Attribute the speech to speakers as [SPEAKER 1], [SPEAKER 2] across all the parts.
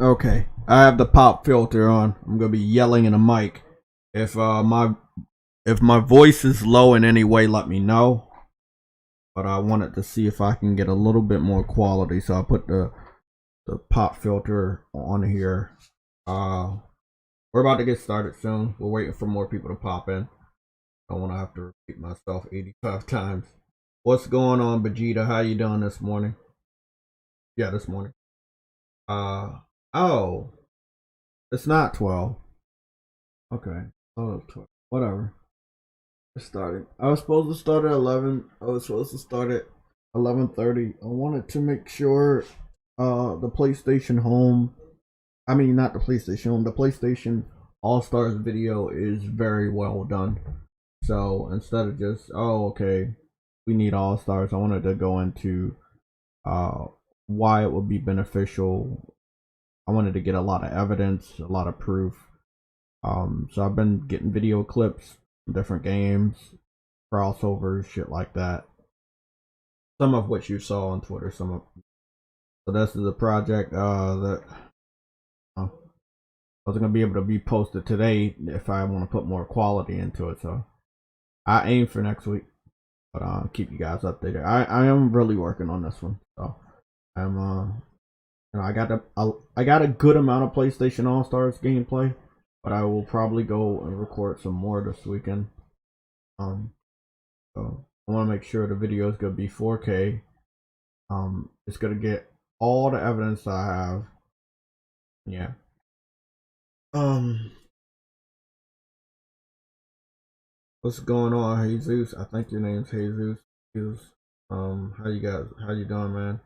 [SPEAKER 1] Okay, I have the pop filter on. I'm gonna be yelling in a mic. If my voice is low in any way, let me know. But I wanted to see if I can get a little bit more quality, so I put the pop filter on here. We're about to get started soon. We're waiting for more people to pop in. I don't want to have to repeat myself 85 times. What's going on, Vegeta? How you doing this morning? Yeah, this morning. Oh, it's not 12. Okay, oh, it's 12. Whatever. It's starting. I was supposed to start at 11. I was supposed to start at 11:30. I wanted to make sure the PlayStation Home, I mean not the PlayStation Home, the PlayStation All Stars video is very well done. So instead of just, oh okay, we need All Stars, I wanted to go into why it would be beneficial. I wanted to get a lot of evidence, a lot of proof. So I've been getting video clips from different games, crossovers, shit like that. Some of which you saw on Twitter. So this is a project that wasn't gonna be able to be posted today if I want to put more quality into it. So I aim for next week, but keep you guys updated. I am really working on this one. So I'm I got a good amount of PlayStation All Stars gameplay, but I will probably go and record some more this weekend. So I want to make sure the video is gonna be 4K. It's gonna get all the evidence I have. Yeah. What's going on, Jesus? I think your name's Jesus. How you doing, man?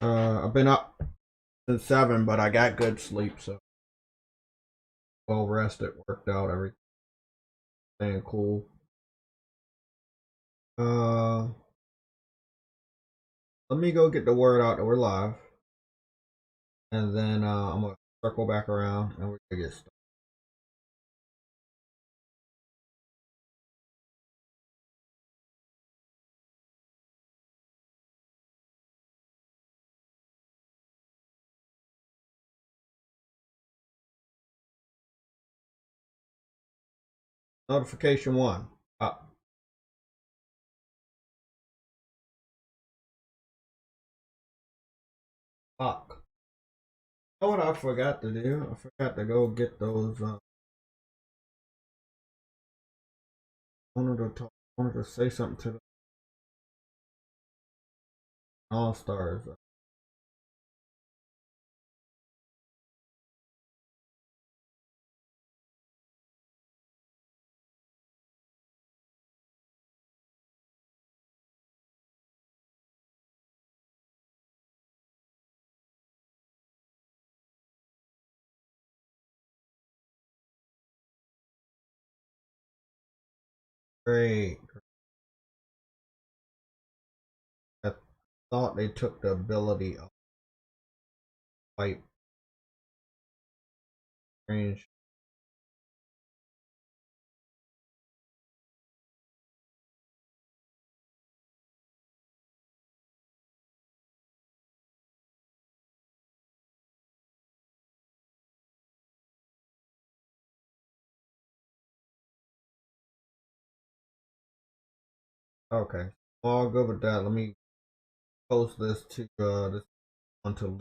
[SPEAKER 1] I've been up since 7, but I got good sleep, so well rested, worked out, everything staying cool. Uh, Let me go get the word out that we're live, and then I'm gonna circle back around and we're gonna get started. Notification 1 up. Fuck. You know what I forgot to do? I forgot to go get those. Wanted to say something to the All Stars. Great. I thought they took the ability of wipe range. Okay, all good with that. Let me post this to this one to.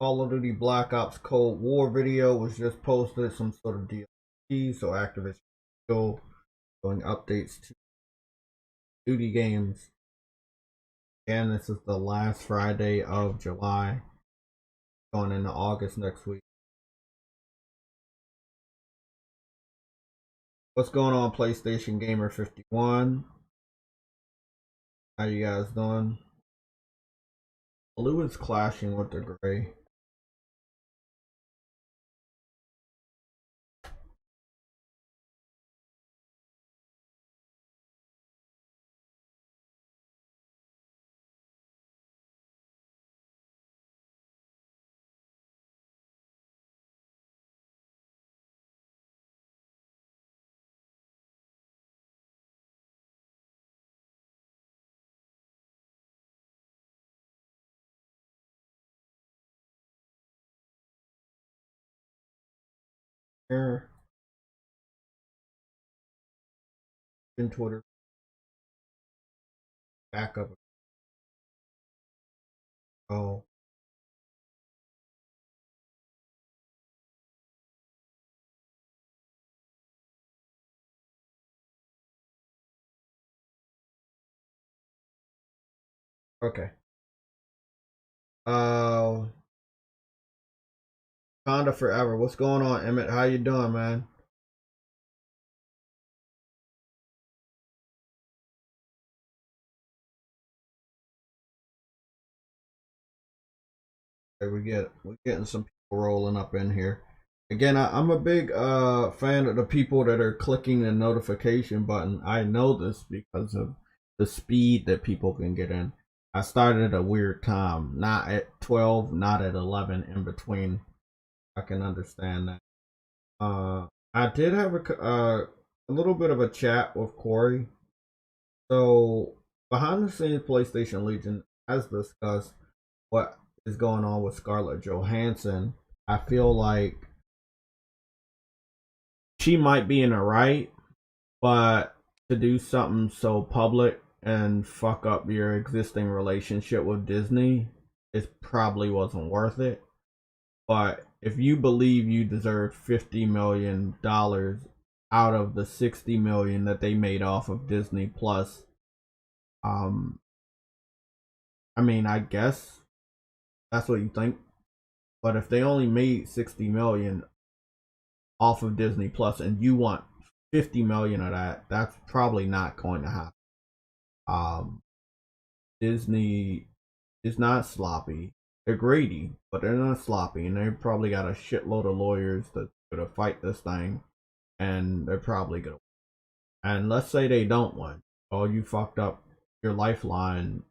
[SPEAKER 1] Call of Duty Black Ops Cold War video was just posted, some sort of DLC, so Activision still doing updates to duty games. And this is the last Friday of July, going into August next week. What's going on, PlayStation Gamer 51? How you guys doing? Blue is clashing with the gray. Here in Twitter, backup. Oh, okay. Uh, Conda Forever. What's going on, Emmett? How you doing, man? Okay, we're getting some people rolling up in here. Again, I'm a big fan of the people that are clicking the notification button. I know this because of the speed that people can get in. I started at a weird time, not at 12, not at 11, in between. I can understand that. I did have a little bit of a chat with Corey. So behind the scenes, PlayStation Legion has discussed what is going on with Scarlett Johansson. I feel like she might be in the right, but to do something so public and fuck up your existing relationship with Disney, it probably wasn't worth it. But if you believe you deserve $50 million out of the 60 million that they made off of Disney Plus, um, I mean, I guess that's what you think. But if they only made 60 million off of Disney Plus and you want 50 million of that, that's probably not going to happen. Disney is not sloppy. They're greedy, but they're not sloppy, and they've probably got a shitload of lawyers that's gonna fight this thing, and they're probably gonna. And let's say they don't win. Oh, you fucked up your lifeline,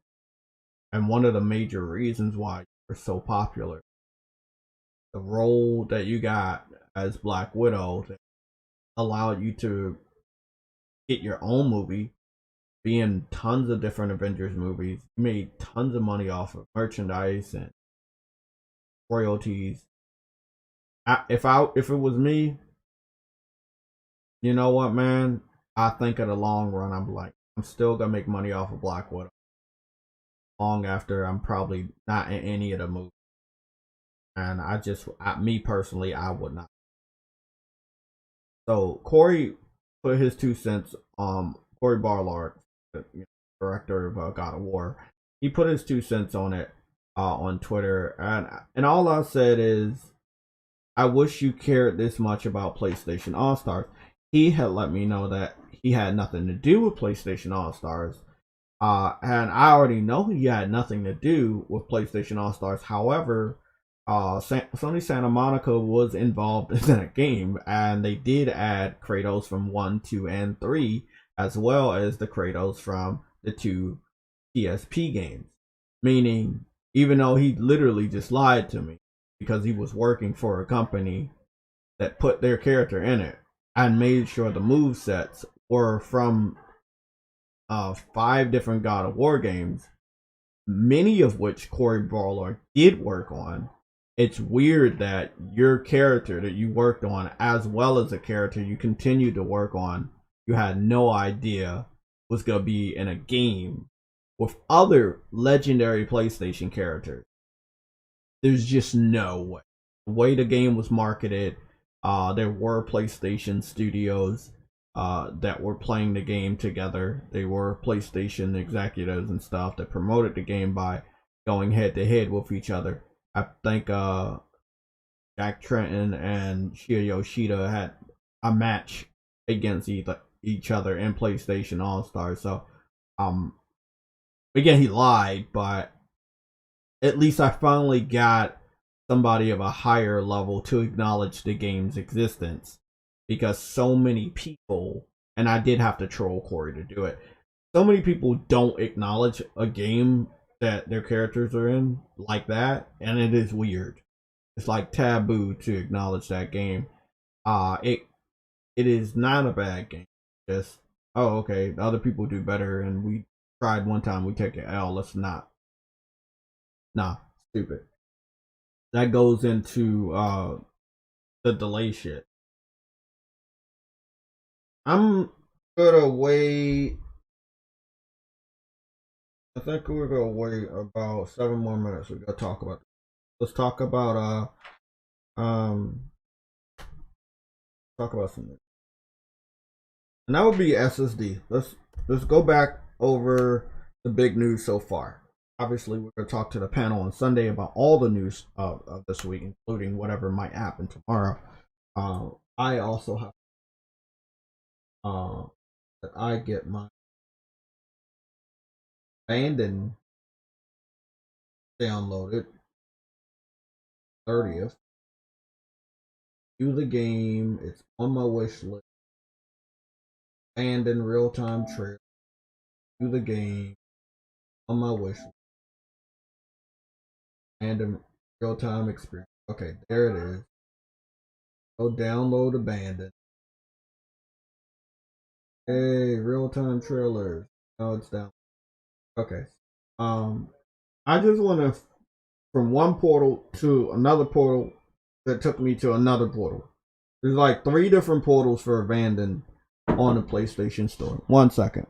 [SPEAKER 1] and one of the major reasons why you're so popular, the role that you got as Black Widow, that allowed you to get your own movie, be in tons of different Avengers movies, you made tons of money off of merchandise and royalties. If it was me, you know what, man? I think in the long run, I'm like, I'm still gonna make money off of Black Widow long after I'm probably not in any of the movies. And me personally, I would not. So Corey put his 2 cents. Corey Barlard, the director of God of War, he put his 2 cents on it on Twitter, and all I said is, I wish you cared this much about PlayStation All Stars. He had let me know that he had nothing to do with PlayStation All Stars. And I already know he had nothing to do with PlayStation All Stars. However, Sony Santa Monica was involved in that game, and they did add Kratos from 1, 2, and 3, as well as the Kratos from the 2 PSP games. Meaning, even though he literally just lied to me because he was working for a company that put their character in it and made sure the move sets were from 5 different God of War games, many of which Corey Brawler did work on. It's weird that your character that you worked on, as well as a character you continued to work on, you had no idea was going to be in a game with other legendary PlayStation characters. There's just no way. The way the game was marketed, there were PlayStation studios that were playing the game together. They were PlayStation executives and stuff that promoted the game by going head to head with each other. I think Jack Tretton and Shinya Yoshida had a match against each other in PlayStation All Stars. So, again, he lied, but at least I finally got somebody of a higher level to acknowledge the game's existence, because so many people, and I did have to troll Corey to do it, so many people don't acknowledge a game that their characters are in like that, and it is weird. It's like taboo to acknowledge that game. It is not a bad game. Just, oh, okay, the other people do better, and we tried one time, we take an L. Let's not. Nah, stupid. That goes into the delay shit. I'm gonna wait. I think we're gonna wait about 7 more minutes. We're gonna talk about. Let's talk about something, and that would be SSD. Let's go back over the big news so far. Obviously, we're gonna talk to the panel on Sunday about all the news of this week, including whatever might happen tomorrow. I also have that I get my Abandon downloaded 30th. Do the game. It's on my wish list. Abandon real time trailer. Do the game on my wish list. Abandon real time experience. Okay, there it is. Go download Abandon. Hey, real time trailers. Oh, it's down. Okay. I just want to, from one portal to another portal that took me to another portal. There's like 3 different portals for Abandon. on the PlayStation Store. 1 second.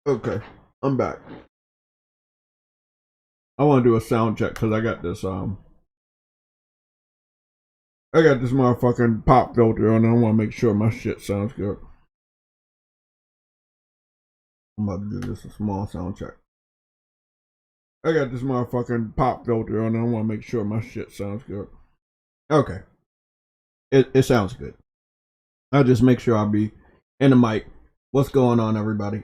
[SPEAKER 1] Okay, I'm back. I want to do a sound check because I got this motherfucking pop filter on, and I want to make sure my shit sounds good. I'm about to do this a small sound check. I got this motherfucking pop filter on, and I want to make sure my shit sounds good. Okay, it sounds good. I'll just make sure I'll be in the mic. What's going on, everybody?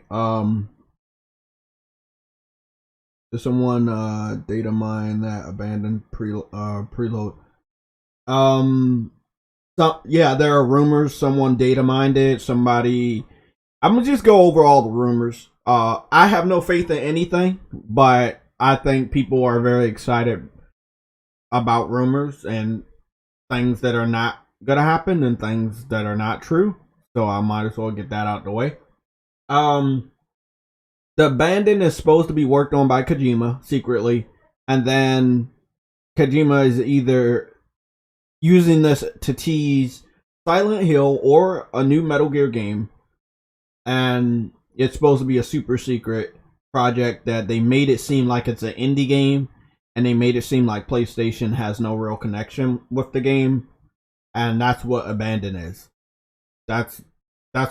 [SPEAKER 1] Did someone data mine that abandoned preload? So yeah, there are rumors someone data mined it. Somebody. I'm gonna just go over all the rumors. I have no faith in anything, but I think people are very excited about rumors and things that are not gonna happen and things that are not true. So I might as well get that out the way. The abandon is supposed to be worked on by Kojima secretly, and then Kojima is either using this to tease Silent Hill or a new Metal Gear game, and it's supposed to be a super secret project that they made it seem like it's an indie game, and they made it seem like PlayStation has no real connection with the game, and that's what abandon is. That's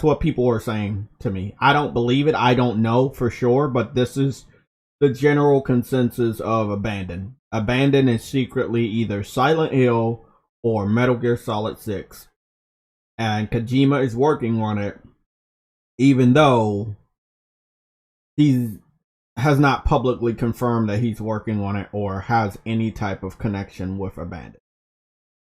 [SPEAKER 1] what people are saying to me. I don't believe it. I don't know for sure, but this is the general consensus of abandon. Abandon is secretly either Silent Hill or Metal Gear Solid 6. And Kojima is working on it, even though he has not publicly confirmed that he's working on it or has any type of connection with abandon.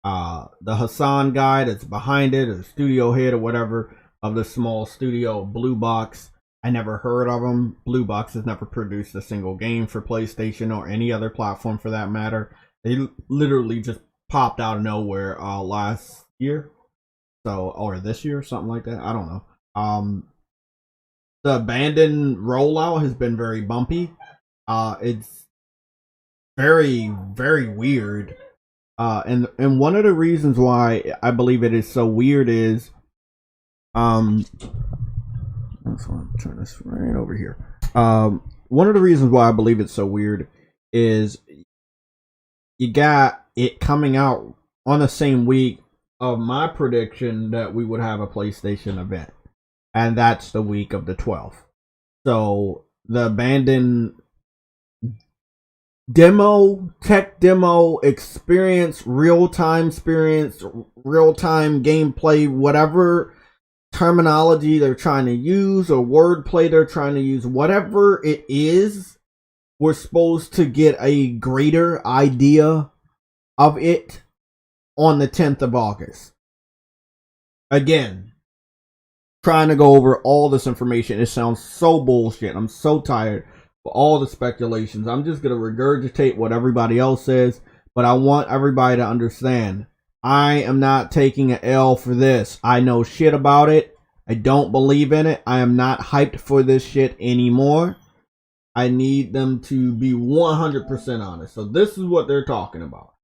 [SPEAKER 1] The Hassan guy that's behind it, or studio head or whatever, of the small studio Blue Box. I never heard of them. Blue Box has never produced a single game for PlayStation or any other platform for that matter. They literally just popped out of nowhere last year, or this year, something like that. I don't know. The abandoned rollout has been very bumpy. It's very, very weird. And one of the reasons why I believe it is so weird is I'm turn this right over here. One of the reasons why I believe it's so weird is you got it coming out on the same week of my prediction that we would have a PlayStation event, and that's the week of the 12th. So the abandoned tech demo experience, real-time gameplay, whatever terminology they're trying to use or wordplay they're trying to use, whatever it is, we're supposed to get a greater idea of it on the 10th of August. Again, trying to go over all this information, it sounds so bullshit. I'm so tired of all the speculations. I'm just going to regurgitate what everybody else says, but I want everybody to understand, I am not taking an L for this. I know shit about it. I don't believe in it. I am not hyped for this shit anymore. I need them to be 100% honest. So this is what they're talking about.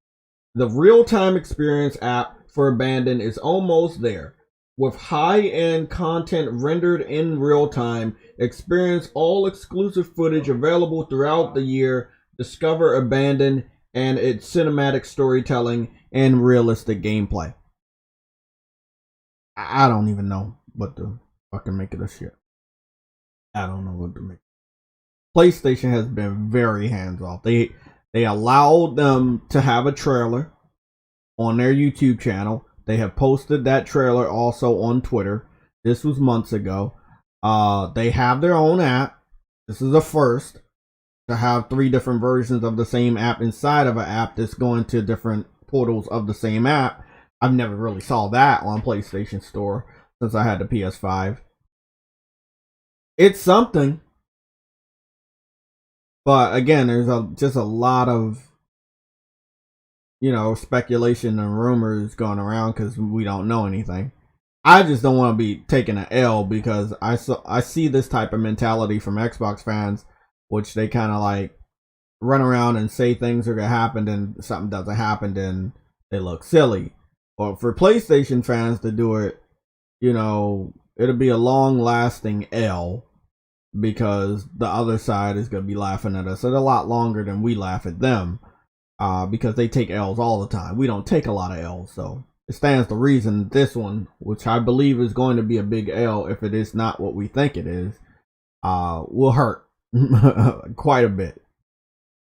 [SPEAKER 1] The real-time experience app for Abandon is almost there. with high-end content rendered in real time. Experience all exclusive footage available throughout the year. Discover Abandon and its cinematic storytelling and realistic gameplay. I don't even know what to fucking make of this shit. I don't know what to make. PlayStation has been very hands off. They allowed them to have a trailer on their YouTube channel. They have posted that trailer also on Twitter. This was months ago. They have their own app. This is the first to have 3 different versions of the same app inside of an app that's going to different portals of the same app. I've never really saw that on PlayStation Store since I had the PS5. It's something. But again, there's just a lot of, speculation and rumors going around because we don't know anything. I just don't want to be taking an L because I see this type of mentality from Xbox fans, which they kind of like run around and say things are going to happen and something doesn't happen, then they look silly. Or for PlayStation fans to do it, it'll be a long-lasting L because the other side is going to be laughing at us a lot longer than we laugh at them because they take L's all the time. We don't take a lot of L's, so it stands to reason this one, which I believe is going to be a big L if it is not what we think it is, will hurt quite a bit.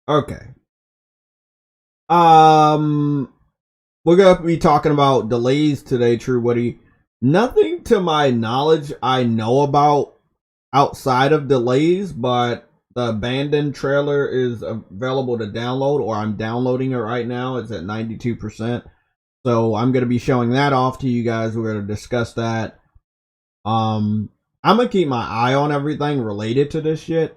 [SPEAKER 1] Okay. We're going to be talking about delays today, True Woody. Nothing to my knowledge I know about outside of delays, but the Abandoned trailer is available to download, or I'm downloading it right now. It's at 92%. So I'm going to be showing that off to you guys. We're going to discuss that. I'm going to keep my eye on everything related to this shit.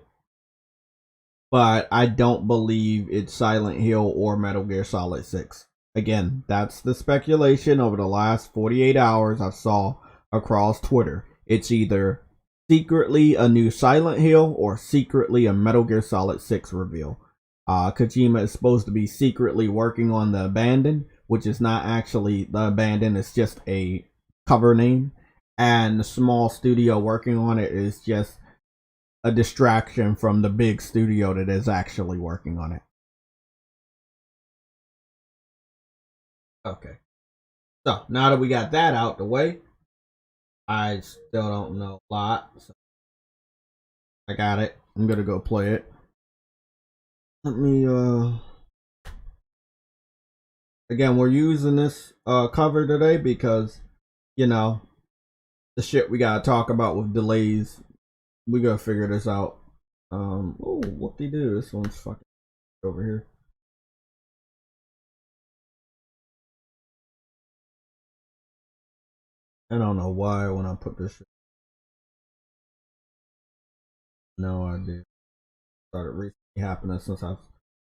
[SPEAKER 1] But I don't believe it's Silent Hill or Metal Gear Solid 6. Again, that's the speculation over the last 48 hours I saw across Twitter. It's either secretly a new Silent Hill or secretly a Metal Gear Solid 6 reveal. Kojima is supposed to be secretly working on the Abandon, which is not actually the Abandon, it's just a cover name. And the small studio working on it is just a distraction from the big studio that is actually working on it. Okay. So, now that we got that out the way, I still don't know a lot. So I got it. I'm gonna go play it. Let me, again, we're using this cover today because, the shit we gotta talk about with delays. We gotta figure this out. Oh, whoop-de-doo. This one's fucking over here. I don't know why when I put this shit. No idea. Started recently happening since I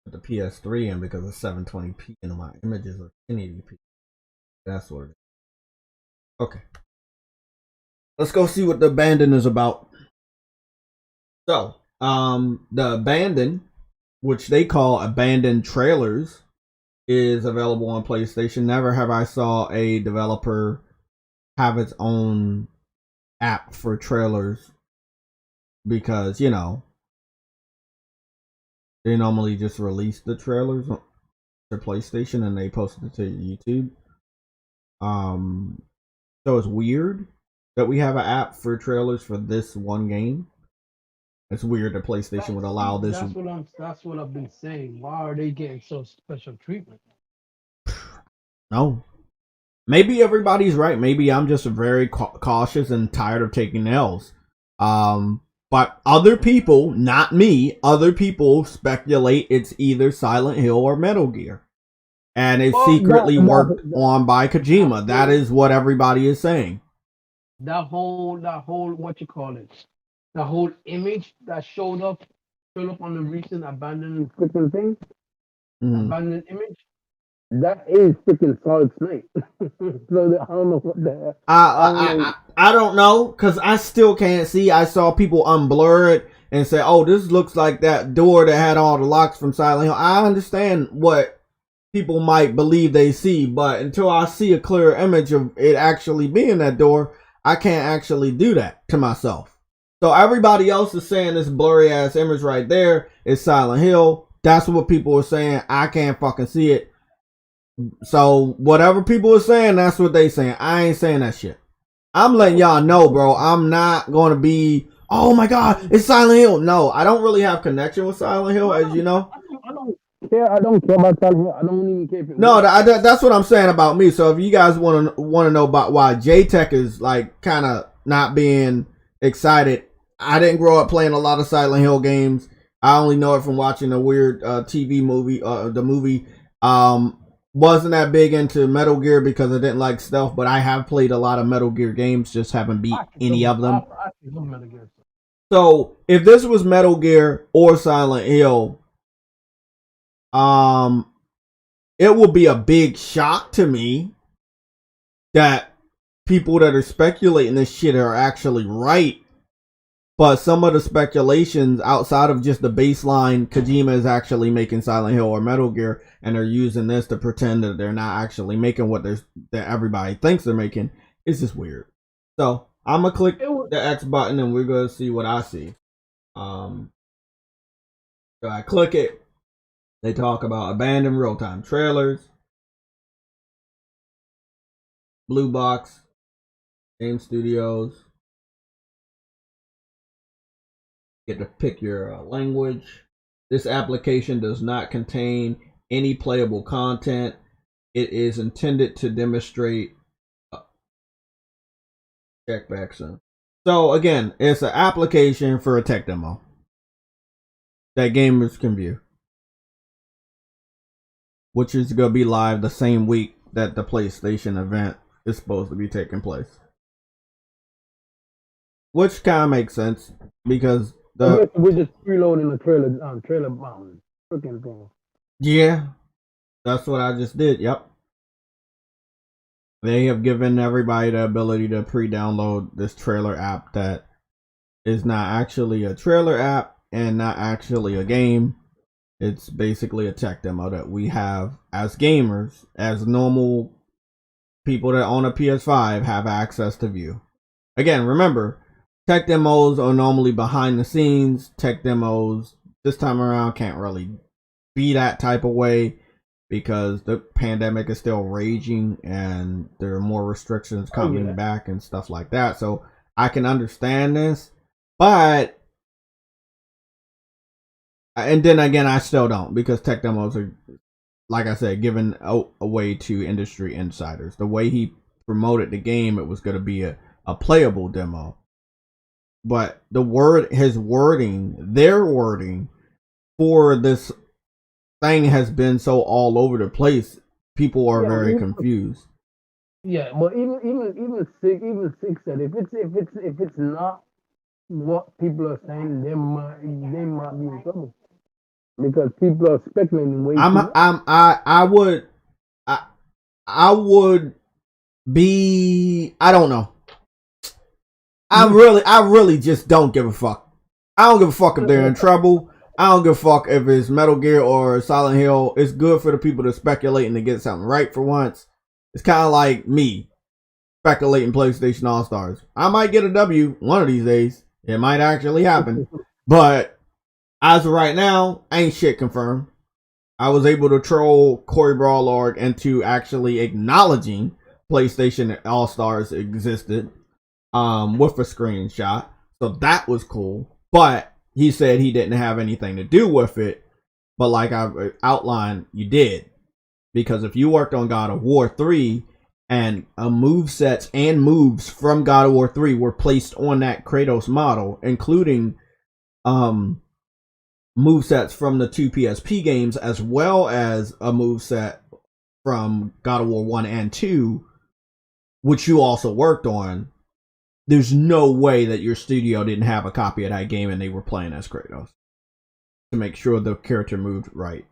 [SPEAKER 1] put the PS3 in because of 720p and my images are 1080p. That's what it is. Okay. Let's go see what the Abandon is about. So, the Abandon, which they call Abandoned Trailers, is available on PlayStation. Never have I saw a developer have its own app for trailers because, they normally just release the trailers on their PlayStation and they post it to YouTube. So it's weird that we have an app for trailers for this one game. It's weird that PlayStation would allow this.
[SPEAKER 2] That's what I've been saying. Why are they getting so special treatment?
[SPEAKER 1] No. Maybe everybody's right. Maybe I'm just very cautious and tired of taking L's. But other people, not me, other people speculate it's either Silent Hill or Metal Gear. And it's secretly worked on by Kojima. That is what everybody is saying.
[SPEAKER 2] That whole what you call it? The whole image that showed up on the recent abandoned freaking thing. Abandoned image. That is freaking Solid Snake. So I don't know what the hell.
[SPEAKER 1] I don't know, because I still can't see. I saw people unblur it and say, oh, this looks like that door that had all the locks from Silent Hill. I understand what people might believe they see, but until I see a clear image of it actually being that door, I can't actually do that to myself. So everybody else is saying this blurry ass image right there is Silent Hill. That's what people are saying. I can't fucking see it. So whatever people are saying, that's what they saying. I ain't saying that shit. I'm letting y'all know, bro. I'm not going to be, oh my god, it's Silent Hill. No, I don't really have connection with Silent Hill, as you know.
[SPEAKER 2] I don't care. I don't care about Silent Hill. I don't even care if it
[SPEAKER 1] No, that's what I'm saying about me. So if you guys want to know about why JayTech is like kind of not being excited, I didn't grow up playing a lot of Silent Hill games. I only know it from watching the weird TV movie, the movie. Wasn't that big into Metal Gear because I didn't like stealth, but I have played a lot of Metal Gear games, just haven't beat any of them. So if this was Metal Gear or Silent Hill, it would be a big shock to me that people that are speculating this shit are actually right. But some of the speculations outside of just the baseline, Kojima is actually making Silent Hill or Metal Gear, and they're using this to pretend that they're not actually making what that everybody thinks they're making. It's just weird. So I'm gonna click the X button, and we're gonna see what I see. So I click it. They talk about abandoned real-time trailers, Blue Box, Game Studios. Get to pick your language. This application does not contain any playable content. It is intended to demonstrate. Check back soon. So again, it's an application for a tech demo that gamers can view, which is going to be live the same week that the PlayStation event is supposed to be taking place. Which kind of makes sense because
[SPEAKER 2] we're just preloading the trailer freaking thing.
[SPEAKER 1] Yeah, that's what I just did. Yep. They have given everybody the ability to pre-download this trailer app that is not actually a trailer app and not actually a game. It's basically a tech demo that we have as gamers, as normal people that own a PS5 have access to view. Again, remember, tech demos are normally behind the scenes. Tech demos this time around can't really be that type of way because the pandemic is still raging and there are more restrictions coming back and stuff like that. So I can understand this, but and then again, I still don't, because tech demos are, like I said, given away to industry insiders. The way he promoted the game, it was going to be a playable demo. But their wording for this thing has been so all over the place. People are very confused.
[SPEAKER 2] Yeah, but even six said if it's not what people are saying, they might be in trouble because people are speculating way too much.
[SPEAKER 1] I would be, I don't know. I really just don't give a fuck. I don't give a fuck if they're in trouble. I don't give a fuck if it's Metal Gear or Silent Hill. It's good for the people to speculate and to get something right for once. It's kind of like me speculating PlayStation All-Stars. I might get a W one of these days. It might actually happen. But as of right now, ain't shit confirmed. I was able to troll Corey Brawlord into actually acknowledging PlayStation All-Stars existed with a screenshot. So that was cool. But he said he didn't have anything to do with it. But like I've outlined, you did. Because if you worked on God of War 3 and movesets and moves from God of War 3 were placed on that Kratos model, including movesets from the two PSP games, as well as a moveset from God of War 1 and 2, which you also worked on, there's no way that your studio didn't have a copy of that game and they were playing as Kratos to make sure the character moved right.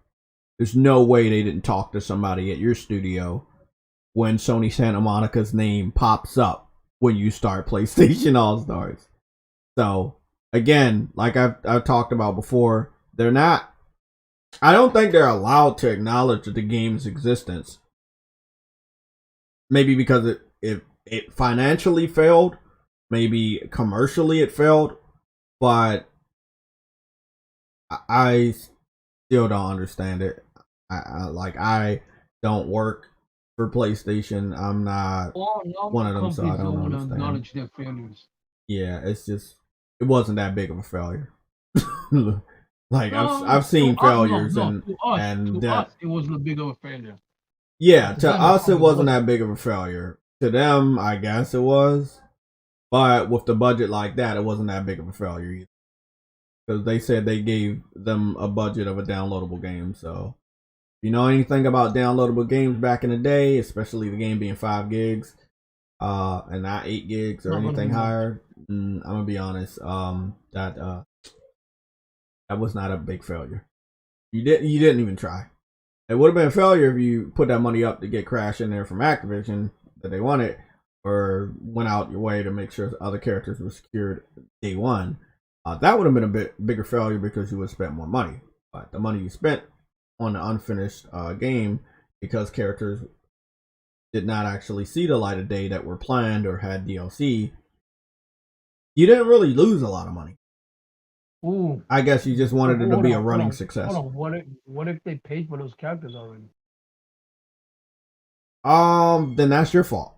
[SPEAKER 1] There's no way they didn't talk to somebody at your studio when Sony Santa Monica's name pops up when you start PlayStation All-Stars. So, again, like I've talked about before, they're not I don't think they're allowed to acknowledge the game's existence. Maybe because it financially failed, maybe commercially it failed, but I still don't understand it. I don't work for PlayStation. I'm not one
[SPEAKER 2] Normal
[SPEAKER 1] of them, so I
[SPEAKER 2] companies
[SPEAKER 1] don't
[SPEAKER 2] don't want to
[SPEAKER 1] understand.
[SPEAKER 2] acknowledge their failures.
[SPEAKER 1] Yeah, it's just it wasn't that big of a failure. Like
[SPEAKER 2] No,
[SPEAKER 1] I've seen failures and
[SPEAKER 2] to us, it wasn't a big of a failure.
[SPEAKER 1] yeah,
[SPEAKER 2] But to
[SPEAKER 1] to
[SPEAKER 2] them, it
[SPEAKER 1] us it
[SPEAKER 2] probably
[SPEAKER 1] wasn't
[SPEAKER 2] wasn't.
[SPEAKER 1] that big of a failure. To them, I guess it was, but with the budget like that, it wasn't that big of a failure either. Because they said they gave them a budget of a downloadable game. So if you know anything about downloadable games back in the day, especially the game being 5 gigs, and not 8 gigs or
[SPEAKER 2] Not gonna
[SPEAKER 1] anything
[SPEAKER 2] be much.
[SPEAKER 1] higher, I'm gonna be honest, that was not a big failure. You didn't even try. It would have been a failure if you put that money up to get Crash in there from Activision that they wanted, or went out your way to make sure other characters were secured day one. That would have been a bit bigger failure because you would have spent more money. But the money you spent on the unfinished game, because characters did not actually see the light of day that were planned or had DLC, you didn't really lose a lot of money.
[SPEAKER 2] Ooh,
[SPEAKER 1] I guess you just wanted it to
[SPEAKER 2] hold
[SPEAKER 1] be a
[SPEAKER 2] on, hold
[SPEAKER 1] running
[SPEAKER 2] on, hold
[SPEAKER 1] success.
[SPEAKER 2] on. What if they paid for those characters already?
[SPEAKER 1] Then that's your fault.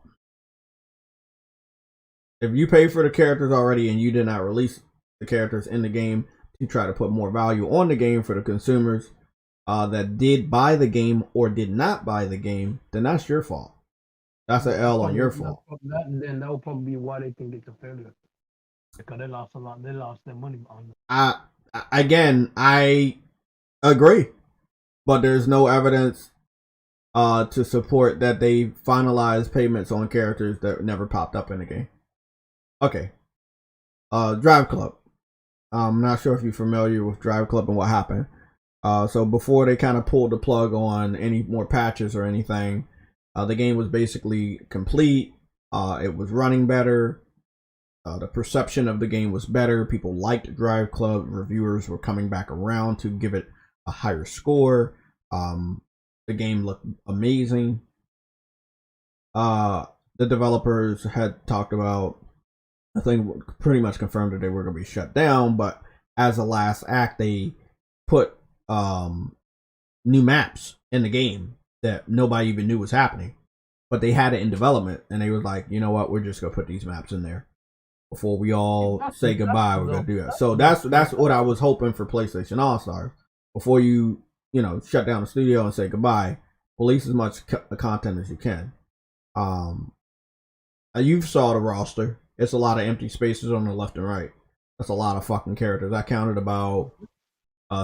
[SPEAKER 1] If you pay for the characters already and you did not release the characters in the game to try to put more value on the game for the consumers that did buy the game or did not buy the game, then that's your fault. That's an L on your fault.
[SPEAKER 2] Then that would probably be why they think it's a failure, because they lost a lot. They lost their money on it.
[SPEAKER 1] I agree, but there's no evidence to support that they finalized payments on characters that never popped up in the game. Okay. Drive Club. I'm not sure if you're familiar with Drive Club and what happened. So before they kind of pulled the plug on any more patches or anything, the game was basically complete. It was running better. The perception of the game was better. People liked Drive Club. Reviewers were coming back around to give it a higher score. The game looked amazing. The developers had talked about, I think, pretty much confirmed that they were going to be shut down, but as a last act, they put new maps in the game that nobody even knew was happening, but they had it in development, and they was like, you know what, we're just gonna put these maps in there before we all say goodbye. We're gonna do that. So that's what I was hoping for PlayStation All Stars. Before you shut down the studio and say goodbye, release as much content as you can. You saw the roster. It's a lot of empty spaces on the left and right. That's a lot of fucking characters. I counted about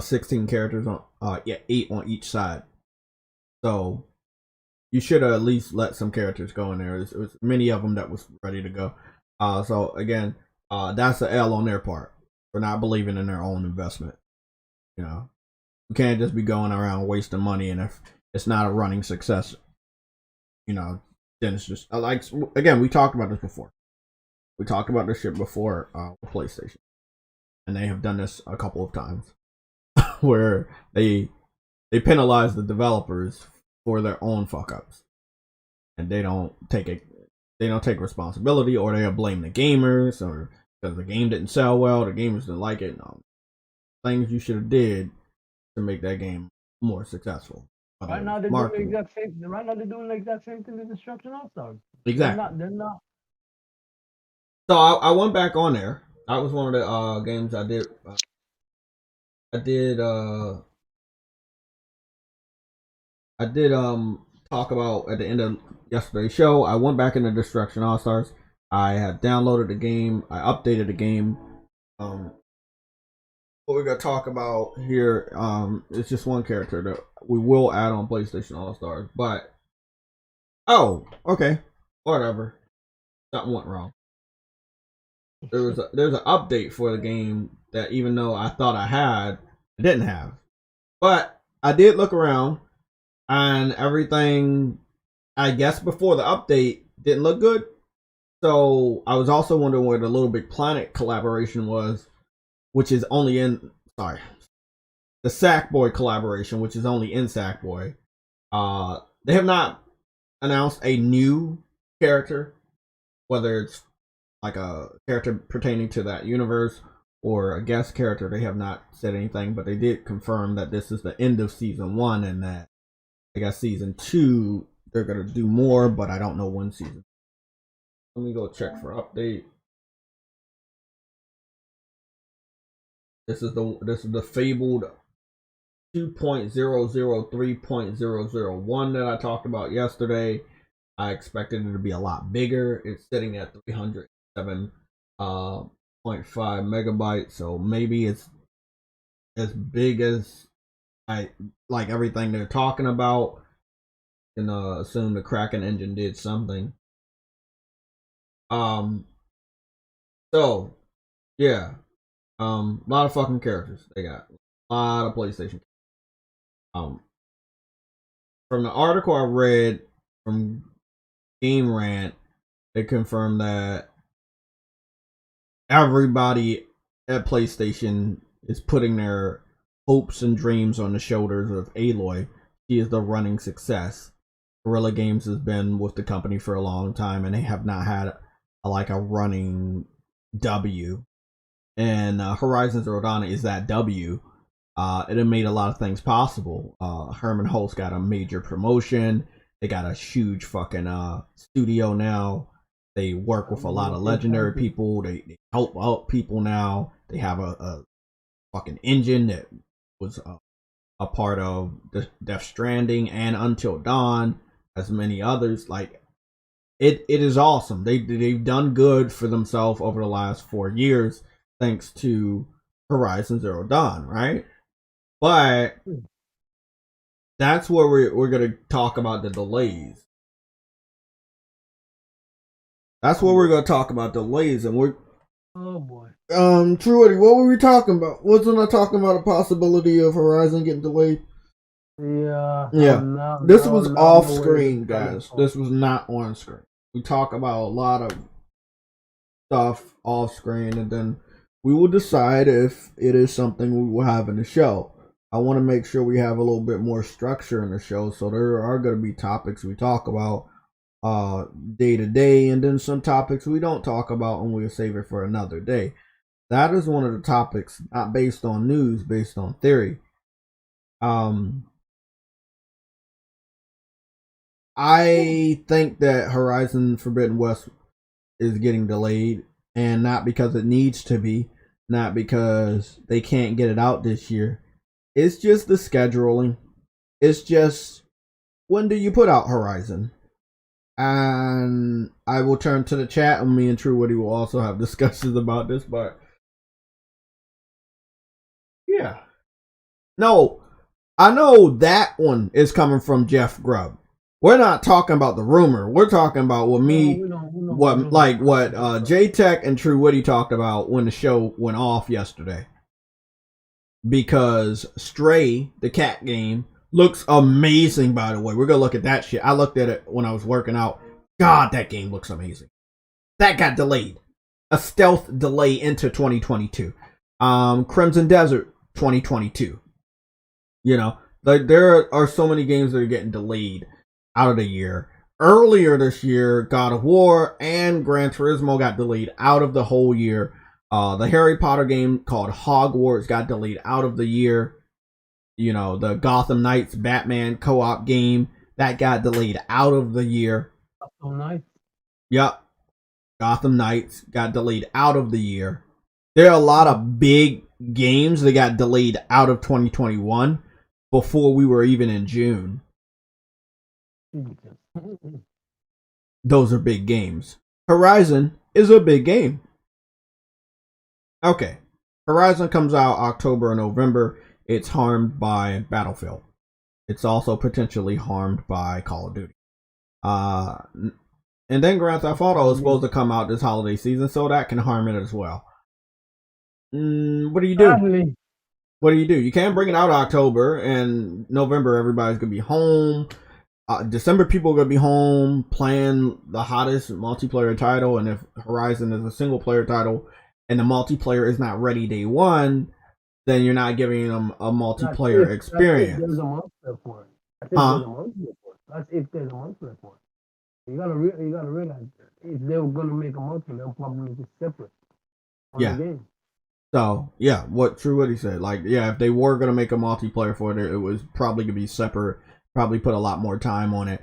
[SPEAKER 1] 16 characters on 8 on each side. So you should have at least let some characters go in there. It was many of them that was ready to go. So again, that's an L on their part for not believing in their own investment. You can't just be going around wasting money, and if it's not a running success, then it's just like, again, we talked about this before. We talked about this shit before with PlayStation, and they have done this a couple of times where they penalize the developers for their own fuck ups, and they don't take responsibility, or they'll blame the gamers, or because the game didn't sell well, the gamers didn't like it. No, things you should have did to make that game more successful.
[SPEAKER 2] Right now they're doing the exact same. Right now they're doing the exact same thing with Destruction All Stars.
[SPEAKER 1] Exactly.
[SPEAKER 2] They're not.
[SPEAKER 1] So I went back on there. That was one of the games I did. I did talk about at the end of yesterday's show. I went back into Destruction All Stars. I had downloaded the game. I updated the game. What we're gonna talk about here, it's just one character that we will add on PlayStation All Stars. But okay, whatever. Something went wrong. There's an update for the game that, even though I thought I didn't have. But I did look around, and everything, I guess, before the update didn't look good. So I was also wondering where the Little Big Planet collaboration was, which is only in the Sackboy collaboration, which is only in Sackboy. They have not announced a new character, whether it's like a character pertaining to that universe or a guest character. They have not said anything, but they did confirm that this is the end of season 1 and that I guess season 2 they're gonna do more, but I don't know when season. Let me go check for update. This is the fabled 2.003.001 that I talked about yesterday. I expected it to be a lot bigger. It's sitting at 307.5 megabytes, so maybe it's as big as I like everything they're talking about. And assume the Kraken engine did something. So yeah, a lot of fucking characters they got. A lot of PlayStation. From the article I read from Game Rant, they confirmed that everybody at PlayStation is putting their hopes and dreams on the shoulders of Aloy. She is the running success. Guerrilla Games has been with the company for a long time, and they have not had a running W. And Horizon Zero Dawn is that W. It had made a lot of things possible. Herman Hulse got a major promotion. They got a huge fucking studio now. They work with a lot of legendary people. They help out people now. They have a fucking engine that was a part of Death Stranding and Until Dawn, as many others. Like it is awesome. They've done good for themselves over the last 4 years, thanks to Horizon Zero Dawn, right? But that's where we're gonna talk about the delays. That's what we're gonna talk about, delays, and we're.
[SPEAKER 2] Oh boy.
[SPEAKER 1] Truity, what were we talking about? Wasn't I talking about a possibility of Horizon getting delayed?
[SPEAKER 2] Yeah.
[SPEAKER 1] Yeah. This was off screen, guys. This was not on screen. We talk about a lot of stuff off screen, and then we will decide if it is something we will have in the show. I want to make sure we have a little bit more structure in the show, so there are going to be topics we talk about day to day, and then some topics we don't talk about and we'll save it for another day. That is one of the topics, not based on news, based on theory. I think that Horizon Forbidden West is getting delayed, and not because it needs to be, not because they can't get it out this year. It's just the scheduling. It's just, when do you put out Horizon? And I will turn to the chat, and me and True Woody will also have discussions about this, but yeah. No, I know that one is coming from Jeff Grubb. We're not talking about the rumor. We're talking about what JayTech and True Woody talked about when the show went off yesterday. Because Stray, the cat game, looks amazing, by the way. We're going to look at that shit. I looked at it when I was working out. God, that game looks amazing. That got delayed. A stealth delay into 2022. Crimson Desert, 2022. You know, there are so many games that are getting delayed out of the year. Earlier this year, God of War and Gran Turismo got delayed out of the whole year. The Harry Potter game called Hogwarts got delayed out of the year. You know, the Gotham Knights Batman co-op game, that got delayed out of the year.
[SPEAKER 2] Gotham Knights?
[SPEAKER 1] Yep. Gotham Knights got delayed out of the year. There are a lot of big games that got delayed out of 2021 before we were even in June. Those are big games. Horizon is a big game. Okay. Horizon comes out October and November. It's harmed by Battlefield. It's also potentially harmed by Call of Duty. And then Grand Theft Auto is supposed to come out this holiday season, so that can harm it as well. What do you do? What do? You can't bring it out October, and November everybody's going to be home. December people are going to be home playing the hottest multiplayer title, and if Horizon is a single player title and the multiplayer is not ready day one, then you're not giving them a multiplayer
[SPEAKER 2] That's if there's
[SPEAKER 1] experience.
[SPEAKER 2] a multiplayer for it. That's if there's
[SPEAKER 1] Huh?
[SPEAKER 2] a multiplayer for it. That's if there's a multiplayer for it. You gotta realize that if they were gonna make a multiplayer, they'll probably make it separate on the
[SPEAKER 1] Yeah.
[SPEAKER 2] game.
[SPEAKER 1] So yeah, what he said. Like, yeah, if they were gonna make a multiplayer for it, it was probably gonna be separate. Probably put a lot more time on it.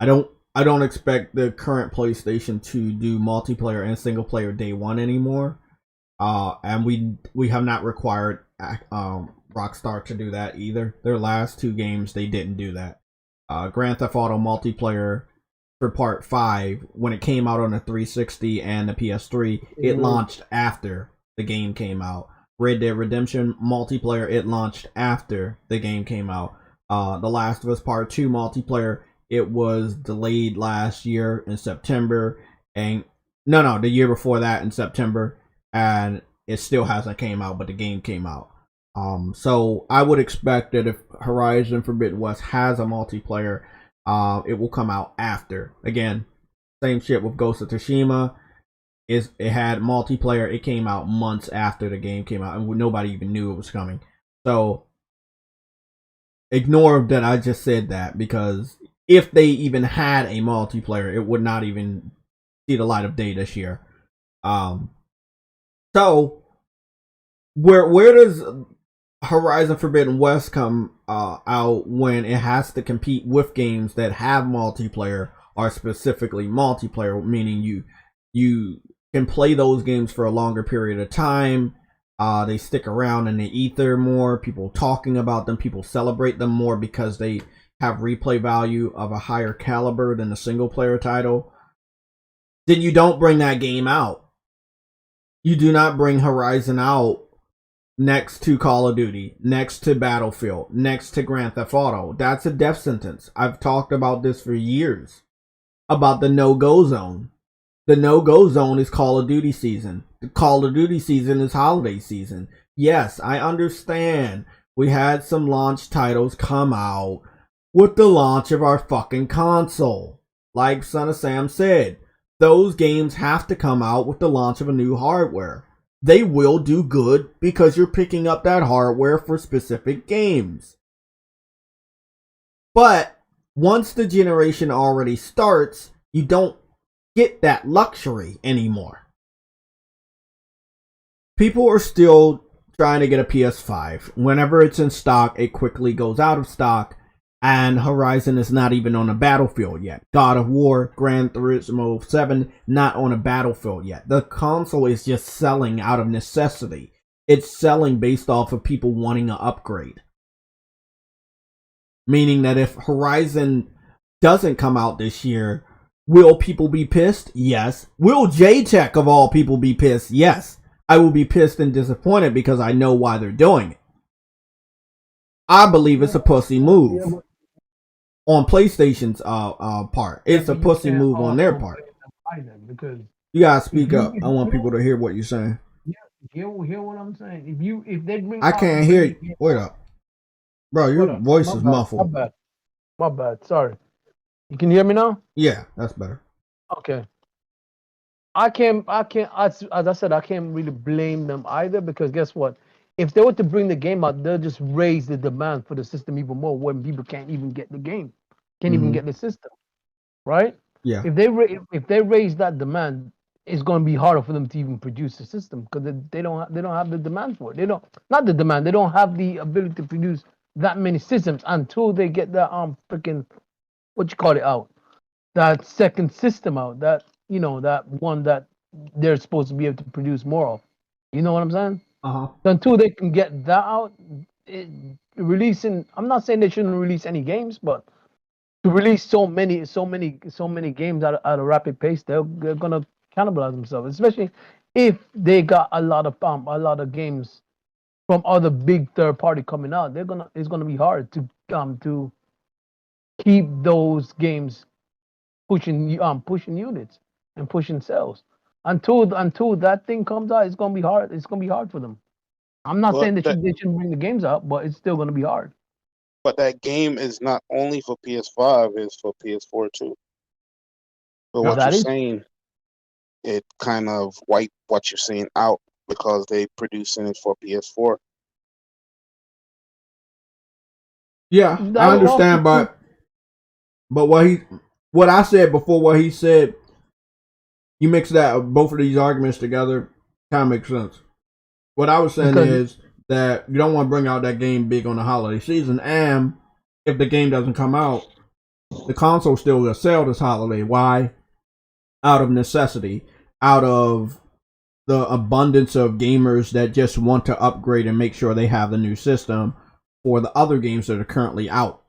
[SPEAKER 1] I don't expect the current PlayStation to do multiplayer and single player day one anymore. And we have not required Rockstar to do that either. Their last two games they didn't do that. Grand Theft Auto multiplayer for Part 5, when it came out on the 360 and the PS3, it launched after the game came out. Red Dead Redemption multiplayer, it launched after the game came out. The Last of Us Part 2 multiplayer, it was delayed last year in September, and the year before that in September, and it still hasn't came out, but the game came out. So I would expect that if Horizon Forbidden West has a multiplayer, it will come out after. Again, same shit with Ghost of Tsushima. It had multiplayer. It came out months after the game came out, and nobody even knew it was coming. So ignore that I just said that, because if they even had a multiplayer, it would not even see the light of day this year. So where does Horizon Forbidden West come out when it has to compete with games that have multiplayer, or specifically multiplayer, meaning you can play those games for a longer period of time. They stick around in the ether more. People talking about them. People celebrate them more because they have replay value of a higher caliber than a single player title. Then you don't bring that game out. You do not bring Horizon out next to Call of Duty, next to Battlefield, next to Grand Theft Auto. That's a death sentence. I've talked about this for years, about the no-go zone. The no-go zone is Call of Duty season. The Call of Duty season is holiday season. Yes, I understand. We had some launch titles come out with the launch of our fucking console. Like Son of Sam said, those games have to come out with the launch of a new hardware. They will do good because you're picking up that hardware for specific games. But once the generation already starts, you don't get that luxury anymore. People are still trying to get a PS5. Whenever it's in stock, it quickly goes out of stock, and Horizon is not even on a battlefield yet. God of War, Gran Turismo 7, not on a battlefield yet. The console is just selling out of necessity. It's selling based off of people wanting an upgrade. Meaning that if Horizon doesn't come out this year, will people be pissed? Yes. Will JayTech of all people be pissed? Yes. I will be pissed and disappointed because I know why they're doing it. I believe it's a pussy move on PlayStation's part. It's a pussy move on their part.
[SPEAKER 2] Because
[SPEAKER 1] you gotta speak up. I want people to hear what you're saying.
[SPEAKER 2] Yeah, hear what I'm saying. If they bring,
[SPEAKER 1] I can't hear you. Wait up, bro. Your voice is muffled.
[SPEAKER 2] My bad. Sorry. You can hear me now?
[SPEAKER 1] Yeah, that's better.
[SPEAKER 2] Okay. I can't, as I said, I can't really blame them either, because guess what? If they were to bring the game out, they'll just raise the demand for the system even more when people can't even get the game, can't even get the system, right?
[SPEAKER 1] Yeah.
[SPEAKER 2] If they raise that demand, it's going to be harder for them to even produce the system, because they don't have the demand for it. They don't, not the demand. They don't have the ability to produce that many systems until they get the freaking, what you call it, out, that second system out, that that one that they're supposed to be able to produce more of. You know what I'm saying? So until they can get that out, releasing. I'm not saying they shouldn't release any games, but to release so many games at a rapid pace, they're gonna cannibalize themselves, especially if they got a lot of games from other big third party coming out. It's gonna be hard to keep those games pushing units and pushing sales until that thing comes out. It's gonna be hard. It's gonna be hard for them. I'm not saying they shouldn't bring the games out, but it's still gonna be hard.
[SPEAKER 3] But that game is not only for PS5; it's for PS4 too. But what you're saying, it kind of wipe what you're saying out because they producing it for PS4.
[SPEAKER 1] Yeah, I
[SPEAKER 2] That's all.
[SPEAKER 1] understand, but what I said before, what he said, you mix that both of these arguments together, kind of makes sense. What I was saying
[SPEAKER 2] Because
[SPEAKER 1] is that you don't want to bring out that game big on the holiday season, and if the game doesn't come out, the console still will sell this holiday. Why? Out of necessity, out of the abundance of gamers that just want to upgrade and make sure they have the new system for the other games that are currently out,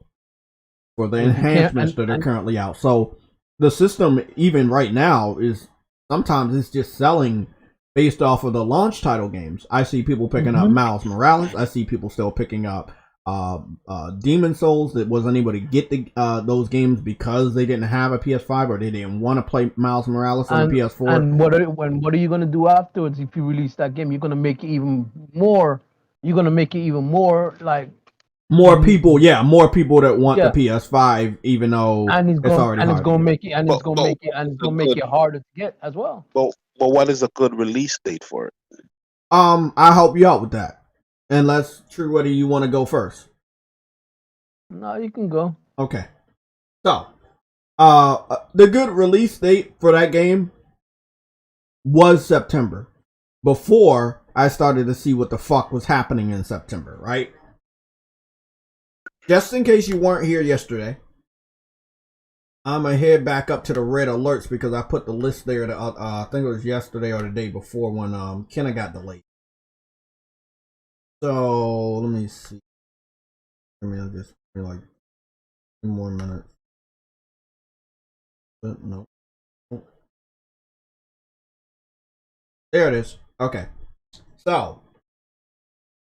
[SPEAKER 1] for the enhancements that are currently out. So the system, even right now, is sometimes it's just selling based off of the launch title games. I see people picking up Miles Morales. I see people still picking up Demon Souls. That wasn't able to get those games because they didn't have a PS5 or they didn't want to play Miles Morales on the PS4.
[SPEAKER 2] And what are you gonna do afterwards if you release that game? You're gonna make it even more. You're gonna make it even more like
[SPEAKER 1] more people that want the PS5, even though it's already hard.
[SPEAKER 2] It's gonna make it harder to get as well.
[SPEAKER 3] But what is a good release date for it?
[SPEAKER 1] I'll help you out with that. Unless, True, whether you want to go first.
[SPEAKER 2] No, you can go.
[SPEAKER 1] Okay. So, the good release date for that game was September. Before I started to see what the fuck was happening in September, right? Just in case you weren't here yesterday, I'm gonna head back up to the red alerts because I put the list there. I think it was yesterday or the day before when Kenna got delayed. So let me see. I'll just like 2 more minutes. But no. There it is. Okay. So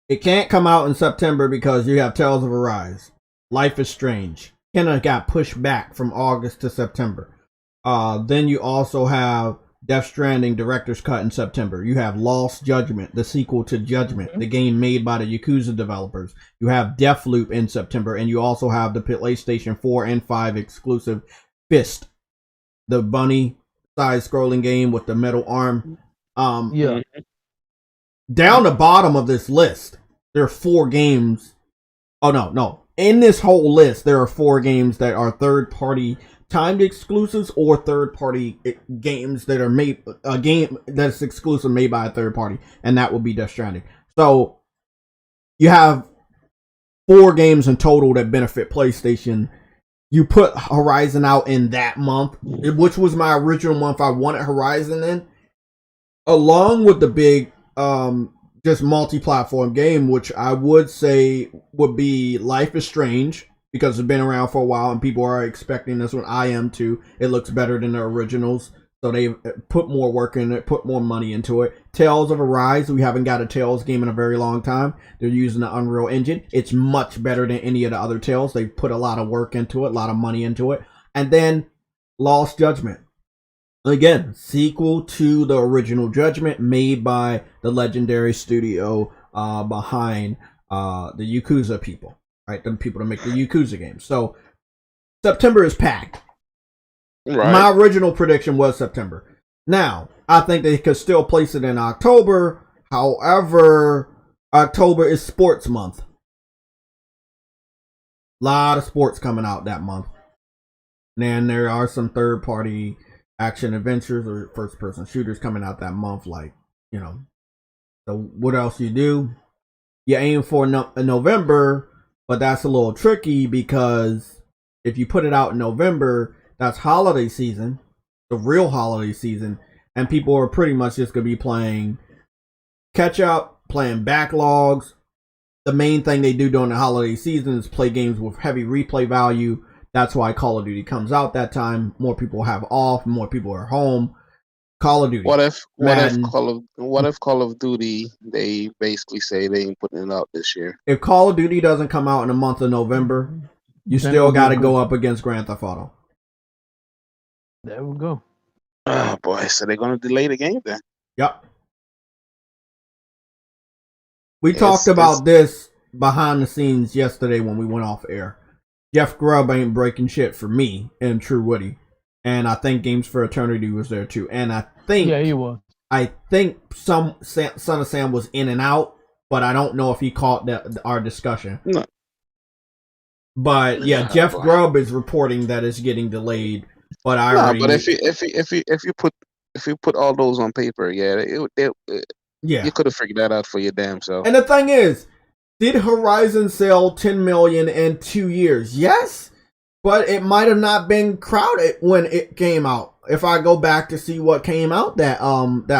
[SPEAKER 1] it can't come out in September because you have Tales of Arise, Life is Strange. Kenna got pushed back from August to September. Then you also have Death Stranding Director's Cut in September. You have Lost Judgment, the sequel to Judgment, the game made by the Yakuza developers. You have Deathloop in September, and you also have the PlayStation 4 and 5 exclusive Fist, the bunny side-scrolling game with the metal arm. Down the bottom of this list, there are 4 games. Oh, no. In this whole list, there are 4 games that are third-party timed exclusives or third-party games that are made, a game that's exclusive made by a third party, and that would be Death Stranding. So, you have 4 games in total that benefit PlayStation. You put Horizon out in that month, which was my original month I wanted Horizon in, along with the big just multi-platform game, which I would say would be Life is Strange, because it's been around for a while and people are expecting this one. I am too. It looks better than the originals, so they put more work in it, put more money into it. Tales of Arise, we haven't got a Tales game in a very long time. They're using the Unreal Engine. It's much better than any of the other Tales. They put a lot of work into it, a lot of money into it. And then Lost Judgment. Again, sequel to the original Judgment, made by the legendary studio behind the Yakuza people, right? The people that make the Yakuza games. So September is packed. Right. My original prediction was September. Now, I think they could still place it in October. However, October is sports month. A lot of sports coming out that month. And there are some third-party action adventures or first-person shooters coming out that month, like, So what else you do? You aim for November, but that's a little tricky because if you put it out in November, that's holiday season, the real holiday season, and people are pretty much just going to be playing catch-up, playing backlogs. The main thing they do during the holiday season is play games with heavy replay value. That's why Call of Duty comes out that time. More people have off. More people are home. Call of Duty.
[SPEAKER 3] What if Call of Duty, they basically say they ain't putting it out this year?
[SPEAKER 1] If Call of Duty doesn't come out in the month of November, you still got to go up against Grand Theft Auto.
[SPEAKER 2] There we go.
[SPEAKER 3] Oh boy, so they're gonna delay the game then?
[SPEAKER 1] Yep. We talked about this behind the scenes yesterday when we went off air. Jeff Grubb ain't breaking shit for me and True Woody. And I think Games for Eternity was there too. And I think...
[SPEAKER 2] Yeah, he was.
[SPEAKER 1] I think Son of Sam was in and out, but I don't know if he caught our discussion.
[SPEAKER 3] No.
[SPEAKER 1] But yeah, Jeff Grubb is reporting that it's getting delayed. But I already.
[SPEAKER 3] But if you put all those on paper, yeah, you could have figured that out for your damn self.
[SPEAKER 1] And the thing is, did Horizon sell 10 million in 2 years? Yes, but it might have not been crowded when it came out. If I go back to see what came out that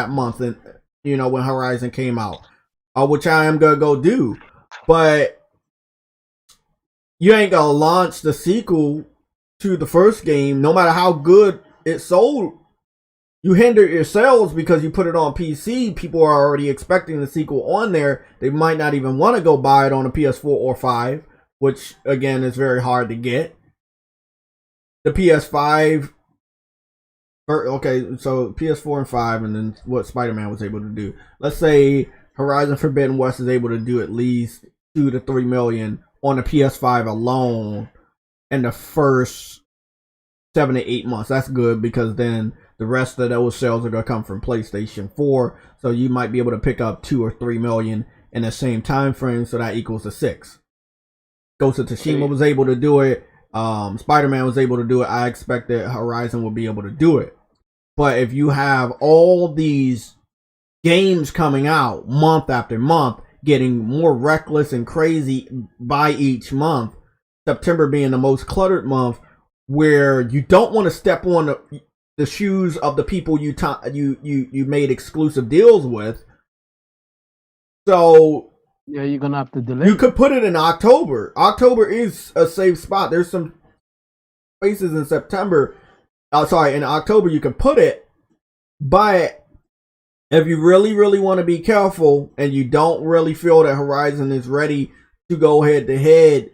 [SPEAKER 1] month, and when Horizon came out, which I am gonna go do, but you ain't gonna launch the sequel to the first game, no matter how good it sold. You hinder your sales because you put it on PC. People are already expecting the sequel on there. They might not even want to go buy it on a PS4 or 5, which again is very hard to get. The PS5, okay, so PS4 and 5, and then what Spider-Man was able to do. Let's say Horizon Forbidden West is able to do at least 2 to 3 million on the PS5 alone in the first 7 to 8 months. That's good, because then the rest of those sales are going to come from PlayStation 4. So you might be able to pick up 2 or 3 million in the same time frame. So that equals a 6. Ghost of Tsushima was able to do it. Spider-Man was able to do it. I expect that Horizon will be able to do it. But if you have all these games coming out month after month, getting more reckless and crazy by each month, September being the most cluttered month, where you don't want to step on the shoes of the people you made exclusive deals with. So
[SPEAKER 2] yeah, you're gonna have to delay.
[SPEAKER 1] You could put it in October. October is a safe spot. There's some spaces in September. In October you can put it, but if you really, really want to be careful and you don't really feel that Horizon is ready to go head to head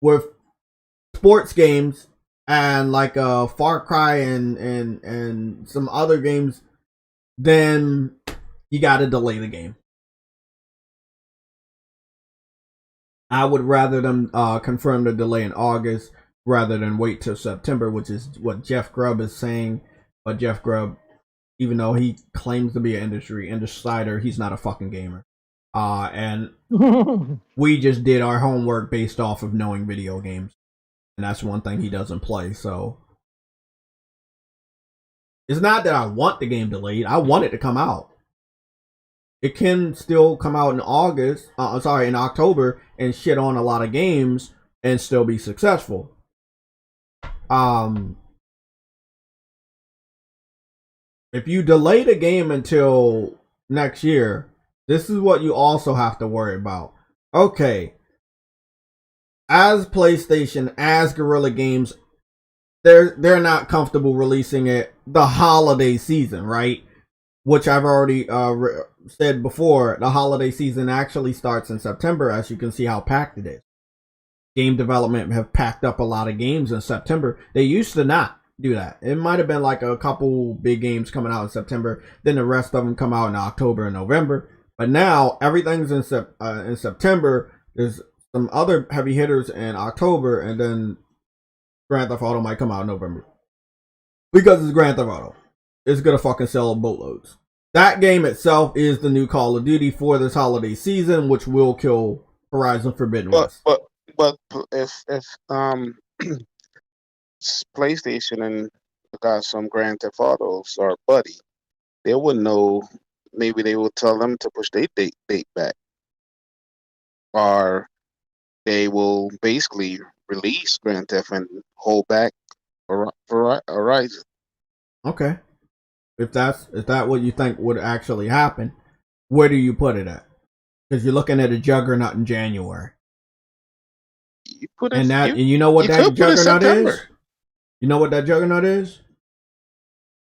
[SPEAKER 1] with sports games and like Far Cry and some other games, then you got to delay the game. I would rather them confirm the delay in August rather than wait till September, which is what Jeff Grubb is saying. But Jeff Grubb, even though he claims to be an industry insider, he's not a fucking gamer. And we just did our homework based off of knowing video games. And that's one thing he doesn't play, so it's not that I want the game delayed. I want it to come out. It can still come out in in October and shit on a lot of games and still be successful. If you delay the game until next year, this is what you also have to worry about. Okay, as PlayStation, as Guerrilla Games, they're not comfortable releasing it the holiday season, right? Which I've already said before. The holiday season actually starts in September, as you can see how packed it is. Game development have packed up a lot of games in September. They used to not do that. It might have been like a couple big games coming out in September, then the rest of them come out in October and November. But now everything's in September. There's some other heavy hitters in October, and then Grand Theft Auto might come out in November. Because it's Grand Theft Auto. It's gonna fucking sell boatloads. That game itself is the new Call of Duty for this holiday season, which will kill Horizon Forbidden West.
[SPEAKER 3] But if PlayStation and got some Grand Theft Autos or Buddy, they would know. Maybe they will tell them to push their date back, or they will basically release Grand Theft and hold back Horizon.
[SPEAKER 1] Okay, if that's what you think would actually happen, where do you put it at? Because you're looking at a juggernaut in January. And you know what that juggernaut is? You know what that juggernaut is?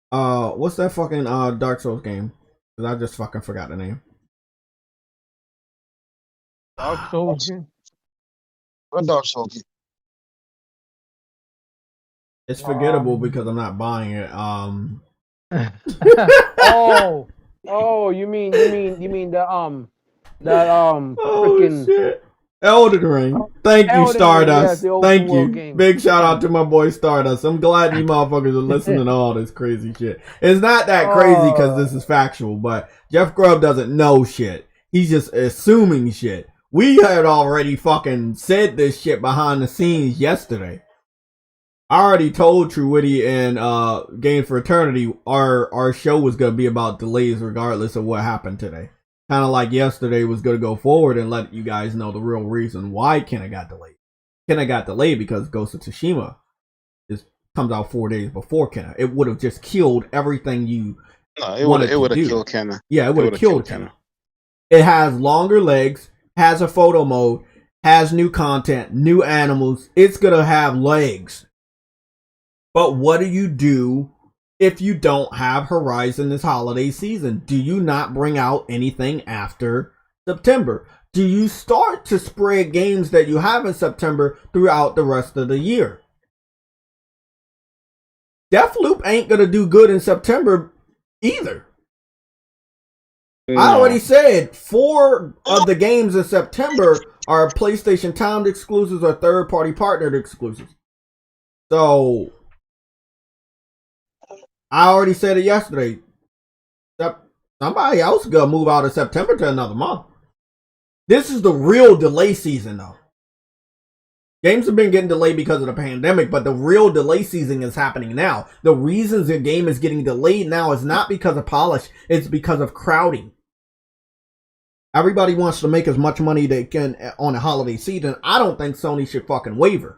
[SPEAKER 1] What's that fucking Dark Souls game? Because I just fucking forgot the name.
[SPEAKER 2] Dark Souls.
[SPEAKER 3] What Dark Souls?
[SPEAKER 1] It's forgettable because I'm not buying it.
[SPEAKER 2] Oh, you mean that freaking
[SPEAKER 1] shit. Elden Ring. Thank you, Stardust. Thank you.
[SPEAKER 2] Game.
[SPEAKER 1] Big shout out to my boy Stardust. I'm glad you motherfuckers are listening to all this crazy shit. It's not that crazy because this is factual, but Jeff Grubb doesn't know shit. He's just assuming shit. We had already fucking said this shit behind the scenes yesterday. I already told True Witty and Game for Eternity our show was gonna be about delays regardless of what happened today. Kind of like yesterday was gonna go forward and let you guys know the real reason why Kenna got delayed. Kenna got delayed because Ghost of Tsushima comes out 4 days before Kenna. It would have just killed everything you wanted to do. It would have killed
[SPEAKER 3] Kenna.
[SPEAKER 1] Yeah, it would have killed Kenna. It has longer legs, has a photo mode, has new content, new animals. It's gonna have legs. But what do you do if you don't have Horizon this holiday season? Do you not bring out anything after September? Do you start to spread games that you have in September throughout the rest of the year? Deathloop ain't gonna do good in September either. No. I already said 4 of the games in September are PlayStation timed exclusives or third-party partnered exclusives. So I already said it yesterday. Somebody else gonna move out of September to another month. This is the real delay season, though. Games have been getting delayed because of the pandemic, but the real delay season is happening now. The reasons a game is getting delayed now is not because of polish, it's because of crowding. Everybody wants to make as much money they can on a holiday season. I don't think Sony should fucking waver.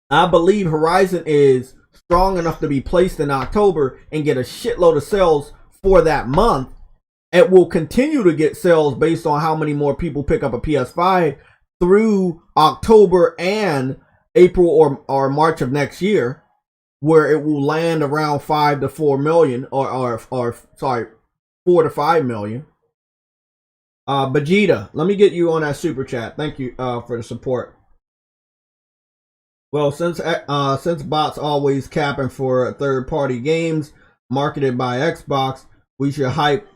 [SPEAKER 1] I believe Horizon is strong enough to be placed in October and get a shitload of sales for that month. It will continue to get sales based on how many more people pick up a PS5 through October and April or March of next year, where it will land around 5 to 4 million or 4 to 5 million. Vegeta, let me get you on that super chat. Thank you for the support. Well, since bots always capping for third-party games marketed by Xbox, we should hype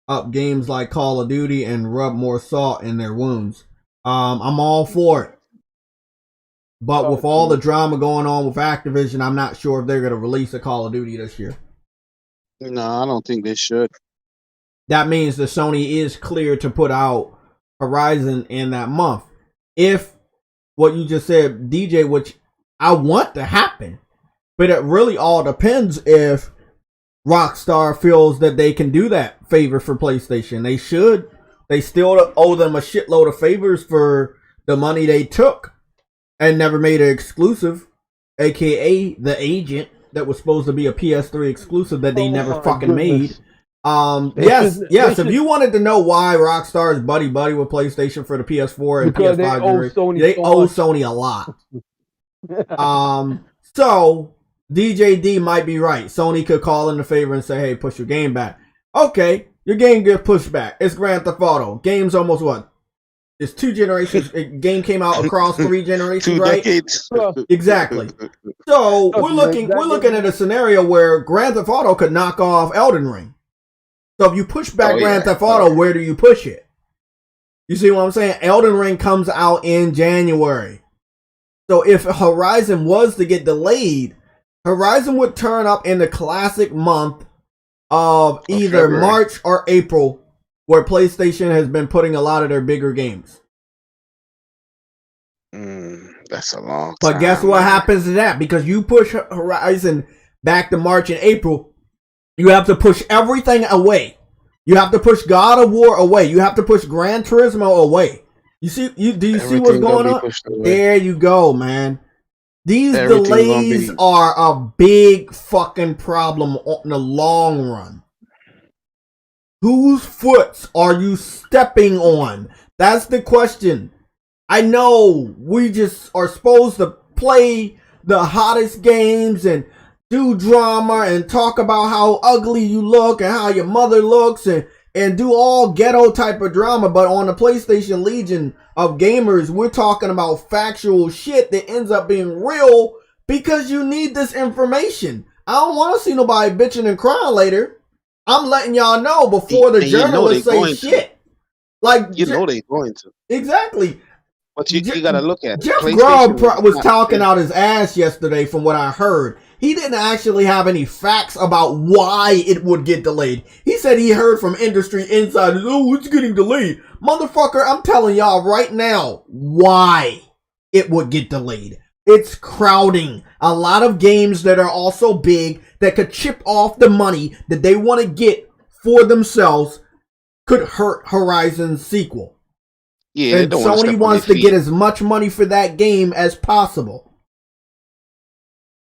[SPEAKER 1] up games like Call of Duty and rub more salt in their wounds. I'm all for it. But with all the drama going on with Activision, I'm not sure if they're going to release a Call of Duty this year.
[SPEAKER 3] No, I don't think they should.
[SPEAKER 1] That means that Sony is clear to put out Horizon in that month. If what you just said, DJ, which I want to happen, but it really all depends if Rockstar feels that they can do that favor for PlayStation. They should. They still owe them a shitload of favors for the money they took and never made it exclusive, aka the Agent that was supposed to be a PS3 exclusive that they never fucking made. Yes. If you wanted to know why Rockstar is buddy with PlayStation for the PS4 and
[SPEAKER 2] because
[SPEAKER 1] PS5, they owe Sony a lot. So DJ D might be right. Sony could call in the favor and say, "Hey, push your game back." Okay, your game gets pushed back. It's Grand Theft Auto. Game's almost what? It's 2 generations. Game came out across 3 generations,
[SPEAKER 3] 2
[SPEAKER 1] right?
[SPEAKER 3] decades.
[SPEAKER 1] Exactly. So we're looking at a scenario where Grand Theft Auto could knock off Elden Ring. So if you push back Grand Theft Auto, where do you push it? You see what I'm saying? Elden Ring comes out in January. So if Horizon was to get delayed, Horizon would turn up in the classic month of either February, March or April, where PlayStation has been putting a lot of their bigger games.
[SPEAKER 3] That's a long time.
[SPEAKER 1] But guess what happens to that? Because you push Horizon back to March and April, you have to push everything away. You have to push God of War away. You have to push Gran Turismo away. Do you see what's going on? There you go, man. These delays are a big fucking problem in the long run. Whose foot are you stepping on? That's the question. I know we just are supposed to play the hottest games and do drama and talk about how ugly you look and how your mother looks and do all ghetto type of drama, but on the PlayStation Legion of gamers, we're talking about factual shit that ends up being real because you need this information. I don't want to see nobody bitching and crying later. I'm letting y'all know before the journalists say shit. Like,
[SPEAKER 3] they're going to.
[SPEAKER 1] Exactly.
[SPEAKER 3] But you gotta look at it.
[SPEAKER 1] Jeff Grubb was talking out his ass yesterday from what I heard. He didn't actually have any facts about why it would get delayed. He said he heard from industry insiders, "Oh, it's getting delayed." Motherfucker, I'm telling y'all right now why it would get delayed. It's crowding. A lot of games that are also big that could chip off the money that they want to get for themselves could hurt Horizon's sequel.
[SPEAKER 3] Yeah,
[SPEAKER 1] and Sony wants to get as much money for that game as possible.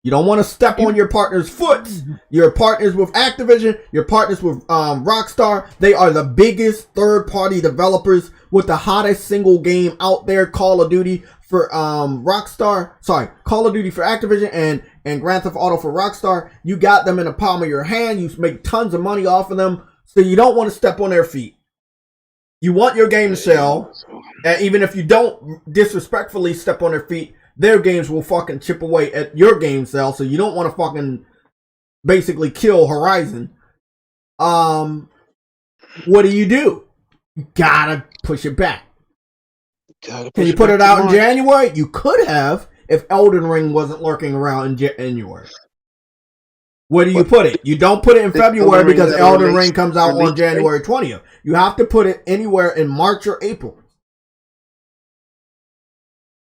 [SPEAKER 1] You don't want to step on your partner's foot. Your partners with Activision, your partners with Rockstar. They are the biggest third-party developers with the hottest single game out there, Call of Duty for Rockstar. Sorry, Call of Duty for Activision and Grand Theft Auto for Rockstar. You got them in the palm of your hand. You make tons of money off of them, so you don't want to step on their feet. You want your game to sell, and even if you don't disrespectfully step on their feet, their games will fucking chip away at your game sale, so you don't want to fucking basically kill Horizon. What do? You gotta push it back. Can you put it out in January? You could have if Elden Ring wasn't lurking around in January. Where do you put it? You don't put it in February because Elden Ring comes out on January 20th. You have to put it anywhere in March or April.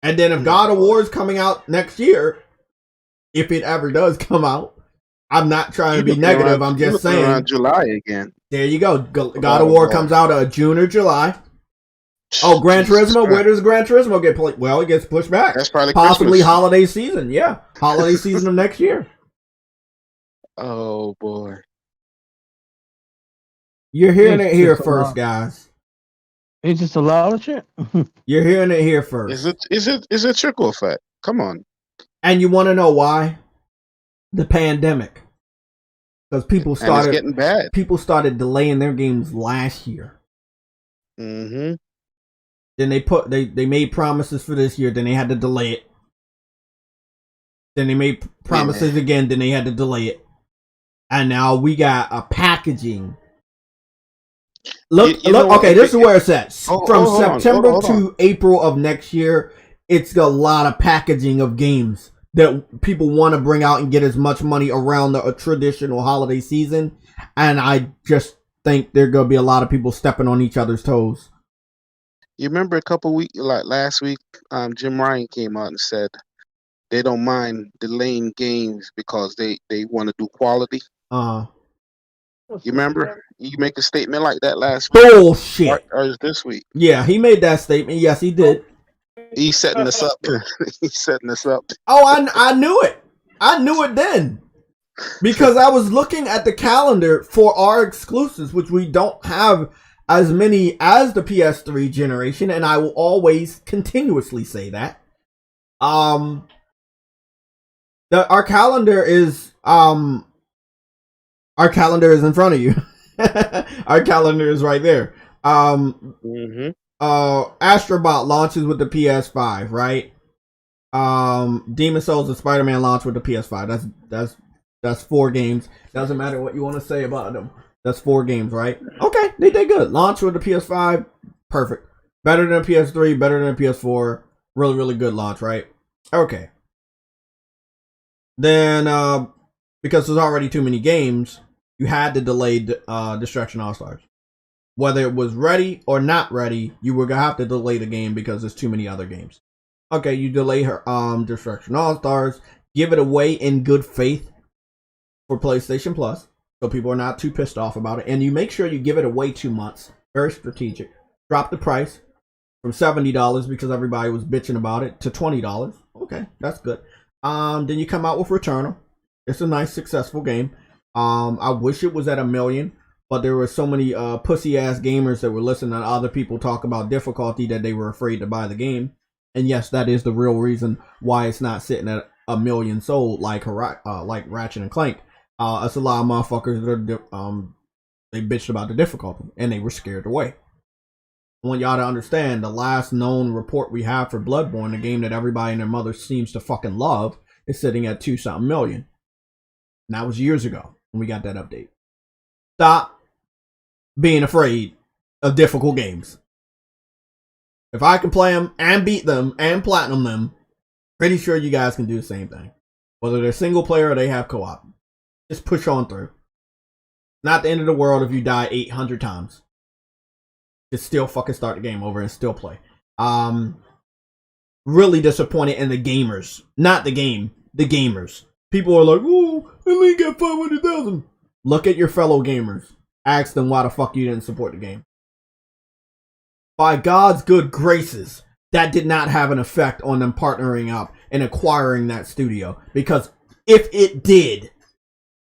[SPEAKER 1] And then if God of War is coming out next year, if it ever does come out, I'm not trying to be negative. I'm just saying.
[SPEAKER 3] Around July again.
[SPEAKER 1] There you go. God of War comes out June or July. Oh, Gran Turismo. Where does Gran Turismo get played? Well, it gets pushed back.
[SPEAKER 3] That's probably
[SPEAKER 1] possibly
[SPEAKER 3] Christmas.
[SPEAKER 1] Holiday season. Yeah, holiday season of next year.
[SPEAKER 3] Oh boy.
[SPEAKER 1] You're hearing it here first, guys.
[SPEAKER 2] It's just a lot of shit.
[SPEAKER 1] You're hearing it here first.
[SPEAKER 3] Is it trickle effect? Come on.
[SPEAKER 1] And you want to know why? The pandemic. Because people started
[SPEAKER 3] getting bad.
[SPEAKER 1] People started delaying their games last year.
[SPEAKER 3] Mm-hmm.
[SPEAKER 1] Then they made promises for this year, then they had to delay it. Then they made promises again, then they had to delay it. And now we got a packaging. Look, okay, this is where it's at. From September to April of next year, it's a lot of packaging of games that people want to bring out and get as much money around the traditional holiday season. And I just think there are going to be a lot of people stepping on each other's toes.
[SPEAKER 3] You remember a couple weeks, like last week, Jim Ryan came out and said they don't mind delaying games because they want to do quality. You remember? You make a statement like that last week.
[SPEAKER 1] Bullshit.
[SPEAKER 3] Or this week.
[SPEAKER 1] Yeah, he made that statement. Yes, he did.
[SPEAKER 3] He's setting us up. He's setting us up.
[SPEAKER 1] Oh, I knew it. I knew it then. Because I was looking at the calendar for our exclusives, which we don't have as many as the PS3 generation, and I will always continuously say that. Our calendar is in front of you. Our calendar is right there. Astrobot launches with the PS5, right? Demon Souls and Spider-Man launch with the PS5. That's 4 games. Doesn't matter what you want to say about them. That's 4 games, right? Okay, they did good. Launch with the PS5, perfect. Better than PS3, better than PS4. Really, really good launch, right? Okay. Then, because there's already too many games, you had to delay Destruction All-Stars. Whether it was ready or not ready, you were going to have to delay the game because there's too many other games. Okay, you delay her Destruction All-Stars. Give it away in good faith for PlayStation Plus, so people are not too pissed off about it. And you make sure you give it away 2 months. Very strategic. Drop the price from $70 because everybody was bitching about it to $20. Okay, that's good. Then you come out with Returnal. It's a nice, successful game. I wish it was at 1 million, but there were so many pussy ass gamers that were listening to other people talk about difficulty that they were afraid to buy the game. And yes, that is the real reason why it's not sitting at 1 million sold like Ratchet and Clank. It's a lot of motherfuckers that they bitched about the difficulty and they were scared away. I want y'all to understand the last known report we have for Bloodborne, the game that everybody and their mother seems to fucking love, is sitting at 2-something million. And that was years ago when we got that update. Stop being afraid of difficult games. If I can play them and beat them and platinum them, pretty sure you guys can do the same thing. Whether they're single player or they have co-op. Just push on through. Not the end of the world if you die 800 times. to still fucking start the game over and still play. Really disappointed in the gamers, not the game, the gamers. People are like, oh, I only got 500,000. Look at your fellow gamers. Ask them why the fuck you didn't support the game. By God's good graces, that did not have an effect on them partnering up and acquiring that studio. Because if it did,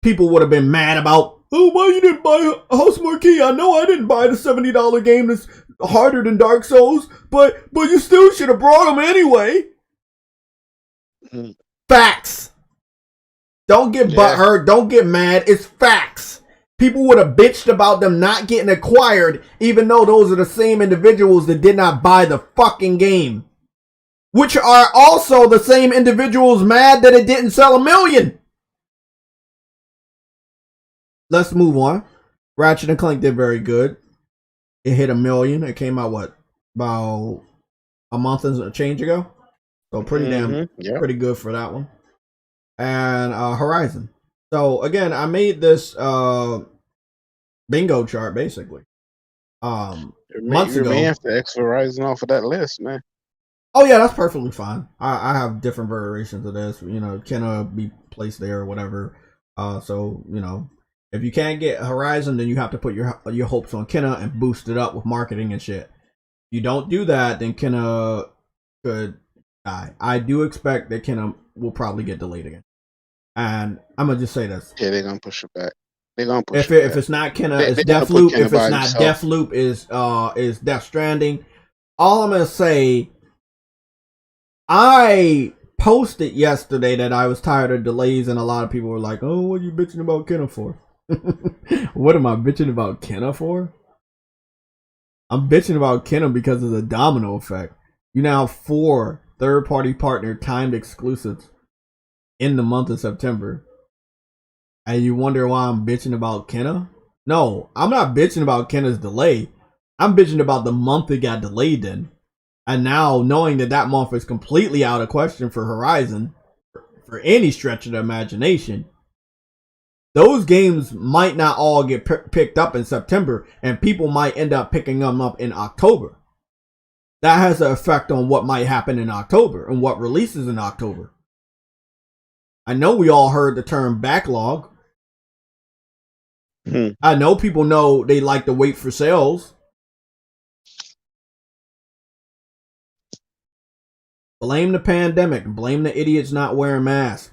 [SPEAKER 1] people would have been mad about, oh, why you didn't buy House Marquee? I know I didn't buy the $70 game that's harder than Dark Souls, but you still should have brought them anyway. Facts. Don't get butthurt. Don't get mad. It's facts. People would have bitched about them not getting acquired, even though those are the same individuals that did not buy the fucking game. Which are also the same individuals mad that it didn't sell 1 million. Let's move on. Ratchet & Clank did very good. It hit 1 million. It came out, what, about a month and a change ago? So pretty pretty good for that one. And Horizon. So again, I made this bingo chart basically. Months ago.
[SPEAKER 3] You may have to X Horizon off of that list, man.
[SPEAKER 1] Oh yeah, that's perfectly fine. I have different variations of this. You know, can be placed there or whatever. So you know, if you can't get Horizon, then you have to put your hopes on Kenna and boost it up with marketing and shit. If you don't do that, then Kenna could die. I do expect that Kenna will probably get delayed again. And I'm gonna just say this.
[SPEAKER 3] Yeah, they're gonna push it back. They're gonna push it back.
[SPEAKER 1] If it's not Kenna, it's Deathloop. If it's not Deathloop, is Death Stranding. All I'm gonna say, I posted yesterday that I was tired of delays, and a lot of people were like, "Oh, what are you bitching about Kenna for?" What am I bitching about Kenna for? I'm bitching about Kenna because of the domino effect. You now have 4 third-party partner timed exclusives in the month of September, and you wonder why I'm bitching about Kenna? No, I'm not bitching about Kenna's delay. I'm bitching about the month it got delayed in. And now, knowing that month is completely out of question for Horizon, for any stretch of the imagination, those games might not all get picked up in September, and people might end up picking them up in October. That has an effect on what might happen in October and what releases in October. I know we all heard the term backlog. I know people know they like to wait for sales. Blame the pandemic. Blame the idiots not wearing masks.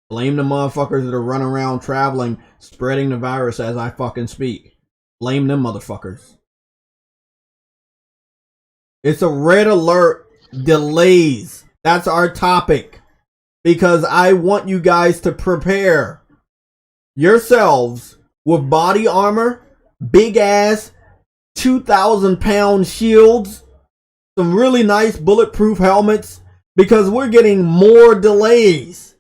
[SPEAKER 1] Blame the motherfuckers that are running around traveling, spreading the virus as I fucking speak. Blame them motherfuckers. It's a red alert. Delays. That's our topic. Because I want you guys to prepare yourselves with body armor, big ass 2,000-pound shields, some really nice bulletproof helmets, because we're getting more delays.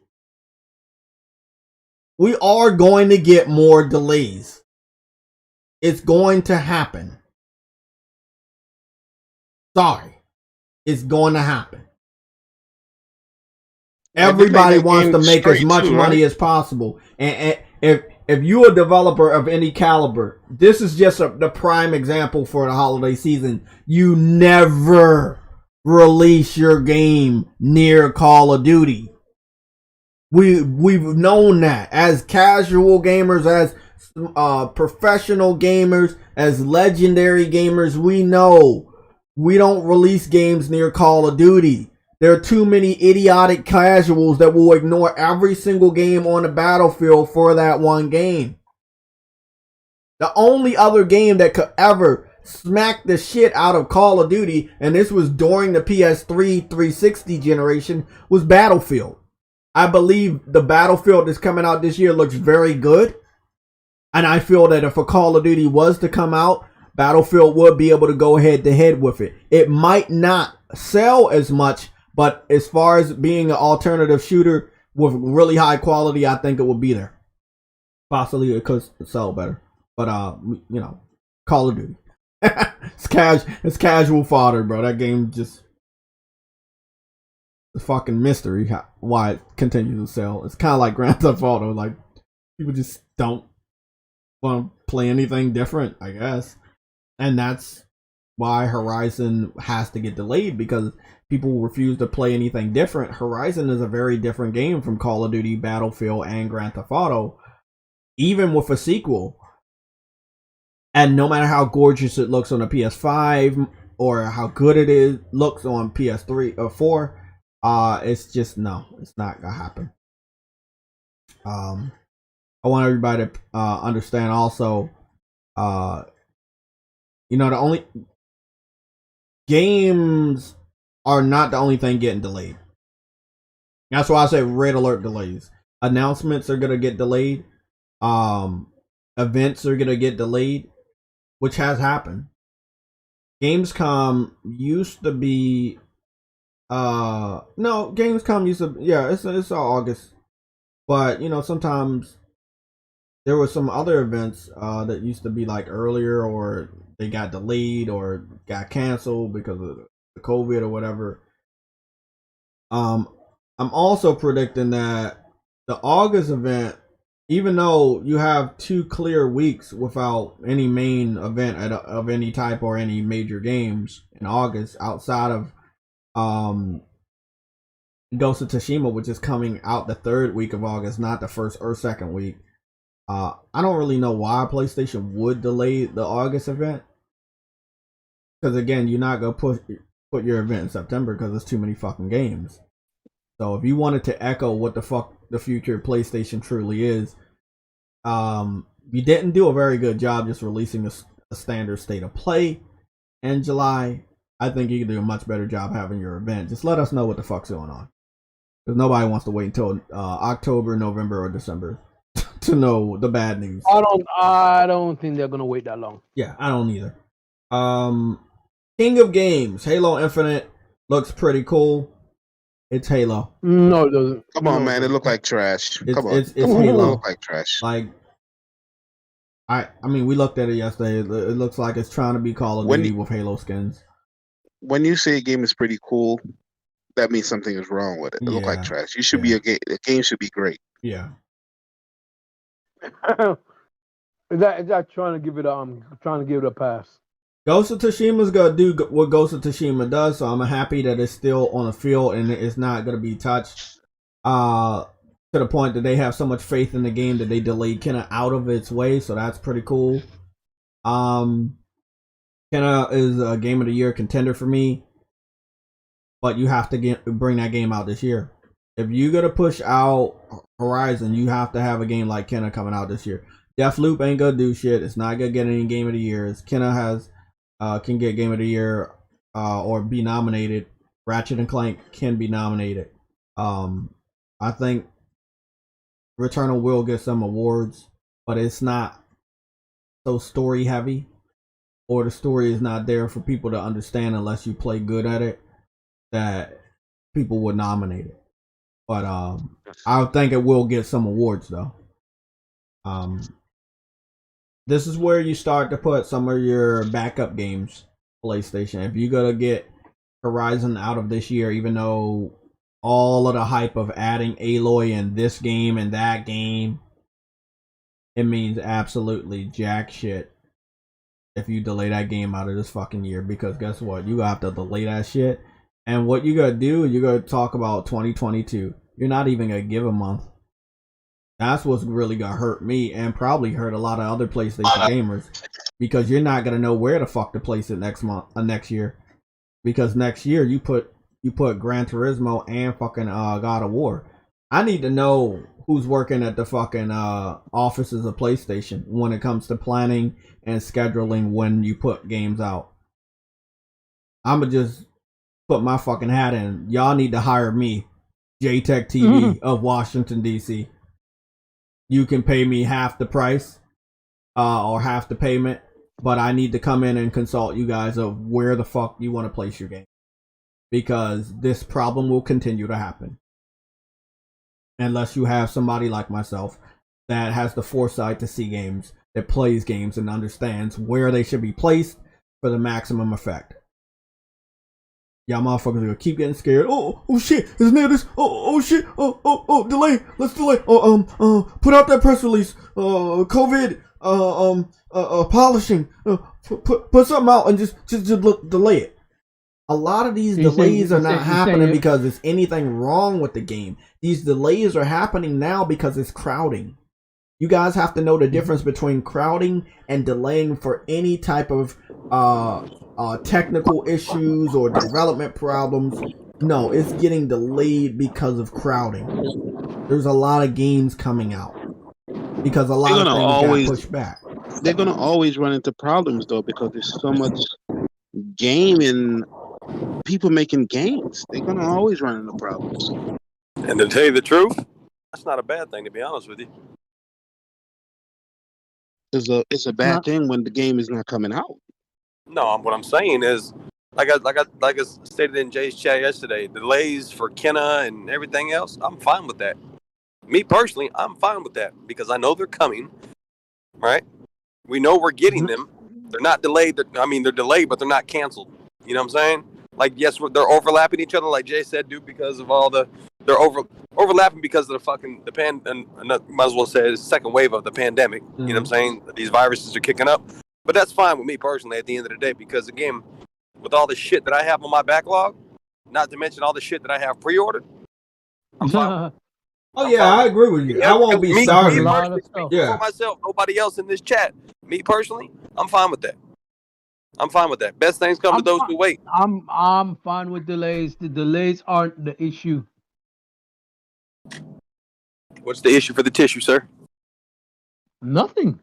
[SPEAKER 1] We are going to get more delays. It's going to happen. Sorry. It's going to happen. Everybody wants to make as much money as possible. And if you're a developer of any caliber, this is just the prime example for the holiday season. You never release your game near Call of Duty. We've known that as casual gamers, as professional gamers, as legendary gamers. We know we don't release games near Call of Duty. There are too many idiotic casuals that will ignore every single game on the battlefield for that one game. The only other game that could ever smack the shit out of Call of Duty, and this was during the PS3 360 generation, was Battlefield. I believe the Battlefield that's coming out this year looks very good. And I feel that if a Call of Duty was to come out, Battlefield would be able to go head to head with it. It might not sell as much, but as far as being an alternative shooter with really high quality, I think it would be there. Possibly it could sell better. But, you know, Call of Duty. It's casual fodder, bro. That game just... It's fucking mystery why it continues to sell. It's kind of like Grand Theft Auto. Like, people just don't want to play anything different, I guess. And that's why Horizon has to get delayed, because people refuse to play anything different. Horizon is a very different game from Call of Duty, Battlefield, and Grand Theft Auto, even with a sequel. And no matter how gorgeous it looks on a PS5 or how good it looks on PS3 or 4, it's just it's not gonna happen. I want everybody to understand also, the only games are not the only thing getting delayed. That's why I say red alert delays. Announcements are gonna get delayed. Events are gonna get delayed, which has happened. Gamescom used to be Gamescom used to, it's August. But sometimes there were some other events that used to be like earlier, or they got delayed or got canceled because of the COVID or whatever. I'm also predicting that the August event, even though you have 2 clear weeks without any main event of any type or any major games in August outside of Ghost of Tsushima, which is coming out the 3rd week of August, not the 1st or 2nd week. I don't really know why PlayStation would delay the August event, because again, you're not gonna put your event in September because there's too many fucking games. So if you wanted to echo what the fuck the future of PlayStation truly is, you didn't do a very good job just releasing a standard state of play in July. I think you can do a much better job having your event. Just let us know what the fuck's going on, because nobody wants to wait until October, November, or December to know the bad news.
[SPEAKER 2] I don't think they're gonna wait that long.
[SPEAKER 1] Yeah, I don't either. King of Games, Halo Infinite looks pretty cool. It's Halo.
[SPEAKER 2] No, it doesn't.
[SPEAKER 3] Come on, man. It looked like trash. Come on.
[SPEAKER 1] It's Halo.
[SPEAKER 3] It looked like trash.
[SPEAKER 1] Like, I mean, we looked at it yesterday. It looks like it's trying to be Call of Duty with Halo skins.
[SPEAKER 3] When you say a game is pretty cool, that means something is wrong with it. It looked like trash. You should be a game should be great.
[SPEAKER 1] Yeah.
[SPEAKER 2] Is that trying to give it a pass?
[SPEAKER 1] Ghost of Tsushima's gonna do what Ghost of Tsushima does, so I'm happy that it's still on the field and it's not gonna be touched. To the point that they have so much faith in the game that they delayed Kenna out of its way, so that's pretty cool. Kenna is a Game of the Year contender for me, but you have to bring that game out this year. If you're gonna push out Horizon, you have to have a game like Kenna coming out this year. Deathloop ain't gonna do shit. It's not gonna get any Game of the Years. Kenna can get Game of the Year or be nominated. Ratchet and Clank can be nominated. I think Returnal will get some awards, but it's not so story heavy, or the story is not there for people to understand unless you play good at it, that people would nominate it. But I think it will get some awards though. This is where you start to put some of your backup games, PlayStation. If you're gonna get Horizon out of this year, even though all of the hype of adding Aloy in this game and that game, it means absolutely jack shit if you delay that game out of this fucking year, because guess what? You have to delay that shit. And what you gotta do, you gotta talk about 2022. You're not even gonna give a month. That's what's really gonna hurt me, and probably hurt a lot of other PlayStation gamers, because you're not gonna know where the fuck to place it next year. Because next year you put Gran Turismo and fucking God of War. I need to know who's working at the fucking offices of PlayStation when it comes to planning and scheduling when you put games out. I'ma just put my fucking hat in. Y'all need to hire me, JaytechTV of Washington DC. You can pay me half the price or half the payment, but I need to come in and consult you guys of where the fuck you want to place your game, because this problem will continue to happen unless you have somebody like myself that has the foresight to see games, that plays games and understands where they should be placed for the maximum effect. Y'all motherfuckers are gonna keep getting scared. Oh shit, isn't it this? Oh shit, delay, let's delay. Put out that press release. COVID, polishing. Put something out and just delay it. A lot of these delays are not happening because there's anything wrong with the game. These delays are happening now because it's crowding. You guys have to know the difference between crowding and delaying for any type of technical issues or development problems. No, it's getting delayed because of crowding. There's a lot of games coming out because a lot of things got pushed back.
[SPEAKER 3] They're gonna always run into problems though because there's so much game and people making games. They're gonna always run into problems.
[SPEAKER 4] And to tell you the truth, that's not a bad thing, to be honest with you.
[SPEAKER 3] It's a bad thing when the game is not coming out.
[SPEAKER 4] No, what I'm saying is, like I stated in Jay's chat yesterday, delays for Kenna and everything else, I'm fine with that. Me personally, I'm fine with that because I know they're coming, right? We know we're getting them. They're not delayed. They're delayed, but they're not canceled. You know what I'm saying? Like, yes, they're overlapping each other, like Jay said, dude, because of all they're overlapping because of might as well say the second wave of the pandemic. You know what I'm saying? These viruses are kicking up. But that's fine with me personally at the end of the day because, again, with all the shit that I have on my backlog, not to mention all the shit that I have pre-ordered, I'm fine.
[SPEAKER 1] Oh, yeah, I agree with you. I won't be starting.
[SPEAKER 4] For myself, nobody else in this chat. Me personally, I'm fine with that. I'm fine with that. Best things come to those who wait.
[SPEAKER 2] I'm fine with delays. The delays aren't the issue.
[SPEAKER 4] What's the issue for the tissue, sir?
[SPEAKER 2] Nothing.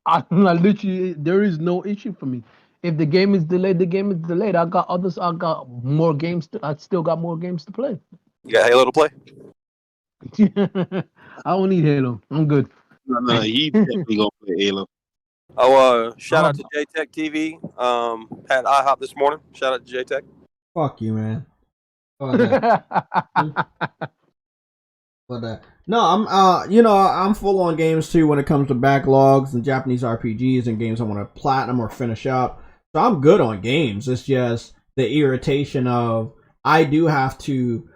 [SPEAKER 2] I literally, there is no issue for me. If the game is delayed, the game is delayed. I got more games. I still got more games to play.
[SPEAKER 4] You got Halo to play?
[SPEAKER 2] I don't need Halo. I'm good.
[SPEAKER 3] No, he definitely gonna play Halo.
[SPEAKER 4] Oh, shout out to JaytechTV. Had IHOP this morning. Shout out to JayTech.
[SPEAKER 1] Fuck you, man. But no, I'm full on games too when it comes to backlogs and Japanese RPGs and games I want to platinum or finish up. So I'm good on games. It's just the irritation of I do have to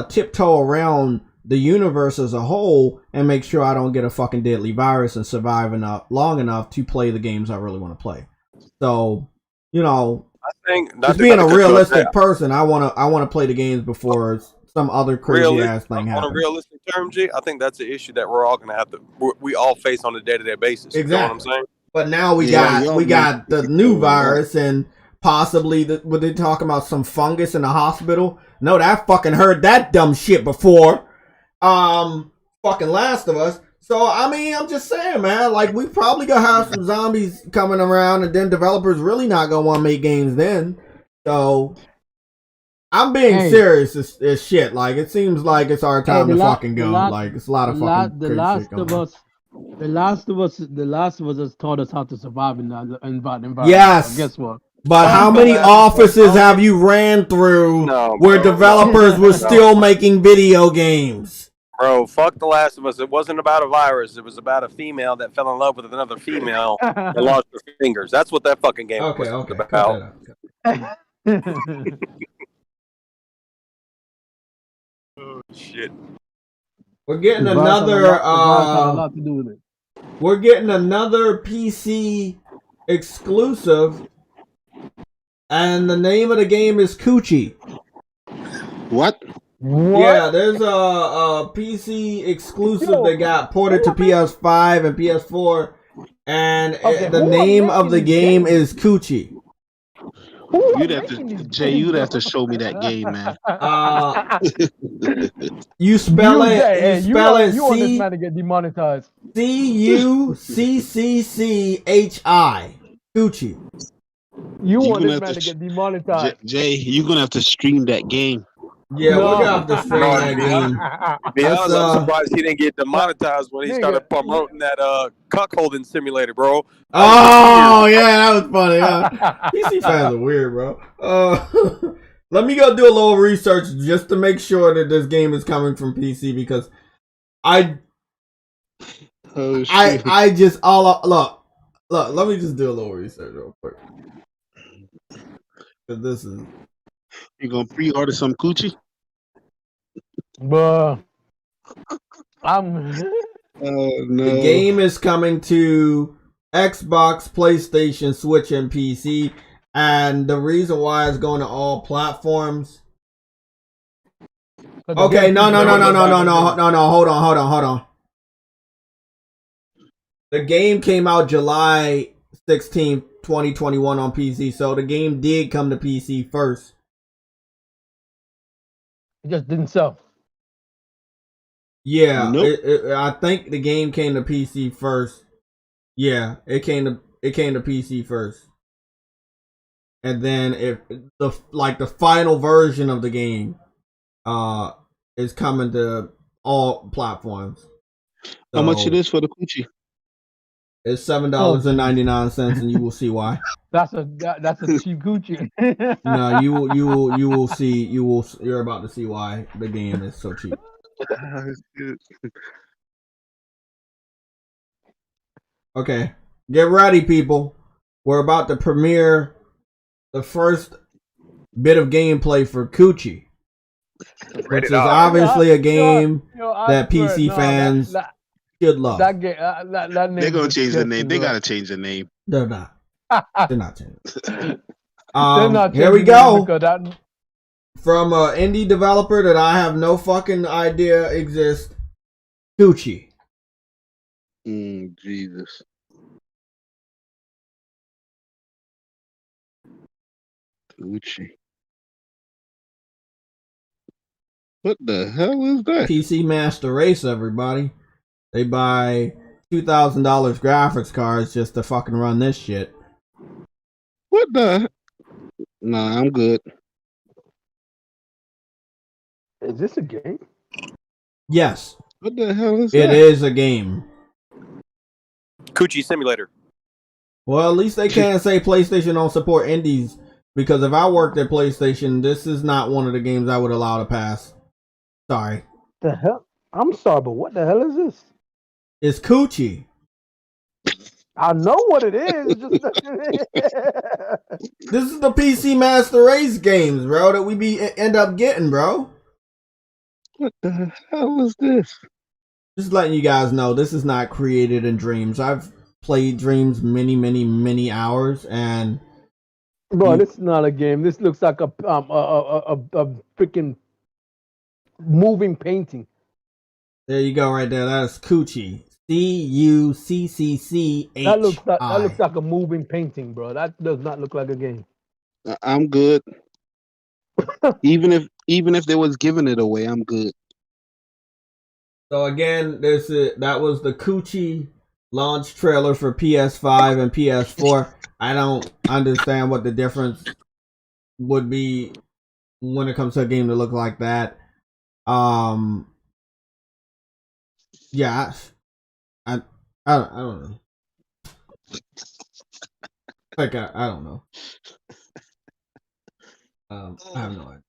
[SPEAKER 1] tiptoe around the universe as a whole and make sure I don't get a fucking deadly virus and survive long enough to play the games I really want to play. So, I think just being a realistic person, I want to play the games before some other crazy ass thing happens.
[SPEAKER 4] On a realistic term, G, I think that's an issue that we're all gonna have to we all face on a day-to-day basis.
[SPEAKER 1] Exactly.
[SPEAKER 4] You know what I'm saying?
[SPEAKER 1] But now we got the new virus and possibly what they talking about, some fungus in the hospital. No, that fucking heard that dumb shit before. Fucking Last of Us. So I'm just saying, man, like we probably gonna have some zombies coming around, and then developers really not gonna want to make games then. So I'm being serious as shit. Like it seems like it's our time to fucking go. Like it's a lot of fucking
[SPEAKER 2] The Last of Us has taught us how to survive in that environment.
[SPEAKER 1] Yes.
[SPEAKER 2] So guess what?
[SPEAKER 1] But how many offices have you ran through where developers were still making video games?
[SPEAKER 4] Bro, fuck The Last of Us. It wasn't about a virus. It was about a female that fell in love with another female and lost her fingers. That's what that fucking game was about. Oh, shit.
[SPEAKER 1] We're getting another we're getting another PC exclusive, and the name of the game is Coochie.
[SPEAKER 3] What?
[SPEAKER 1] Yeah, there's a PC exclusive that got ported to PS5 and PS4, and the name of the game is Coochie.
[SPEAKER 3] You'd have to show me that game, man.
[SPEAKER 1] You spell it. You want
[SPEAKER 2] this man to get demonetized.
[SPEAKER 1] Cucchi. Coochie.
[SPEAKER 2] You want this man to get demonetized.
[SPEAKER 3] Jay, you're gonna have to stream that game.
[SPEAKER 1] Yeah, we're gonna have to stream that game.
[SPEAKER 4] To be honest, I'm surprised he didn't get demonetized when he started promoting that cuckolding simulator, bro.
[SPEAKER 1] Oh yeah, that was funny. PC fans are weird, bro. Let me go do a little research just to make sure that this game is coming from PC because look. Let me just do a little research real quick. Cause this is.
[SPEAKER 3] You gonna pre-order some coochie?
[SPEAKER 2] Bruh.
[SPEAKER 3] No.
[SPEAKER 1] The game is coming to Xbox, PlayStation, Switch, and PC. And the reason why it's going to all platforms. Okay, no. Hold on. The game came out July 16th, 2021 on PC. So the game did come to PC first.
[SPEAKER 2] It just didn't sell.
[SPEAKER 1] Yeah,
[SPEAKER 3] nope.
[SPEAKER 1] I think the game came to PC first. Yeah, it came to PC first, and then the final version of the game, is coming to all platforms. So
[SPEAKER 3] how much it is for the coochie?
[SPEAKER 1] It's $7.99, and you will see why.
[SPEAKER 2] That's a cheap Gucci.
[SPEAKER 1] No, you will see you're about to see why the game is so cheap. Okay, get ready, people. We're about to premiere the first bit of gameplay for Coochie, which is obviously a game that PC fans should love.
[SPEAKER 2] That game, that name
[SPEAKER 3] They're gonna change the name. They gotta change the name.
[SPEAKER 1] They're not. They're not changing.
[SPEAKER 2] Here
[SPEAKER 1] we go. From an indie developer that I have no fucking idea exists, Coochie.
[SPEAKER 3] Jesus. Coochie. What the hell is that?
[SPEAKER 1] PC Master Race, everybody. They buy $2,000 graphics cards just to fucking run this shit.
[SPEAKER 3] What the? Nah, I'm good.
[SPEAKER 2] Is this a game?
[SPEAKER 1] Yes.
[SPEAKER 3] What the hell is
[SPEAKER 1] that? It is a game.
[SPEAKER 4] Coochie Simulator.
[SPEAKER 1] Well, at least they can't say PlayStation don't support indies, because if I worked at PlayStation, this is not one of the games I would allow to pass. Sorry.
[SPEAKER 2] The hell? I'm sorry, but what the hell is this?
[SPEAKER 1] It's Coochie.
[SPEAKER 2] I know what it is.
[SPEAKER 1] This is the PC Master Race games, bro, that we end up getting, bro.
[SPEAKER 3] What the hell is this?
[SPEAKER 1] Just letting you guys know, this is not created in Dreams. I've played Dreams many hours, and
[SPEAKER 2] bro, this is not a game. This looks like a freaking moving painting.
[SPEAKER 1] There you go, right there. That is Coochie. Cucci.
[SPEAKER 2] That looks like a moving painting, bro. That does not look like a game.
[SPEAKER 3] I'm good. even if they was giving it away, I'm good.
[SPEAKER 1] So again, that was the Coochie launch trailer for PS5 and PS4. I don't understand what the difference would be when it comes to a game that look like that. Yeah, I don't know. Like I don't know. I have no idea.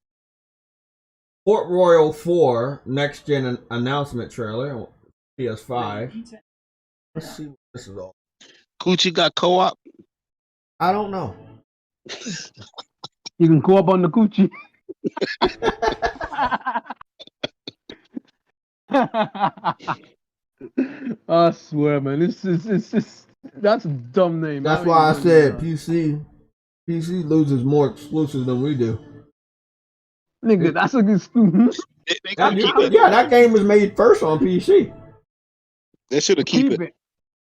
[SPEAKER 1] Port Royal 4 next gen announcement trailer, PS5. Let's see what this is all.
[SPEAKER 3] Coochie got co-op?
[SPEAKER 1] I don't know.
[SPEAKER 2] You can co-op on the Coochie. I swear, man, it's just that's a dumb name.
[SPEAKER 1] That's why I said PC loses more exclusives than we do.
[SPEAKER 2] Nigga, that's a good exclusive.
[SPEAKER 1] Yeah, that game was made first on PC.
[SPEAKER 3] They should have keep it.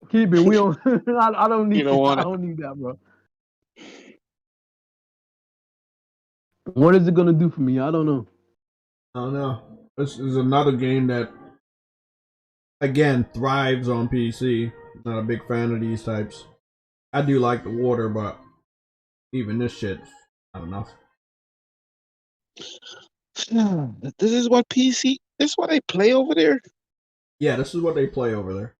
[SPEAKER 2] Keep it. We don't. I don't need. I don't need that, bro. What is it gonna do for me? I don't know.
[SPEAKER 1] I don't know. This is another game that, again, thrives on PC. Not a big fan of these types. I do like the water, but even this shit, I don't know.
[SPEAKER 3] This is what PC. This is what they play over there.
[SPEAKER 1] Yeah, this is what they play over there.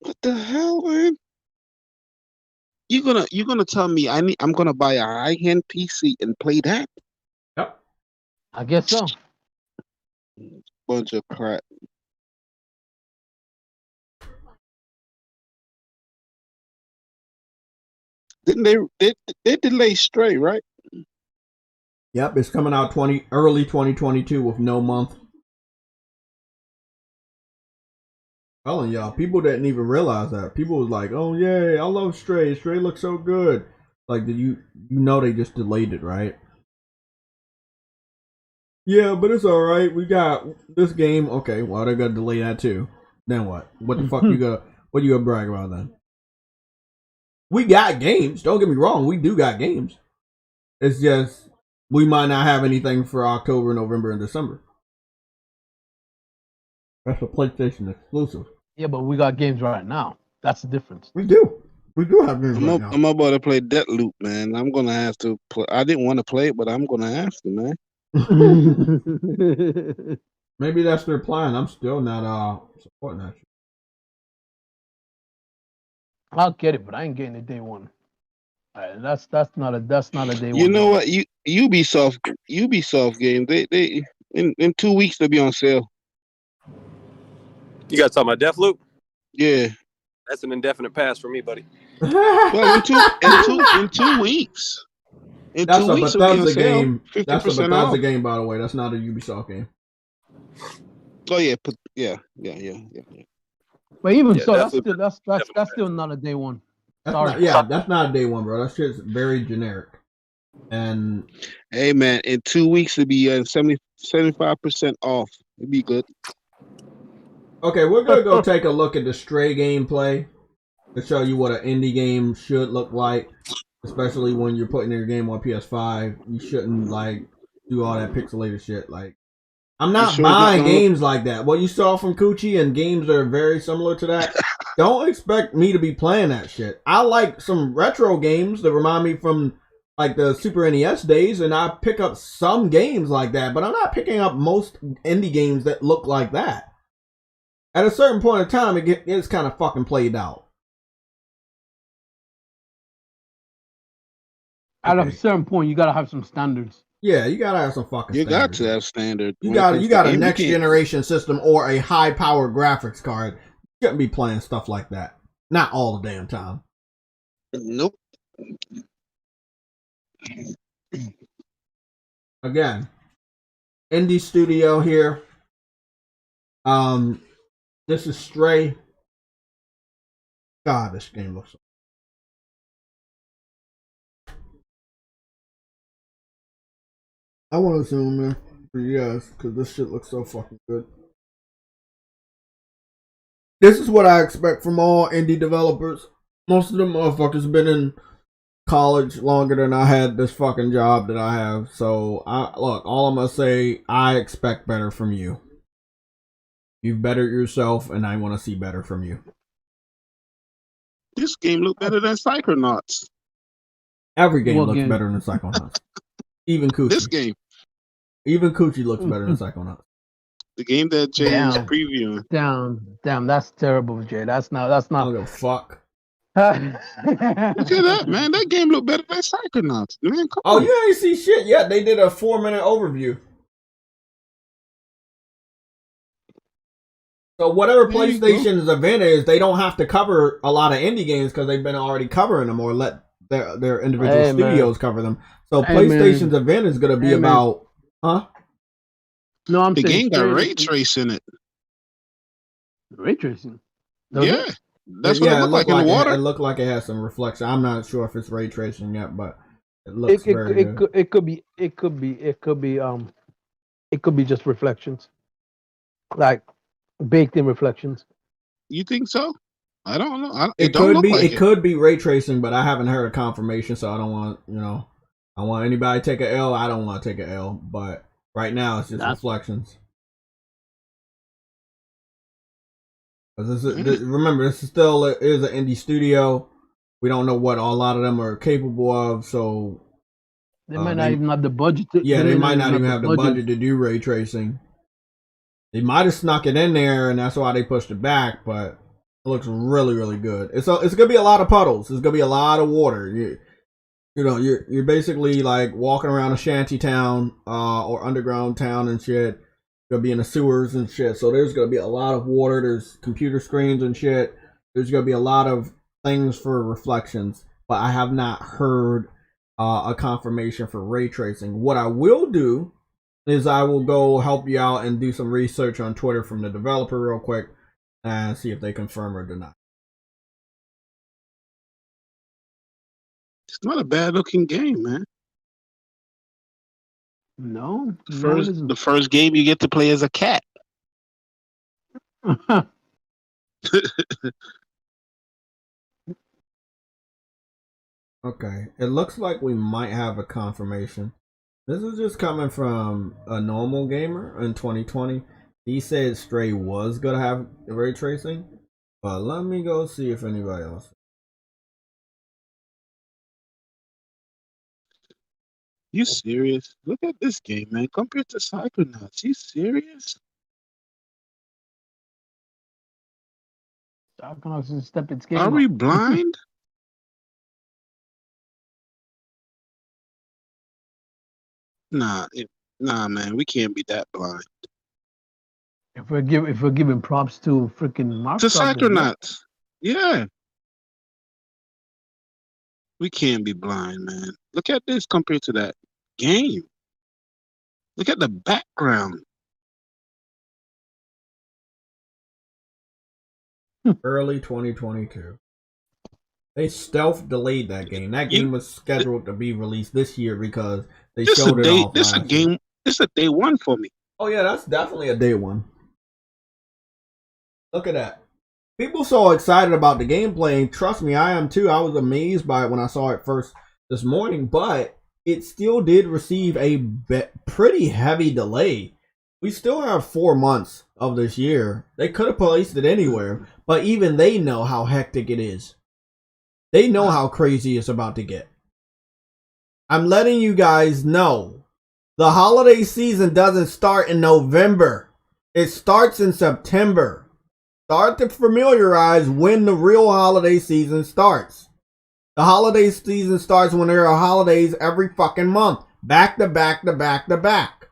[SPEAKER 3] What the hell, man? You're gonna tell me I'm gonna buy a high-end PC and play that?
[SPEAKER 1] Yep.
[SPEAKER 2] I guess so.
[SPEAKER 3] Bunch of crap. Didn't they delay Stray, right?
[SPEAKER 1] Yep, it's coming out early 2022 with no month. telling y'all, people didn't even realize that. People was like, "Oh yeah, I love Stray. Stray looks so good." Like, did you know they just delayed it, right? Yeah, but it's all right. We got this game. Okay, well they're gonna delay that too. Then what? What the fuck you gonna? What you gonna brag about then? We got games. Don't get me wrong. We do got games. It's just we might not have anything for October, November, and December. That's a PlayStation exclusive.
[SPEAKER 2] Yeah, but we got games right now. That's the difference.
[SPEAKER 1] We do. We do have games right now.
[SPEAKER 3] I'm about to play Deathloop, man. I'm gonna have to play. I didn't want to play it, but I'm gonna have to, man.
[SPEAKER 1] Maybe that's their plan. I'm still not supporting that shit.
[SPEAKER 2] I'll get it, but I ain't getting it day one. That's not a day one.
[SPEAKER 3] You know what? Ubisoft game. They in 2 weeks they'll be on sale.
[SPEAKER 4] You guys talking about Deathloop?
[SPEAKER 3] Yeah.
[SPEAKER 4] That's an indefinite pass for me, buddy.
[SPEAKER 3] Well, in 2 weeks. In
[SPEAKER 1] That's
[SPEAKER 3] 2
[SPEAKER 1] a
[SPEAKER 3] weeks
[SPEAKER 1] Bethesda game.
[SPEAKER 3] 50%
[SPEAKER 1] That's a Bethesda
[SPEAKER 3] off.
[SPEAKER 1] game, by the way. That's not a Ubisoft game.
[SPEAKER 3] Oh yeah, yeah.
[SPEAKER 2] But even
[SPEAKER 4] Yeah,
[SPEAKER 2] so,
[SPEAKER 4] Deathloop
[SPEAKER 2] that's still not a day one.
[SPEAKER 1] That's not a day one, bro. That shit's very generic. And
[SPEAKER 3] hey man, in 2 weeks it'll be 75% off. It'd be good.
[SPEAKER 1] okay, we're gonna go take a look at the Stray gameplay to show you what an indie game should look like. Especially when you're putting your game on PS5, you shouldn't like do all that pixelated shit. Like, I'm not buying games like that. What you saw from Coochie and games that are very similar to that, don't expect me to be playing that shit. I like some retro games that remind me from like the Super NES days, and I pick up some games like that, but I'm not picking up most indie games that look like that. At a certain point in time, it gets kind of fucking played out.
[SPEAKER 2] At a certain point, you gotta have some standards.
[SPEAKER 1] Yeah, you gotta have some fucking standards.
[SPEAKER 3] You got to have standards.
[SPEAKER 1] You got a next generation system or a high powered graphics card. You shouldn't be playing stuff like that. Not all the damn time.
[SPEAKER 3] Nope.
[SPEAKER 1] Again, indie studio here. This is Stray. God, this game looks so. I want to zoom in for you guys because this shit looks so fucking good. This is what I expect from all indie developers. Most of them motherfuckers have been in college longer than I had this fucking job that I have. So, look, all I'm going to say, I expect better from you. You've bettered yourself, and I want to see better from you.
[SPEAKER 3] This game look better than Psychonauts.
[SPEAKER 1] Every game looks better than Psychonauts. Even Coochie.
[SPEAKER 3] This game.
[SPEAKER 1] Even Coochie looks better than Psychonauts.
[SPEAKER 3] The game that Jay is previewing.
[SPEAKER 2] Damn, that's terrible, Jay. That's not.
[SPEAKER 1] I don't give a fuck.
[SPEAKER 3] Look at that, man. That game look better than Psychonauts. Man, come
[SPEAKER 1] on.
[SPEAKER 3] you
[SPEAKER 1] ain't see shit yet. They did a 4-minute overview. So whatever PlayStation's event is, they don't have to cover a lot of indie games because they've been already covering them or let their individual studios cover them. So PlayStation's event is going to be about, huh?
[SPEAKER 2] No, I'm
[SPEAKER 3] the
[SPEAKER 2] saying
[SPEAKER 3] game got ray tracing in it.
[SPEAKER 2] Ray tracing?
[SPEAKER 3] Yeah. That's what it looked like in the water.
[SPEAKER 1] It looked like it has some reflection. I'm not sure if it's ray tracing yet, but it looks very good.
[SPEAKER 2] It could be just reflections. Like baked in reflections.
[SPEAKER 3] You think so? I don't know.
[SPEAKER 1] It could be. It could be ray tracing, but I haven't heard a confirmation, so I don't want I want anybody to take a L. I don't want to take a L, but right now it's just reflections. Remember, this is still is an indie studio. We don't know what a lot of them are capable of, so
[SPEAKER 2] they might not even have the budget.
[SPEAKER 1] They might not even have the budget to do ray tracing. They might have snuck it in there, and that's why they pushed it back. But it looks really, really good. It's gonna be a lot of puddles. It's gonna be a lot of water. You're basically like walking around a shanty town or underground town and shit. Gonna be in the sewers and shit. So there's gonna be a lot of water. There's computer screens and shit. There's gonna be a lot of things for reflections. But I have not heard a confirmation for ray tracing. What I will do is I will go help you out and do some research on Twitter from the developer real quick and see if they confirm or deny.
[SPEAKER 3] It's not a bad looking game, man.
[SPEAKER 2] No,
[SPEAKER 3] The first game you get to play as a cat.
[SPEAKER 1] Okay, it looks like we might have a confirmation. This is just coming from a normal gamer in 2020. He said Stray was gonna have ray tracing, but let me go see if anybody else.
[SPEAKER 3] You serious? Look at this game, man. Compared to Psychonauts, you serious?
[SPEAKER 2] Psychonauts is step its game
[SPEAKER 3] Are
[SPEAKER 2] up.
[SPEAKER 3] we blind? Nah, man. We can't be that blind.
[SPEAKER 2] If we're giving props to freaking
[SPEAKER 3] To
[SPEAKER 2] Microsoft,
[SPEAKER 3] Psychonauts, yeah. We can't be blind, man. Look at this compared to that game. Look at the background.
[SPEAKER 1] Early 2022. They stealth delayed that game. That game was scheduled to be released this year because they showed it off last year.
[SPEAKER 3] This is a day one for me.
[SPEAKER 1] Oh yeah, that's definitely a day one. Look at that. People so excited about the gameplay, and trust me, I am too. I was amazed by it when I saw it first this morning, but it still did receive a pretty heavy delay. We still have 4 months of this year. They could have placed it anywhere, but even they know how hectic it is. They know how crazy it's about to get. I'm letting you guys know, the holiday season doesn't start in November. It starts in September. Start to familiarize when the real holiday season starts. The holiday season starts when there are holidays every fucking month. Back to back to back to back.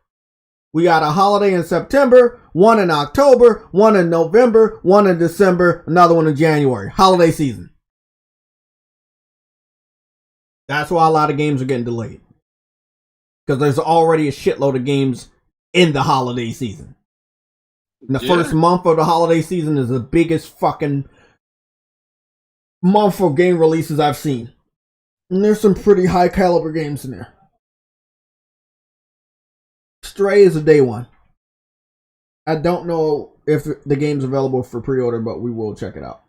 [SPEAKER 1] We got a holiday in September, one in October, one in November, one in December, another one in January. Holiday season. That's why a lot of games are getting delayed. Because there's already a shitload of games in the holiday season. And the first month of the holiday season is the biggest fucking month for game releases I've seen. And there's some pretty high caliber games in there. Stray is a day one. I don't know if the game's available for pre-order, but we will check it out.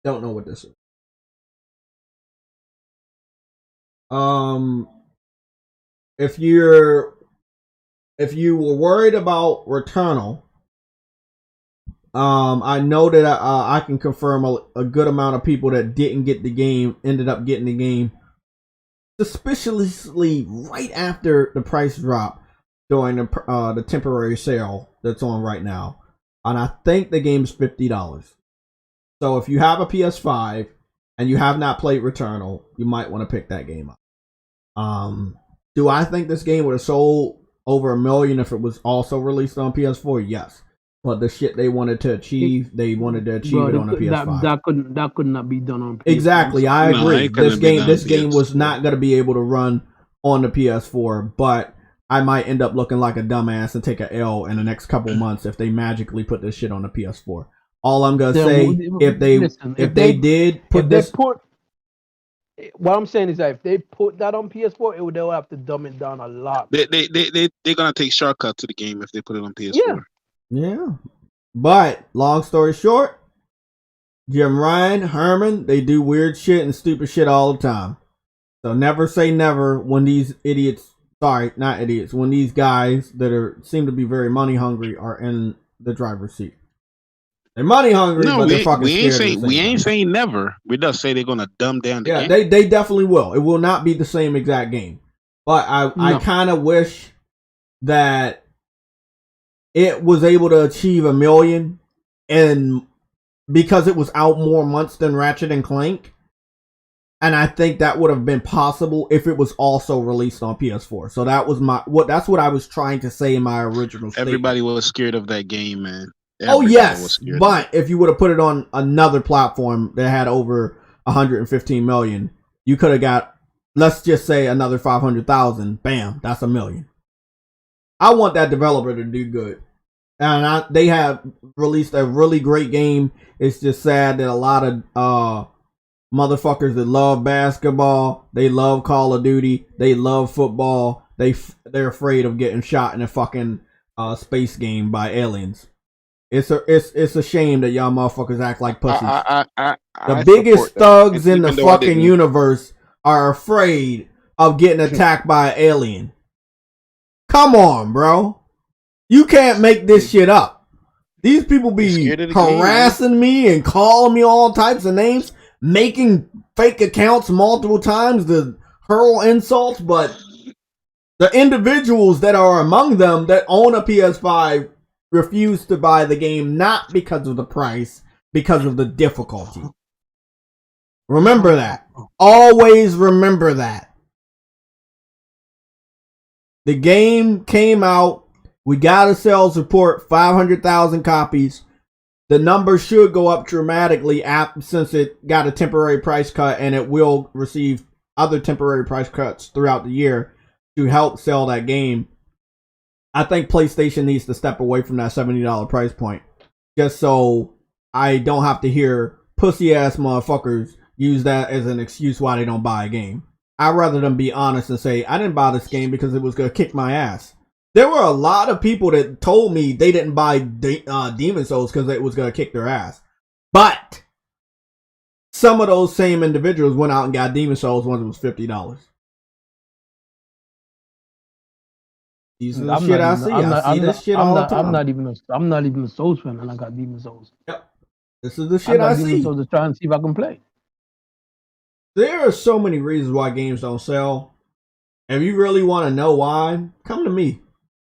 [SPEAKER 1] Don't know what this is. If you were worried about Returnal, I know that I can confirm a good amount of people that didn't get the game ended up getting the game suspiciously right after the price drop during the temporary sale that's on right now, and I think the game's $50. So if you have a PS5 and you have not played Returnal, you might want to pick that game up. Do I think this game would have sold over 1 million if it was also released on PS4? Yes. But the shit they wanted to achieve, they wanted to achieve it on the PS5.
[SPEAKER 2] That could not be done on PS4.
[SPEAKER 1] Exactly, I agree. This game was not going to be able to run on the PS4, but I might end up looking like a dumbass and take a L in the next couple months if they magically put this shit on the PS4. All I'm gonna say, if they did put this,
[SPEAKER 2] what I'm saying is that if they put that on PS4, they'll have to dumb it down a lot.
[SPEAKER 3] They're gonna take shortcut to the game if they put it on PS4.
[SPEAKER 1] Yeah. But long story short, Jim Ryan, Herman, they do weird shit and stupid shit all the time. So never say never when these idiots, sorry, not idiots, when these guys that seem to be very money hungry are in the driver's seat. They're money hungry, but they're fucking scared.
[SPEAKER 3] We ain't saying never. We just say they're gonna dumb down the game.
[SPEAKER 1] Yeah, they definitely will. It will not be the same exact game. But I kind of wish that it was able to achieve 1 million, and because it was out more months than Ratchet and Clank, and I think that would have been possible if it was also released on PS4. So that was that's what I was trying to say in my original statement.
[SPEAKER 3] Everybody was scared of that game, man.
[SPEAKER 1] Everybody yes, but if you would have put it on another platform that had over 115 million, you could have got, let's just say, another 500,000. Bam, that's 1 million. I want that developer to do good. And they have released a really great game. It's just sad that a lot of motherfuckers that love basketball, they love Call of Duty, they love football, they're afraid of getting shot in a fucking space game by aliens. It's a shame that y'all motherfuckers act like pussies. The biggest thugs in the fucking universe are afraid of getting attacked by an alien. Come on, bro. You can't make this shit up. These people be harassing me and calling me all types of names, making fake accounts multiple times to hurl insults, but the individuals that are among them that own a PS5 refuse to buy the game, not because of the price, because of the difficulty. Remember that. Always remember that. The game came out. We got a sales report, 500,000 copies. The number should go up dramatically since it got a temporary price cut, and it will receive other temporary price cuts throughout the year to help sell that game. I think PlayStation needs to step away from that $70 price point, just so I don't have to hear pussy ass motherfuckers use that as an excuse why they don't buy a game. I'd rather them be honest and say, I didn't buy this game because it was going to kick my ass. There were a lot of people that told me they didn't buy Demon Souls because it was going to kick their ass. But some of those same individuals went out and got Demon Souls when it was $50. These are the shit I see. I see this shit all the time.
[SPEAKER 2] I'm not even a Souls fan, and I got Demon Souls.
[SPEAKER 1] Yep. This is the shit I see.
[SPEAKER 2] Demon Souls to try and see if I can play.
[SPEAKER 1] There are so many reasons why games don't sell. If you really want to know why, come to me.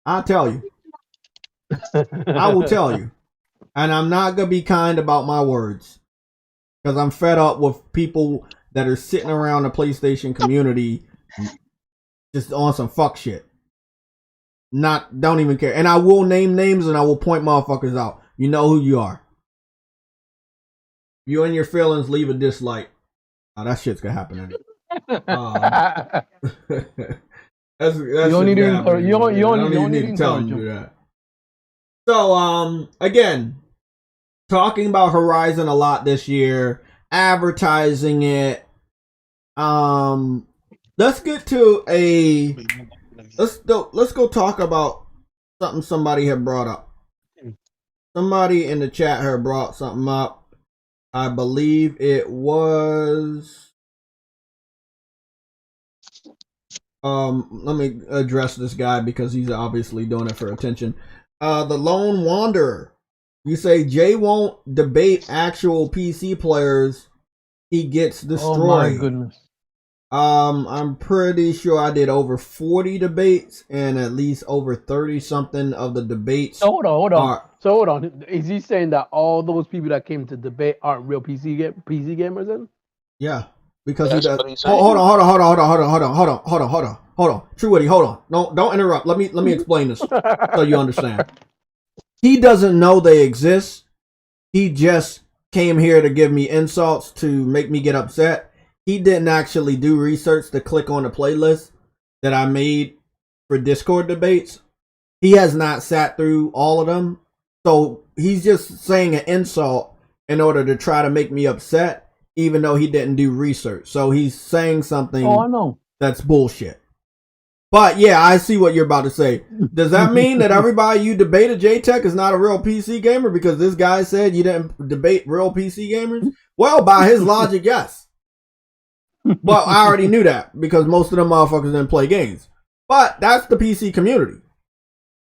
[SPEAKER 1] I'll tell you. I will tell you. And I'm not going to be kind about my words. Because I'm fed up with people that are sitting around the PlayStation community just on some fuck shit. Don't even care. And I will name names and I will point motherfuckers out. You know who you are. If you're in your feelings, leave a dislike. Oh, that shit's gonna happen anyway. You don't need to tell them to do that. So, again, talking about Horizon a lot this year, advertising it. Let's get to let's go talk about something somebody had brought up. Somebody in the chat had brought something up. I believe it was let me address this guy because he's obviously doing it for attention. The Lone Wanderer. You say Jay won't debate actual PC players, he gets destroyed.
[SPEAKER 2] Oh my goodness.
[SPEAKER 1] I'm pretty sure I did over 40 debates, and at least over 30 something of the debates.
[SPEAKER 2] So hold on. Is he saying that all those people that came to debate aren't real PC gamers then?
[SPEAKER 1] Yeah, because he does. Hold on. True Woody, hold on. No, don't interrupt. Let me explain this so you understand. He doesn't know they exist. He just came here to give me insults to make me get upset. He didn't actually do research to click on the playlist that I made for Discord debates. He has not sat through all of them. So he's just saying an insult in order to try to make me upset, even though he didn't do research. So he's saying something that's bullshit. But yeah, I see what you're about to say. Does that mean that everybody you debated JTech is not a real PC gamer because this guy said you didn't debate real PC gamers? Well, by his logic, yes. But I already knew that because most of them motherfuckers didn't play games. But that's the PC community.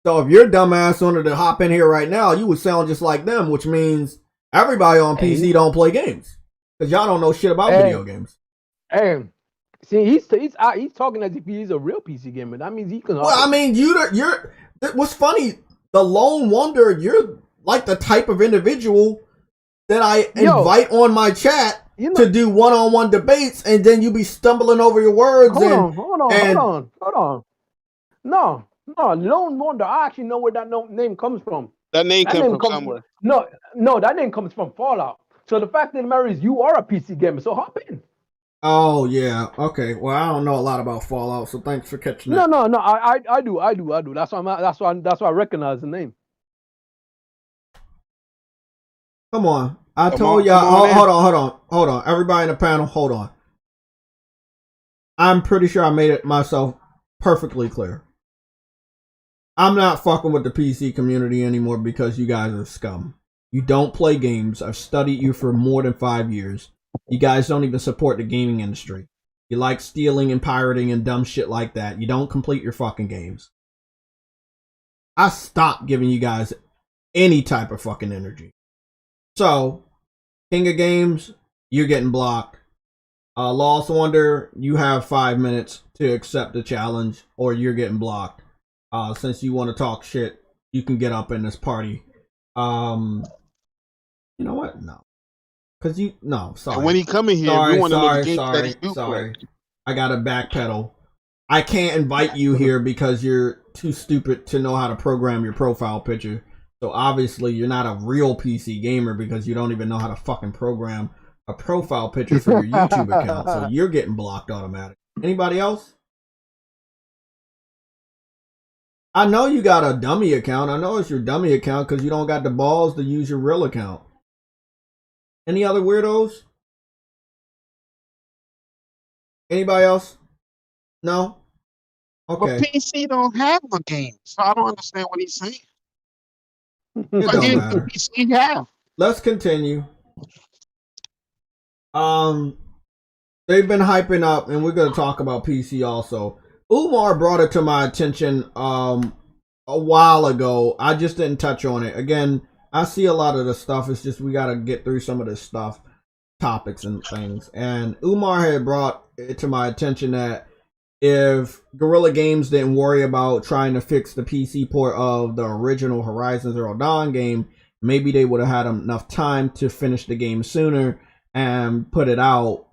[SPEAKER 1] So if your dumbass wanted to hop in here right now, you would sound just like them, which means everybody on PC don't play games because y'all don't know shit about video games.
[SPEAKER 2] Hey, see, he's talking as if he's a real PC gamer. That means he can.
[SPEAKER 1] Well, I mean, you're. What's funny? The Lone Wanderer, you're like the type of individual that I invite on my chat to do one-on-one debates, and then you be stumbling over your words.
[SPEAKER 2] Hold on. No, Lone Wanderer. I actually know where that name comes from.
[SPEAKER 3] That name comes from somewhere.
[SPEAKER 2] No, that name comes from Fallout. So the fact of the matter is, you are a PC gamer. So hop in.
[SPEAKER 1] Oh yeah, okay. Well, I don't know a lot about Fallout, so thanks for catching
[SPEAKER 2] No,
[SPEAKER 1] that.
[SPEAKER 2] no, no. I do. That's why I recognize the name.
[SPEAKER 1] Come on, I
[SPEAKER 3] Come on,
[SPEAKER 1] told
[SPEAKER 3] come on
[SPEAKER 1] y'all.
[SPEAKER 3] in.
[SPEAKER 1] Hold on. Everybody in the panel, hold on. I'm pretty sure I made it myself perfectly clear. I'm not fucking with the PC community anymore because you guys are scum. You don't play games. I've studied you for more than 5 years. You guys don't even support the gaming industry. You like stealing and pirating and dumb shit like that. You don't complete your fucking games. I stopped giving you guys any type of fucking energy. So, King of Games, you're getting blocked. Lost Wonder, you have 5 minutes to accept the challenge or you're getting blocked. Since you want to talk shit, you can get up in this party. You know what? No. Cause sorry.
[SPEAKER 3] And when he come in here, we want to know the games that he do play.
[SPEAKER 1] I gotta backpedal. I can't invite you here because you're too stupid to know how to program your profile picture. So obviously you're not a real PC gamer because you don't even know how to fucking program a profile picture for your YouTube account. So you're getting blocked automatically. Anybody else? I know you got a dummy account. I know it's your dummy account because you don't got the balls to use your real account. Any other weirdos? Anybody else? No? Okay.
[SPEAKER 3] But PC don't have a game, so I don't understand what he's saying.
[SPEAKER 1] It
[SPEAKER 3] What
[SPEAKER 1] don't
[SPEAKER 3] game
[SPEAKER 1] matter.
[SPEAKER 3] does PC have?
[SPEAKER 1] Let's continue. They've been hyping up, and we're gonna talk about PC also. Umar brought it to my attention a while ago. I just didn't touch on it. Again, I see a lot of the stuff. It's just we gotta get through some of this stuff, topics and things. And Umar had brought it to my attention that if Guerrilla Games didn't worry about trying to fix the PC port of the original Horizon Zero Dawn game, maybe they would have had enough time to finish the game sooner and put it out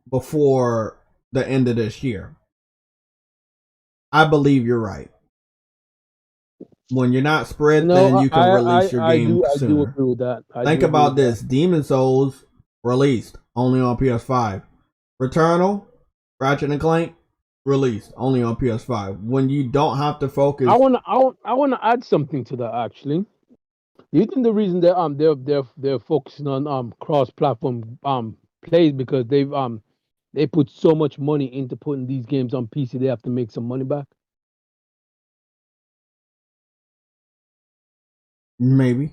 [SPEAKER 1] before the end of this year. I believe you're right. When you're not spread thin, you can release your game sooner.
[SPEAKER 2] I do agree with that.
[SPEAKER 1] Think about this. Demon Souls released only on PS5. Returnal, Ratchet and Clank released only on PS5. When you don't have to focus,
[SPEAKER 2] I wanna add something to that actually. Do you think the reason they're focusing on cross-platform plays because they put so much money into putting these games on PC, they have to make some money back?
[SPEAKER 1] maybe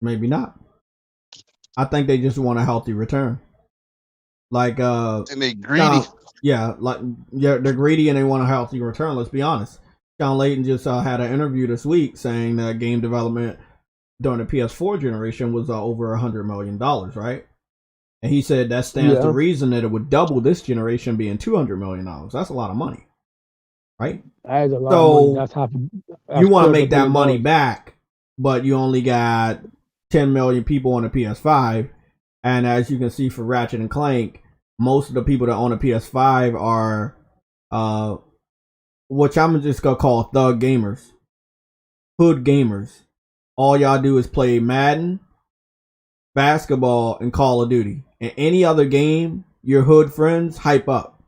[SPEAKER 1] not. I think they just want a healthy return. Like
[SPEAKER 3] And they greedy.
[SPEAKER 1] they're greedy and they want a healthy return. Let's be honest. John Layton just had an interview this week saying that game development during the PS4 generation was over $100 million, right? And he said that stands to reason that it would double this generation, being $200 million. That's a lot of money, right?
[SPEAKER 2] That is a lot of money. That's half.
[SPEAKER 1] You want to make that money back, but you only got 10 million people on the PS5. And as you can see for Ratchet and Clank, most of the people that own a PS5 are, which I'm just going to call thug gamers, hood gamers. All y'all do is play Madden, basketball, and Call of Duty. And any other game your hood friends hype up.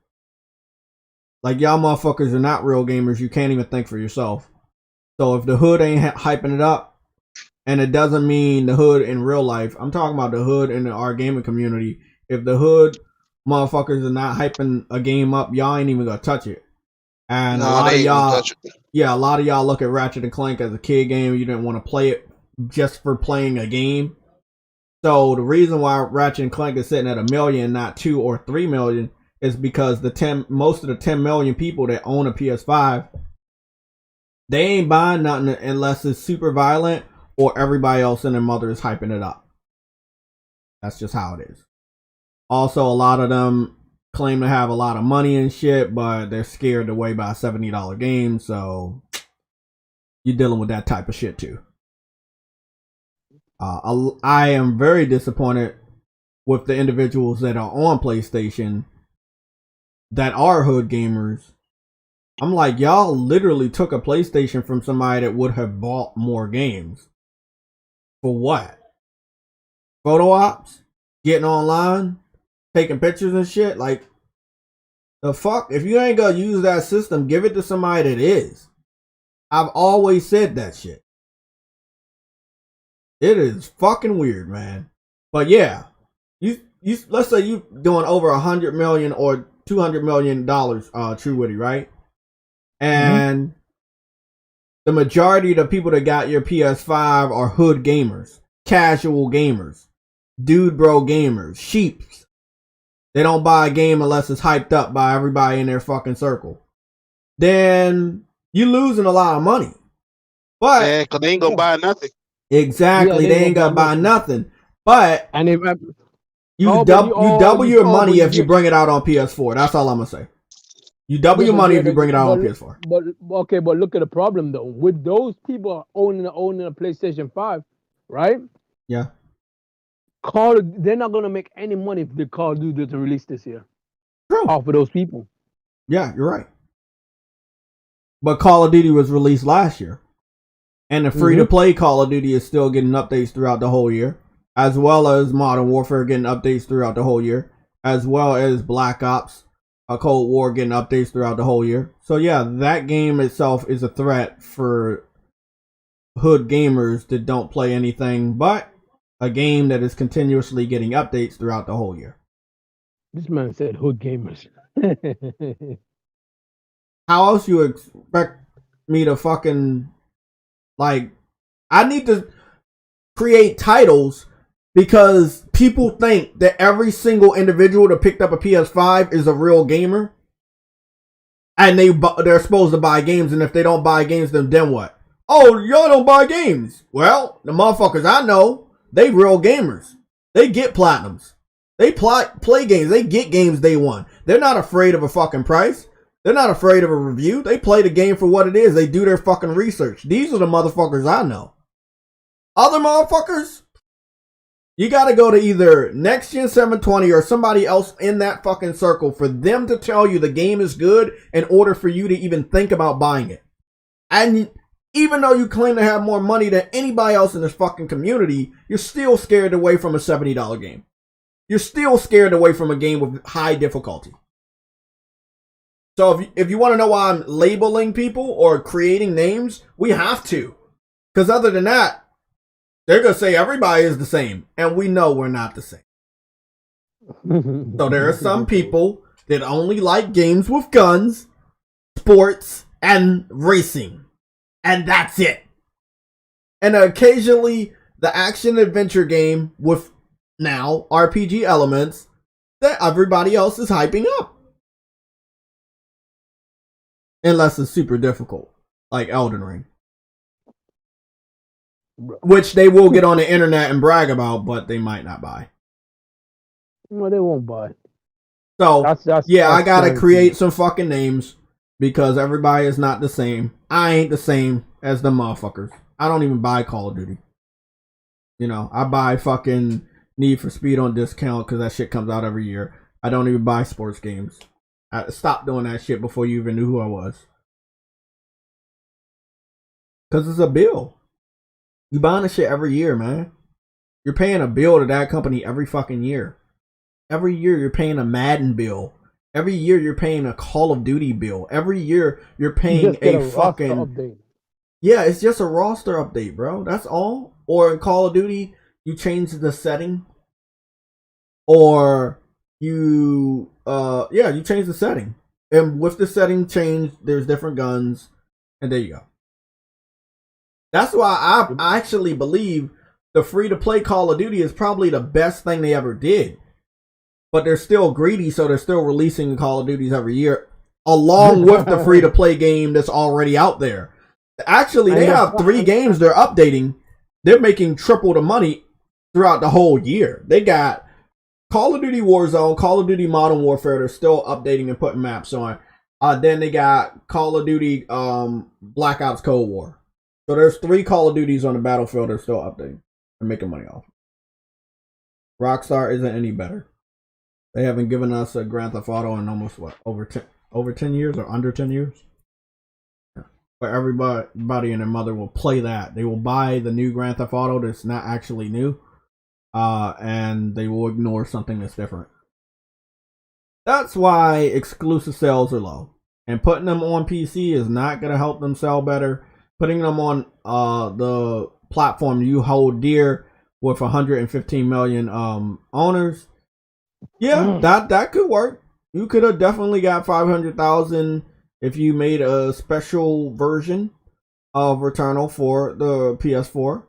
[SPEAKER 1] Like, y'all motherfuckers are not real gamers. You can't even think for yourself. So if the hood ain't hyping it up, and it doesn't mean the hood in real life, I'm talking about the hood in our gaming community. If the hood motherfuckers are not hyping a game up, y'all ain't even gonna touch it. And a lot of y'all look at Ratchet and Clank as a kid game. You didn't want to play it just for playing a game. So the reason why Ratchet and Clank is sitting at 1 million, not 2 or 3 million, is because most of the 10 million people that own a PS5, they ain't buying nothing unless it's super violent or everybody else and their mother is hyping it up. That's just how it is. Also, a lot of them claim to have a lot of money and shit, but they're scared away by a $70 game, so you're dealing with that type of shit too. I am very disappointed with the individuals that are on PlayStation that are hood gamers. I'm like, y'all literally took a PlayStation from somebody that would have bought more games. For what? Photo ops? getting online, taking pictures and shit. Like, the fuck? If you ain't gonna use that system, give it to somebody that is. I've always said that shit. It is fucking weird, man. But yeah, you let's say you doing over $100 million or $200 million, True Witty, right? And the majority of the people that got your PS5 are hood gamers, casual gamers, dude bro gamers, sheeps. They don't buy a game unless it's hyped up by everybody in their fucking circle. Then you losing a lot of money. But
[SPEAKER 3] yeah, because they ain't gonna buy nothing.
[SPEAKER 1] Exactly, they ain't gonna buy nothing. But
[SPEAKER 2] and if
[SPEAKER 1] you double your money if you bring it out on PS4. That's all I'm gonna say. You double your money if you bring it out on PS4.
[SPEAKER 2] But look at the problem though. With those people owning a PlayStation 5, right?
[SPEAKER 1] Yeah.
[SPEAKER 2] They're not gonna make any money if the Call of Duty to release this year.
[SPEAKER 1] True.
[SPEAKER 2] Off of those people.
[SPEAKER 1] Yeah, you're right. But Call of Duty was released last year. And the free-to-play Call of Duty is still getting updates throughout the whole year. As well as Modern Warfare getting updates throughout the whole year. As well as Black Ops, Cold War getting updates throughout the whole year. So yeah, that game itself is a threat for hood gamers that don't play anything but a game that is continuously getting updates throughout the whole year.
[SPEAKER 2] This man said hood gamers.
[SPEAKER 1] How else you expect me to fucking... Like, I need to create titles because people think that every single individual that picked up a PS5 is a real gamer. And they're supposed to buy games, and if they don't buy games, then what? Oh, y'all don't buy games. Well, the motherfuckers I know, they real gamers. They get platinums. They play games. They get games day one. They're not afraid of a fucking price. They're not afraid of a review. They play the game for what it is. They do their fucking research. These are the motherfuckers I know. Other motherfuckers, you gotta go to either Next Gen 720 or somebody else in that fucking circle for them to tell you the game is good in order for you to even think about buying it. And even though you claim to have more money than anybody else in this fucking community, you're still scared away from a $70 game. You're still scared away from a game with high difficulty. So if you want to know why I'm labeling people or creating names, we have to. Because other than that, they're going to say everybody is the same. And we know we're not the same. So there are some people that only like games with guns, sports, and racing. And that's it. And occasionally the action adventure game with now RPG elements that everybody else is hyping up. Unless it's super difficult, like Elden Ring. Which they will get on the internet and brag about, but they might not buy.
[SPEAKER 2] Well, they won't buy.
[SPEAKER 1] So, I gotta create some fucking names because everybody is not the same. I ain't the same as the motherfuckers. I don't even buy Call of Duty. You know, I buy fucking Need for Speed on discount because that shit comes out every year. I don't even buy sports games. I stopped doing that shit before you even knew who I was. Because it's a bill. You buying the shit every year, man. You're paying a bill to that company every fucking year. Every year you're paying a Madden bill. Every year you're paying a Call of Duty bill. Every year you're paying a fucking... update. Yeah, it's just a roster update, bro. That's all. Or in Call of Duty, you change the setting. Or... you change the setting, and with the setting change, there's different guns, and there you go. That's why I actually believe the free-to-play Call of Duty is probably the best thing they ever did. But they're still greedy, so they're still releasing Call of Duties every year, along with the free-to-play game that's already out there. Actually, they have 3 games they're updating. They're making triple the money throughout the whole year. They got Call of Duty Warzone, Call of Duty Modern Warfare, they're still updating and putting maps on. Then they got Call of Duty Black Ops Cold War. So there's 3 Call of Duties on the battlefield they're still updating and making money off. Rockstar isn't any better. They haven't given us a Grand Theft Auto in almost over 10 years or under 10 years. Yeah. But everybody and their mother will play that. They will buy the new Grand Theft Auto that's not actually new. and they will ignore something that's different. That's why exclusive sales are low. And putting them on PC is not going to help them sell better. Putting them on the platform you hold dear with 115 million owners, yeah, that could work. You could have definitely got 500,000 if you made a special version of Returnal for the PS4.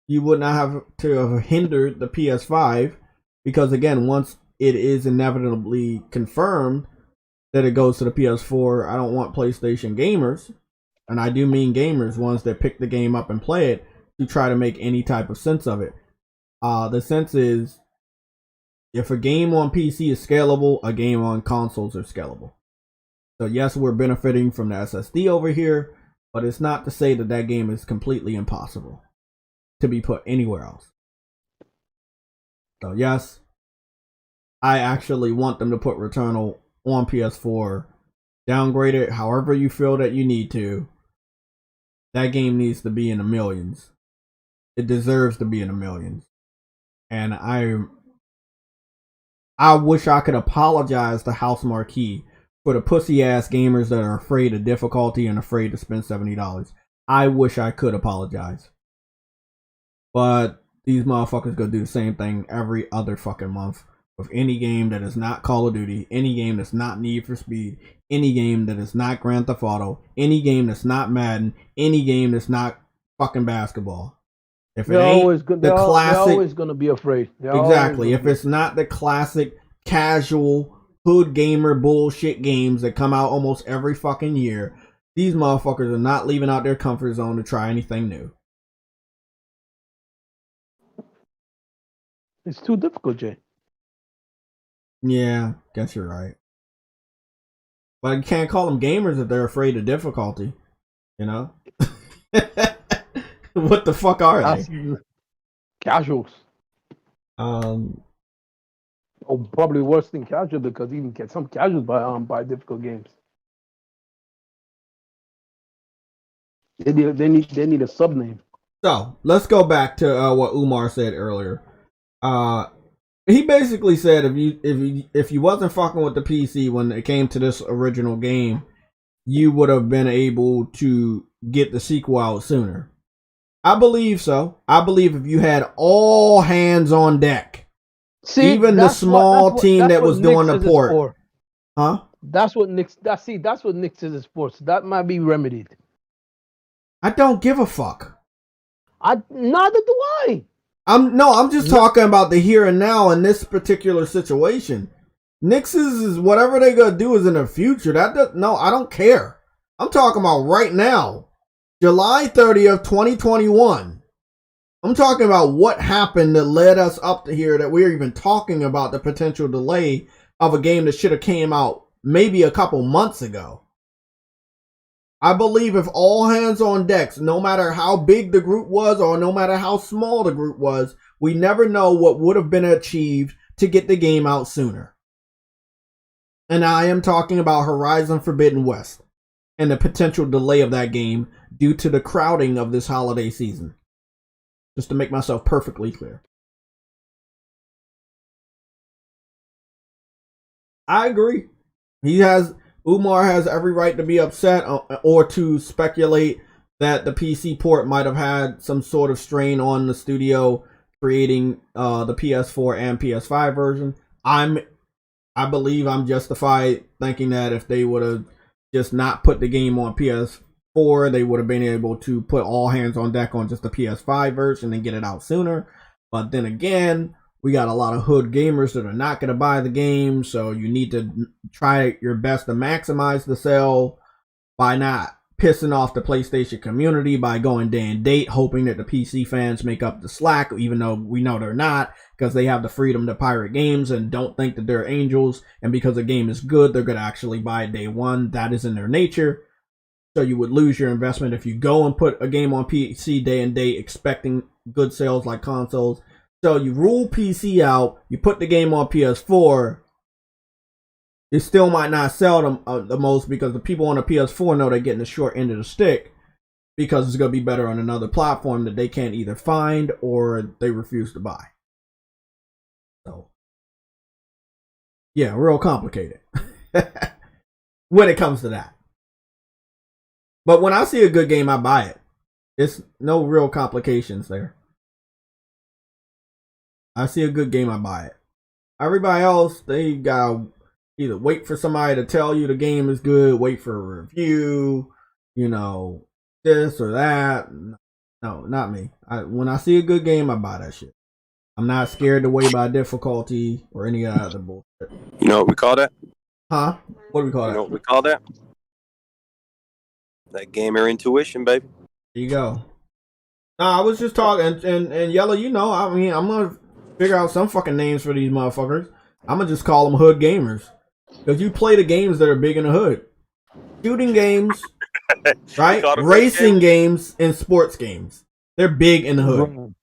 [SPEAKER 1] You would not have to have hindered the PS5 because, again, once it is inevitably confirmed that it goes to the PS4, I don't want PlayStation gamers, and I do mean gamers, ones that pick the game up and play it, to try to make any type of sense of it. The sense is, if a game on PC is scalable, a game on consoles are scalable. So yes, we're benefiting from the SSD over here, but it's not to say that that game is completely impossible to be put anywhere else. So yes, I actually want them to put Returnal on PS4, downgrade it however you feel that you need to. That game needs to be in the millions. It deserves to be in the millions. And I wish I could apologize to House Marquee for the pussy ass gamers that are afraid of difficulty and afraid to spend $70. I wish I could apologize. But these motherfuckers gonna do the same thing every other fucking month with any game that is not Call of Duty, any game that's not Need for Speed, any game that is not Grand Theft Auto, any game that's not Madden, any game that's not fucking basketball. If it ain't the classic,
[SPEAKER 2] they're always gonna be afraid.
[SPEAKER 1] Exactly. If it's not the classic casual hood gamer bullshit games that come out almost every fucking year, these motherfuckers are not leaving out their comfort zone to try anything new.
[SPEAKER 2] It's too difficult, Jay.
[SPEAKER 1] Yeah, guess you're right. But you can't call them gamers if they're afraid of difficulty. You know? What the fuck are they?
[SPEAKER 2] Casuals. Oh, probably worse than casual because you can get some casuals by difficult games. They need a sub name.
[SPEAKER 1] So let's go back to what Umar said earlier. He basically said if you wasn't fucking with the PC when it came to this original game, you would have been able to get the sequel out sooner. I believe so. I believe if you had all hands on deck, even the small team that was doing the port, huh?
[SPEAKER 2] That's what Nix. That's what Nix is for. So that might be remedied.
[SPEAKER 1] I don't give a fuck.
[SPEAKER 2] Neither do I.
[SPEAKER 1] I'm just talking about the here and now in this particular situation. Nix's is whatever they gonna do is in the future. I don't care. I'm talking about right now. July 30th, 2021. I'm talking about what happened that led us up to here, that we're even talking about the potential delay of a game that should have came out maybe a couple months ago. I believe if all hands on decks, no matter how big the group was or no matter how small the group was, we never know what would have been achieved to get the game out sooner. And I am talking about Horizon Forbidden West and the potential delay of that game due to the crowding of this holiday season. Just to make myself perfectly clear. I agree. Umar has every right to be upset or to speculate that the PC port might have had some sort of strain on the studio creating the PS4 and PS5 version. I believe I'm justified thinking that if they would have just not put the game on PS4, they would have been able to put all hands on deck on just the PS5 version and get it out sooner. But then again, we got a lot of hood gamers that are not going to buy the game, so you need to try your best to maximize the sale by not pissing off the PlayStation community by going day and date, hoping that the PC fans make up the slack, even though we know they're not, because they have the freedom to pirate games and don't think that they're angels, and because the game is good, they're going to actually buy it day one. That is in their nature. So you would lose your investment if you go and put a game on PC day and date expecting good sales like consoles. So you rule PC out, you put the game on PS4, it still might not sell them the most because the people on the PS4 know they're getting the short end of the stick because it's going to be better on another platform that they can't either find or they refuse to buy. Yeah, real complicated when it comes to that. But when I see a good game, I buy it. It's no real complications there. I see a good game, I buy it. Everybody else, they gotta either wait for somebody to tell you the game is good, wait for a review, you know, this or that. No, not me. When I see a good game, I buy that shit. I'm not scared to wait by difficulty or any other bullshit.
[SPEAKER 4] You know what we call that?
[SPEAKER 1] Huh? What do we call that?
[SPEAKER 4] You know what we call that? That gamer intuition, baby.
[SPEAKER 1] There you go. Nah, I was just talking, and Yellow, you know, I mean, I'm gonna figure out some fucking names for these motherfuckers. I'm gonna just call them hood gamers. Because you play the games that are big in the hood. Shooting games, right? Racing games and sports games. They're big in the hood.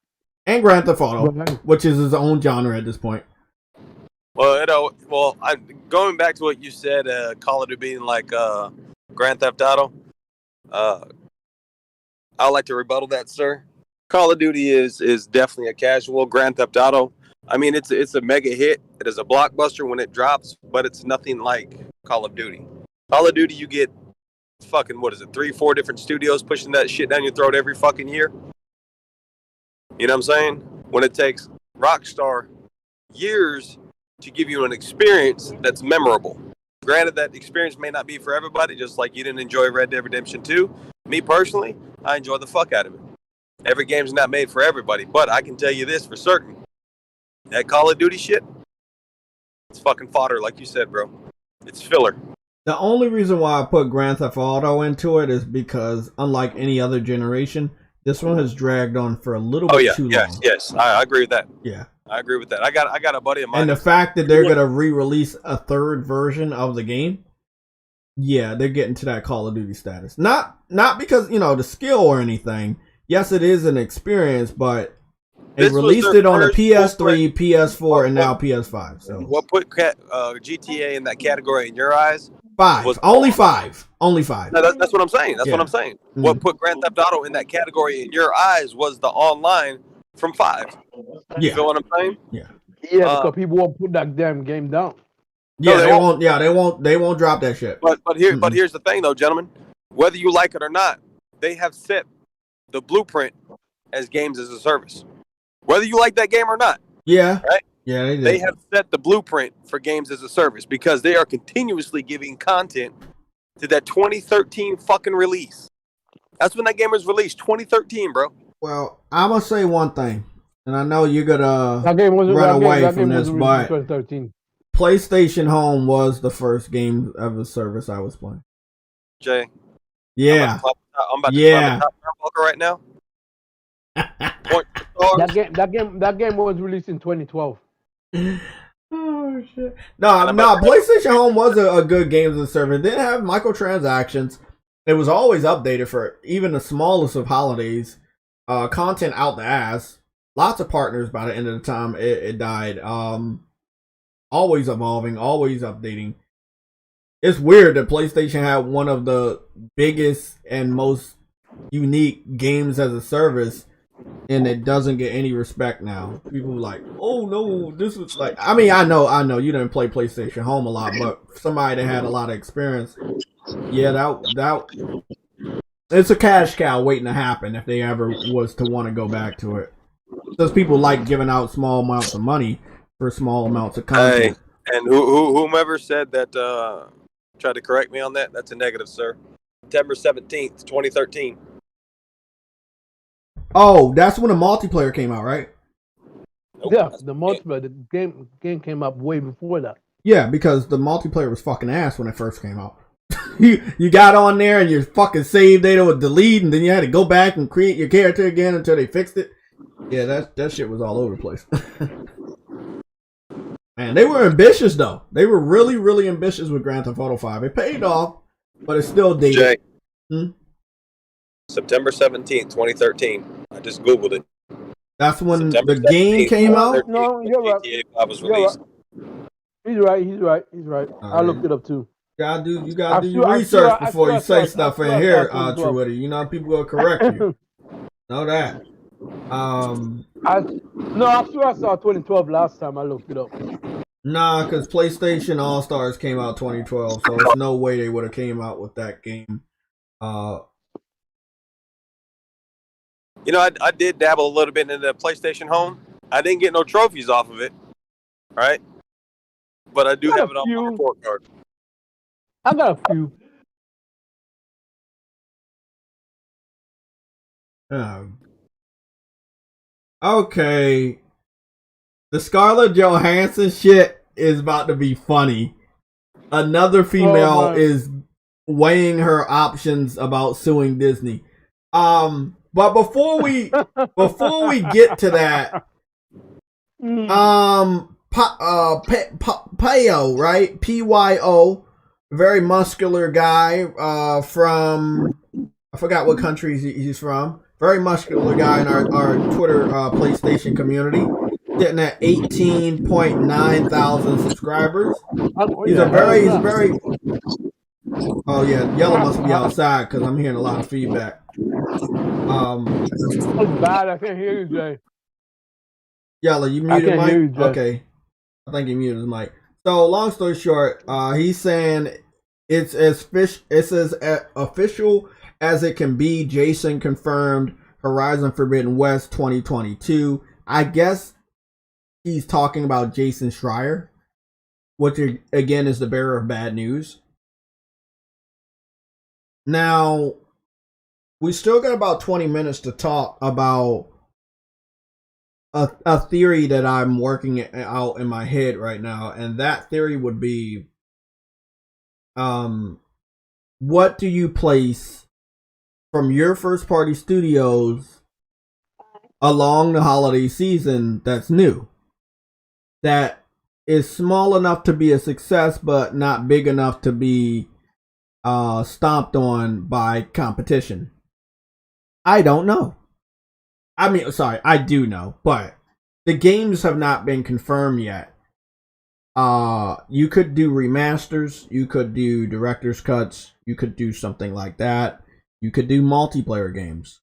[SPEAKER 1] And Grand Theft Auto, which is his own genre at this point.
[SPEAKER 4] Well, you know, going back to what you said, Call of Duty being like Grand Theft Auto, I'd like to rebuttal that, sir. Call of Duty is definitely a casual. Grand Theft Auto, I mean, it's a mega hit. It is a blockbuster when it drops, but it's nothing like Call of Duty. Call of Duty, you get fucking, 3-4 different studios pushing that shit down your throat every fucking year. You know what I'm saying? When it takes Rockstar years to give you an experience that's memorable. Granted, that experience may not be for everybody, just like you didn't enjoy Red Dead Redemption 2. Me personally, I enjoy the fuck out of it. Every game's not made for everybody, but I can tell you this for certain. That Call of Duty shit, it's fucking fodder, like you said, bro. It's filler.
[SPEAKER 1] The only reason why I put Grand Theft Auto into it is because, unlike any other generation, this one has dragged on for a little bit too long.
[SPEAKER 4] Yes, I agree with that.
[SPEAKER 1] Yeah,
[SPEAKER 4] I agree with that. I got a buddy of mine.
[SPEAKER 1] And the fact that they're gonna re-release a third version of the game, yeah, they're getting to that Call of Duty status. Not because, you know, the skill or anything. Yes, it is an experience, but they released it on the PS3, PS4, and now PS5. So
[SPEAKER 4] what put GTA in that category in your eyes?
[SPEAKER 1] Only five.
[SPEAKER 4] No, that's what I'm saying. That's what I'm saying. Mm-hmm. What put Grand Theft Auto in that category in your eyes was the online from 5. You feel what I'm saying?
[SPEAKER 2] Yeah, because people won't put that damn game down.
[SPEAKER 1] Yeah, they won't. Yeah, they won't drop that shit.
[SPEAKER 4] But here's the thing, though, gentlemen. Whether you like it or not, they have set the blueprint as games as a service. Whether you like that game or not.
[SPEAKER 1] Yeah.
[SPEAKER 4] Right?
[SPEAKER 1] Yeah,
[SPEAKER 4] they have set the blueprint for games as a service because they are continuously giving content to that 2013 fucking release. That's when that game was released, 2013, bro.
[SPEAKER 1] Well, I'm gonna say one thing, and I know you're gonna run away from this, but
[SPEAKER 2] 2013.
[SPEAKER 1] PlayStation Home was the first game of a service I was playing.
[SPEAKER 4] Jay.
[SPEAKER 1] Yeah.
[SPEAKER 4] I'm about to climb the top turnbuckle right now.
[SPEAKER 2] That game was released in 2012.
[SPEAKER 1] Oh shit! No, PlayStation Home was a good game as a service. It didn't have microtransactions. It was always updated for even the smallest of holidays. Content out the ass. Lots of partners by the end of the time it died. Always evolving, always updating. It's weird that PlayStation had one of the biggest and most unique games as a service, and it doesn't get any respect now. People are like, oh no, this was like, I mean, I know you didn't play PlayStation Home a lot, but somebody that had a lot of experience, yeah, that it's a cash cow waiting to happen if they ever was to want to go back to it. Because people like giving out small amounts of money for small amounts of content.
[SPEAKER 4] Hey, and whomever said that, tried to correct me on that, that's a negative, sir. September 17th, 2013.
[SPEAKER 1] Oh, that's when the multiplayer came out, right?
[SPEAKER 2] Nope, yeah, the multiplayer. The game came up way before that.
[SPEAKER 1] Yeah, because the multiplayer was fucking ass when it first came out. you got on there and your fucking save data would delete, and then you had to go back and create your character again until they fixed it. Yeah, that shit was all over the place. Man, they were ambitious though. They were really, really ambitious with Grand Theft Auto 5. It paid off, but it's still dated.
[SPEAKER 4] Jay. September 17th, 2013. I just Googled it.
[SPEAKER 1] That's when the game came out?
[SPEAKER 2] No, you're right.
[SPEAKER 4] GTA 5 was released.
[SPEAKER 2] Right. He's right. I looked it up too.
[SPEAKER 1] You gotta do your research before you say stuff in here, Truity. You know people will correct you. Know that.
[SPEAKER 2] I swear I saw 2012 last time I looked it up.
[SPEAKER 1] Nah, because PlayStation All Stars came out 2012, so there's no way they would have came out with that game.
[SPEAKER 4] You know, I did dabble a little bit in the PlayStation Home. I didn't get no trophies off of it, right? But I do have it on my report card.
[SPEAKER 2] I got a few.
[SPEAKER 1] Okay. The Scarlett Johansson shit is about to be funny. Another female is weighing her options about suing Disney. But before we get to that, Pyo, right? Pyo, very muscular guy from, I forgot what country he's from. Very muscular guy in our Twitter PlayStation community, sitting at 18.9 thousand subscribers. He's very. Oh yeah, Yellow must be outside because I'm hearing a lot of feedback.
[SPEAKER 2] It's bad. I can't hear you, Jay.
[SPEAKER 1] Yellow, you muted Mike? Okay, I think he muted his mic. So long story short, he's saying it's as official as it can be. Jason confirmed Horizon Forbidden West 2022. I guess he's talking about Jason Schreier, which again is the bearer of bad news. Now, we still got about 20 minutes to talk about a theory that I'm working out in my head right now, and that theory would be, what do you place from your first party studios along the holiday season that's new, that is small enough to be a success but not big enough to be stomped on by competition? I don't know. I mean, sorry, I do know, but the games have not been confirmed yet. You could do remasters, you could do director's cuts, you could do something like that. You could do multiplayer games.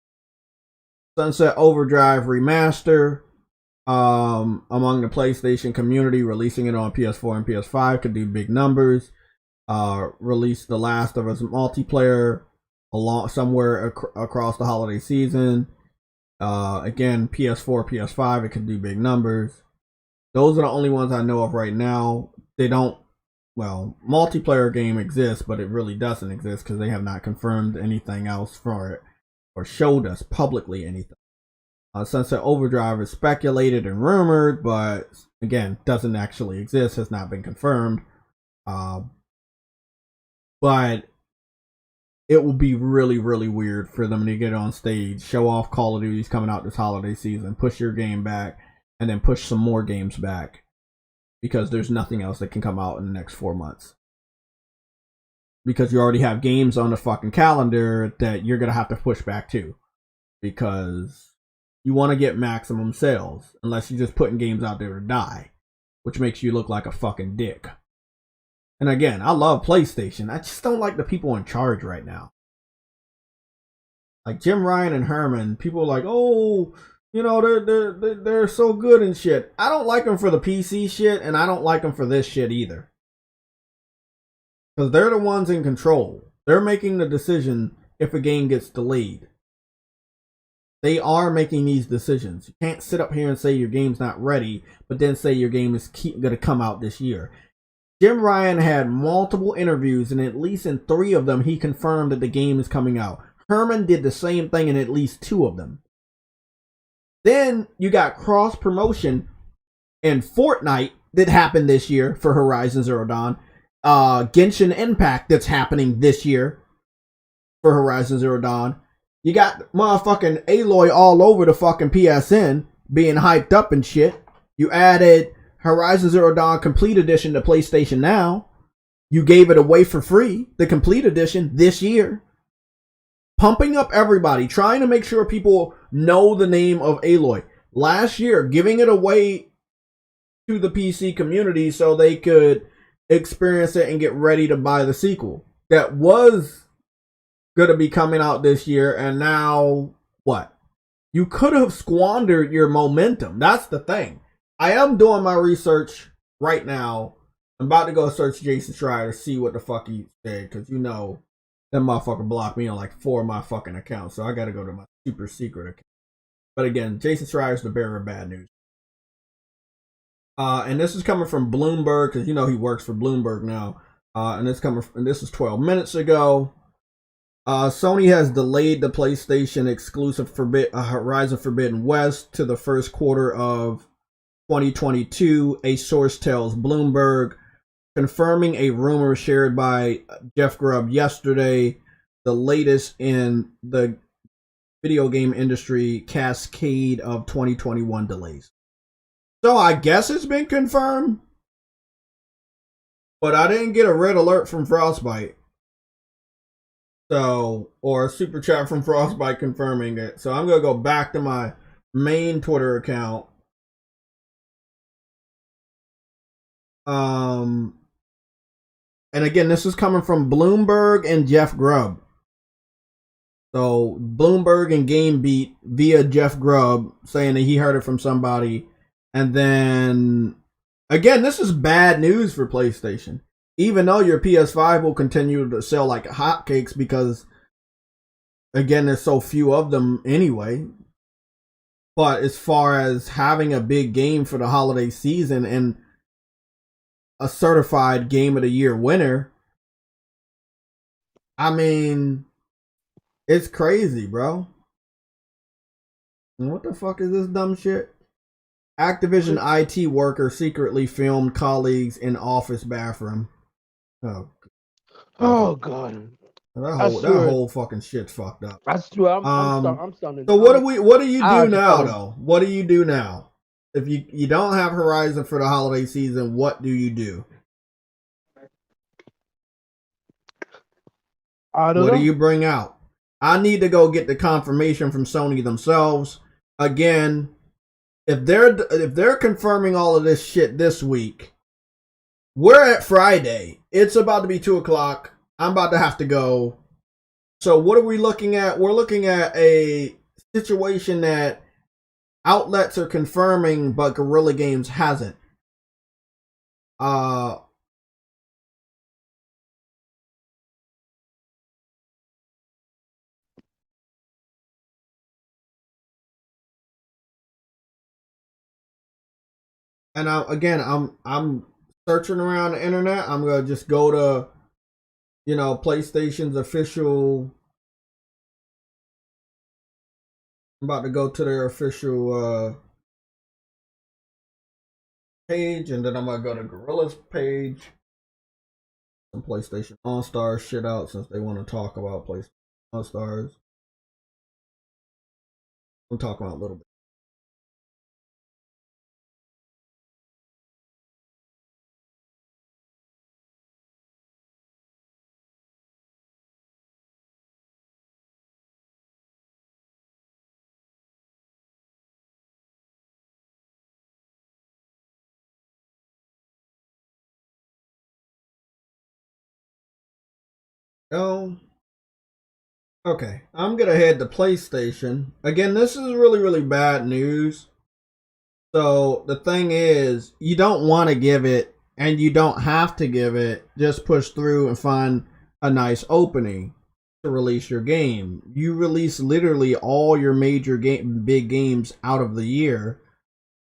[SPEAKER 1] Sunset Overdrive remaster, among the PlayStation community, releasing it on PS4 and PS5 could do big numbers. Release The Last of Us multiplayer along somewhere across the holiday season. Again, PS4, PS5, it could do big numbers. Those are the only ones I know of right now. They don't, well, multiplayer game exists, but it really doesn't exist because they have not confirmed anything else for it or showed us publicly anything. Sunset Overdrive is speculated and rumored, but again, doesn't actually exist, has not been confirmed. But it will be really, really weird for them to get on stage, show off Call of Duty's coming out this holiday season, push your game back, and then push some more games back because there's nothing else that can come out in the next 4 months. Because you already have games on the fucking calendar that you're going to have to push back to. Because you want to get maximum sales, unless you're just putting games out there to die, which makes you look like a fucking dick. And again, I love PlayStation. I just don't like the people in charge right now. Like Jim Ryan and Herman, people are like, oh, you know, they're so good and shit. I don't like them for the PC shit, and I don't like them for this shit either. Because they're the ones in control. They're making the decision if a game gets delayed. They are making these decisions. You can't sit up here and say your game's not ready, but then say your game is going to come out this year. Jim Ryan had multiple interviews, and at least in 3 of them, he confirmed that the game is coming out. Herman did the same thing in at least 2 of them. Then you got cross promotion in Fortnite that happened this year for Horizon Zero Dawn. Genshin Impact that's happening this year for Horizon Zero Dawn. You got motherfucking Aloy all over the fucking PSN being hyped up and shit. You added Horizon Zero Dawn Complete Edition to PlayStation Now. You gave it away for free, the Complete Edition, this year. Pumping up everybody, trying to make sure people know the name of Aloy. Last year, giving it away to the PC community so they could experience it and get ready to buy the sequel. That was going to be coming out this year, and now, what? You could have squandered your momentum. That's the thing. I am doing my research right now, I'm about to go search Jason Schreier to see what the fuck he said, because you know that motherfucker blocked me on like 4 of my fucking accounts, so I gotta go to my super secret account. But again, Jason Schreier's the bearer of bad news. And this is coming from Bloomberg, because you know he works for Bloomberg now. And this is 12 minutes ago. Sony has delayed the PlayStation exclusive Horizon Forbidden West to the first quarter of 2022, a source tells Bloomberg, confirming a rumor shared by Jeff Grubb yesterday, the latest in the video game industry cascade of 2021 delays. So I guess it's been confirmed, but I didn't get a red alert from Frostbite. So, or a super chat from Frostbite confirming it. So I'm going to go back to my main Twitter account. And again, this is coming from Bloomberg and Jeff Grubb. So Bloomberg and GameBeat via Jeff Grubb saying that he heard it from somebody. And then, again, this is bad news for PlayStation. Even though your PS5 will continue to sell like hotcakes because, again, there's so few of them anyway. But as far as having a big game for the holiday season and a certified Game of the Year winner, I mean, it's crazy, bro. What the fuck is this dumb shit? Activision IT worker secretly filmed colleagues in office bathroom.
[SPEAKER 2] Oh God.
[SPEAKER 1] That whole fucking shit's fucked up.
[SPEAKER 2] That's true. I'm starting.
[SPEAKER 1] So what do you do now though? What do you do now? If you don't have Horizon for the holiday season, what do you do?
[SPEAKER 2] I don't know.
[SPEAKER 1] What do you bring out? I need to go get the confirmation from Sony themselves. Again, if they're confirming all of this shit this week, we're at Friday. It's about to be 2:00. I'm about to have to go. So what are we looking at? We're looking at a situation that outlets are confirming, but Guerrilla Games hasn't. And I'm searching around the internet. I'm gonna just go to, PlayStation's official. I'm about to go to their official page, and then I'm gonna go to Gorilla's page. Some PlayStation All Stars shit out since they want to talk about PlayStation All Stars. We'll talk about it a little bit. Okay, I'm gonna head to PlayStation. Again, this is really, really bad news. So the thing is, you don't want to give it, and you don't have to give it. Just push through and find a nice opening to release your game. You release literally all your major big games out of the year,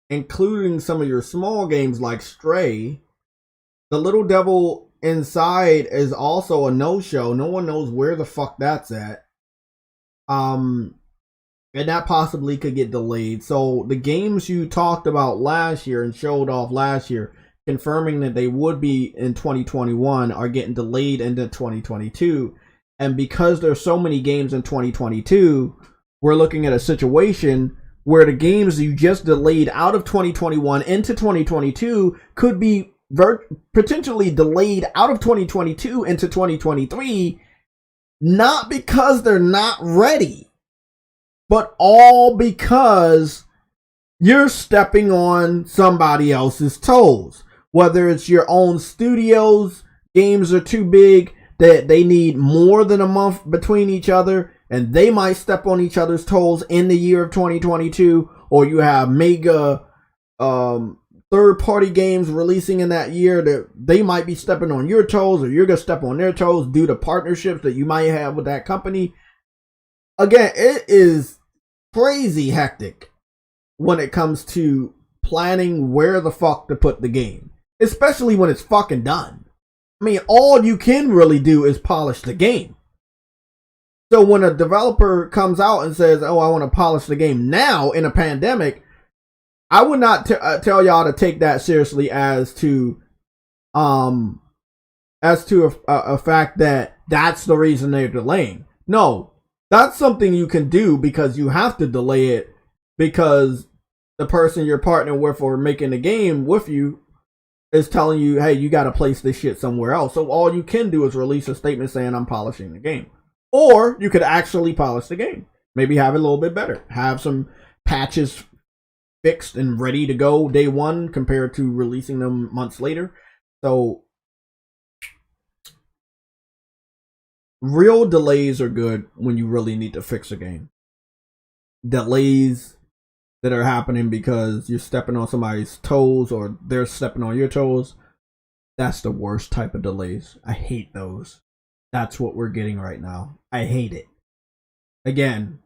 [SPEAKER 1] including some of your small games like Stray. The Little Devil Inside is also a no-show. No one knows where the fuck that's at. And that possibly could get delayed. So the games you talked about last year and showed off last year, confirming that they would be in 2021, are getting delayed into 2022. And because there's so many games in 2022, we're looking at a situation where the games you just delayed out of 2021 into 2022 could be potentially delayed out of 2022 into 2023, not because they're not ready, but all because you're stepping on somebody else's toes. Whether it's your own studio's games are too big that they need more than a month between each other, and they might step on each other's toes in the year of 2022, or you have mega third-party games releasing in that year that they might be stepping on your toes or you're going to step on their toes due to partnerships that you might have with that company. Again, it is crazy hectic when it comes to planning where the fuck to put the game, especially when it's fucking done. I mean, all you can really do is polish the game. So when a developer comes out and says, oh, I want to polish the game now in a pandemic, I would not tell y'all to take that seriously as to a fact that that's the reason they're delaying. No, that's something you can do because you have to delay it because the person you're partnering with or making the game with you is telling you, hey, you got to place this shit somewhere else. So all you can do is release a statement saying I'm polishing the game. Or you could actually polish the game. Maybe have it a little bit better. Have some patches fixed and ready to go day one compared to releasing them months later. So real delays are good when you really need to fix a game. Delays that are happening because you're stepping on somebody's toes or they're stepping on your toes, that's the worst type of delays. I hate those. That's what we're getting right now. I hate it. Again,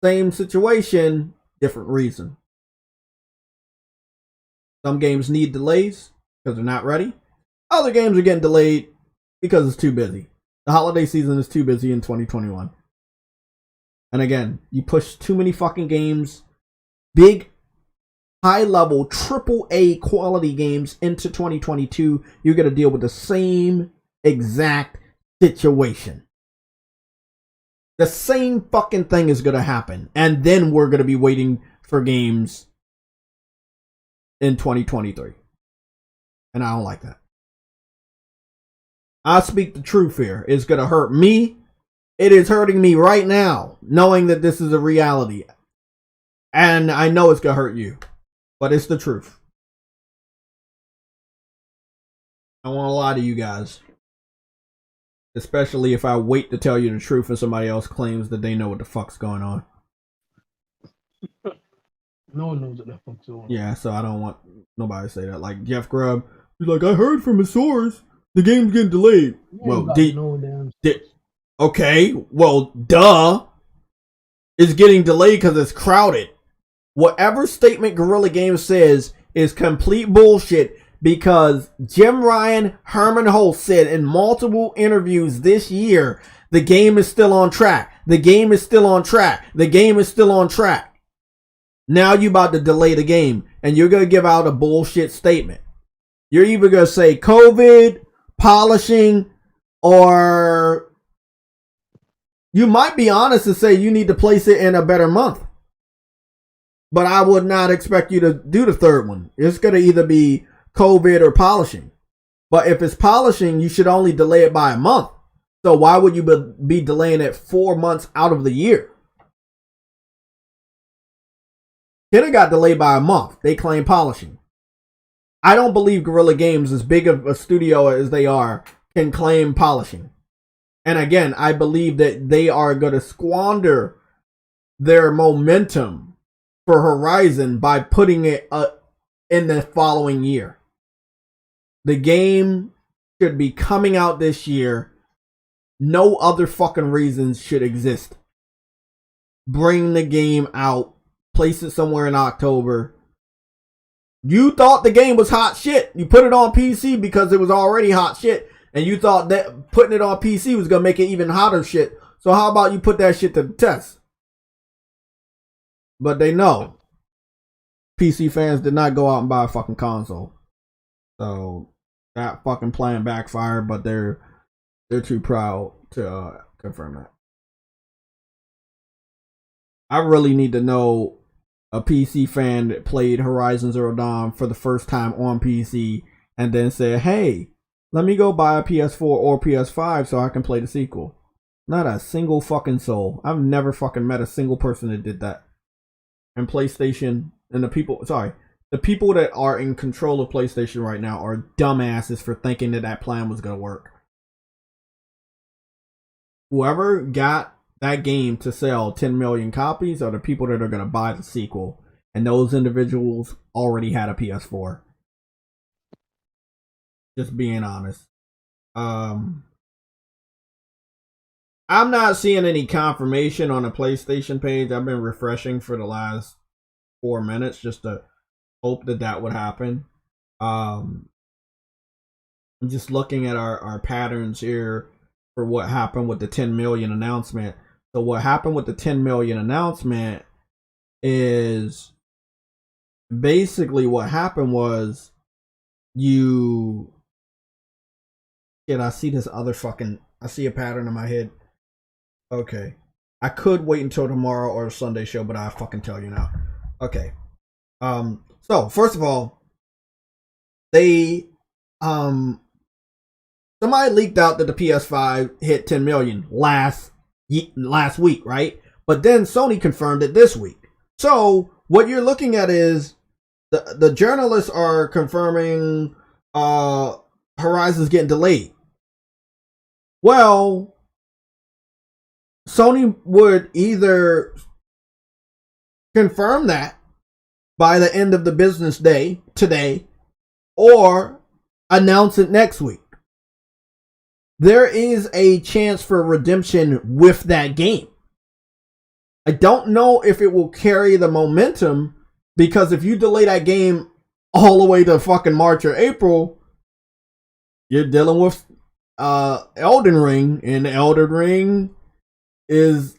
[SPEAKER 1] same situation, different reason. Some games need delays because they're not ready. Other games are getting delayed because it's too busy. The holiday season is too busy in 2021. And again, you push too many fucking games, big, high-level, AAA quality games into 2022, you're going to deal with the same exact situation. The same fucking thing is going to happen. And then we're going to be waiting for games in 2023. And I don't like that. I speak the truth here. It's going to hurt me. It is hurting me right now, knowing that this is a reality. And I know it's going to hurt you. But it's the truth. I won't lie to you guys. Especially if I wait to tell you the truth and somebody else claims that they know what the fuck's going on.
[SPEAKER 2] No one knows what the fuck's going on.
[SPEAKER 1] Yeah, so I don't want nobody to say that. Like Jeff Grubb, he's like, I heard from a source the game's getting delayed. Well, okay, well, duh. It's getting delayed because it's crowded. Whatever statement Guerrilla Games says is complete bullshit because Jim Ryan, Herman Holtz said in multiple interviews this year, the game is still on track. The game is still on track. The game is still on track. Now you about to delay the game and you're going to give out a bullshit statement. You're either going to say COVID, polishing, or you might be honest and say you need to place it in a better month. But I would not expect you to do the third one. It's going to either be COVID or polishing. But if it's polishing, you should only delay it by a month. So why would you be delaying it 4 months out of the year? Kenna got delayed by a month. They claim polishing. I don't believe Guerrilla Games, as big of a studio as they are, can claim polishing. And again, I believe that they are going to squander their momentum for Horizon by putting it in the following year. The game should be coming out this year. No other fucking reasons should exist. Bring the game out. Place it somewhere in October. You thought the game was hot shit. You put it on PC because it was already hot shit. And you thought that putting it on PC was going to make it even hotter shit. So how about you put that shit to the test? But they know PC fans did not go out and buy a fucking console. So that fucking plan backfired, but they're too proud to confirm that. I really need to know a PC fan that played Horizon Zero Dawn for the first time on PC and then said, hey, let me go buy a PS4 or PS5 so I can play the sequel. Not a single fucking soul. I've never fucking met a single person that did that. And PlayStation and the people that are in control of PlayStation right now are dumbasses for thinking that plan was going to work. Whoever got that game to sell 10 million copies are the people that are going to buy the sequel and those individuals already had a PS4. Just being honest. I'm not seeing any confirmation on the PlayStation page. I've been refreshing for the last 4 minutes just to hope that would happen. I'm just looking at our patterns here for what happened with the 10 million announcement. So what happened with the 10 million announcement is basically what happened was I see this other fucking, I see a pattern in my head. Okay. I could wait until tomorrow or a Sunday show, but I'll fucking tell you now. Okay. So first of all, they somebody leaked out that the PS5 hit 10 million last week, right? But then Sony confirmed it this week. So what you're looking at is the journalists are confirming Horizon's getting delayed. Well, Sony would either confirm that by the end of the business day today or announce it next week. There is a chance for redemption with that game. I don't know if it will carry the momentum, because if you delay that game all the way to fucking March or April, you're dealing with Elden Ring, and Elden Ring is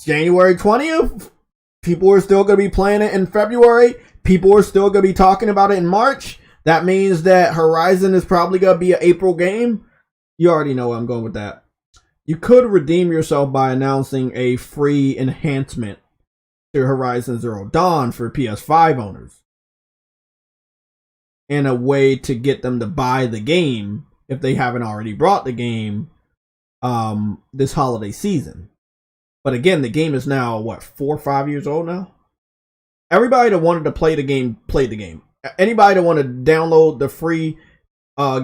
[SPEAKER 1] January 20th. People are still going to be playing it in February. People are still going to be talking about it in March. That means that Horizon is probably going to be an April game. You already know where I'm going with that. You could redeem yourself by announcing a free enhancement to Horizon Zero Dawn for PS5 owners, in a way to get them to buy the game if they haven't already bought the game this holiday season. But again, the game is now, 4 or 5 years old now? Everybody that wanted to play the game, played the game. Anybody that wanted to download the free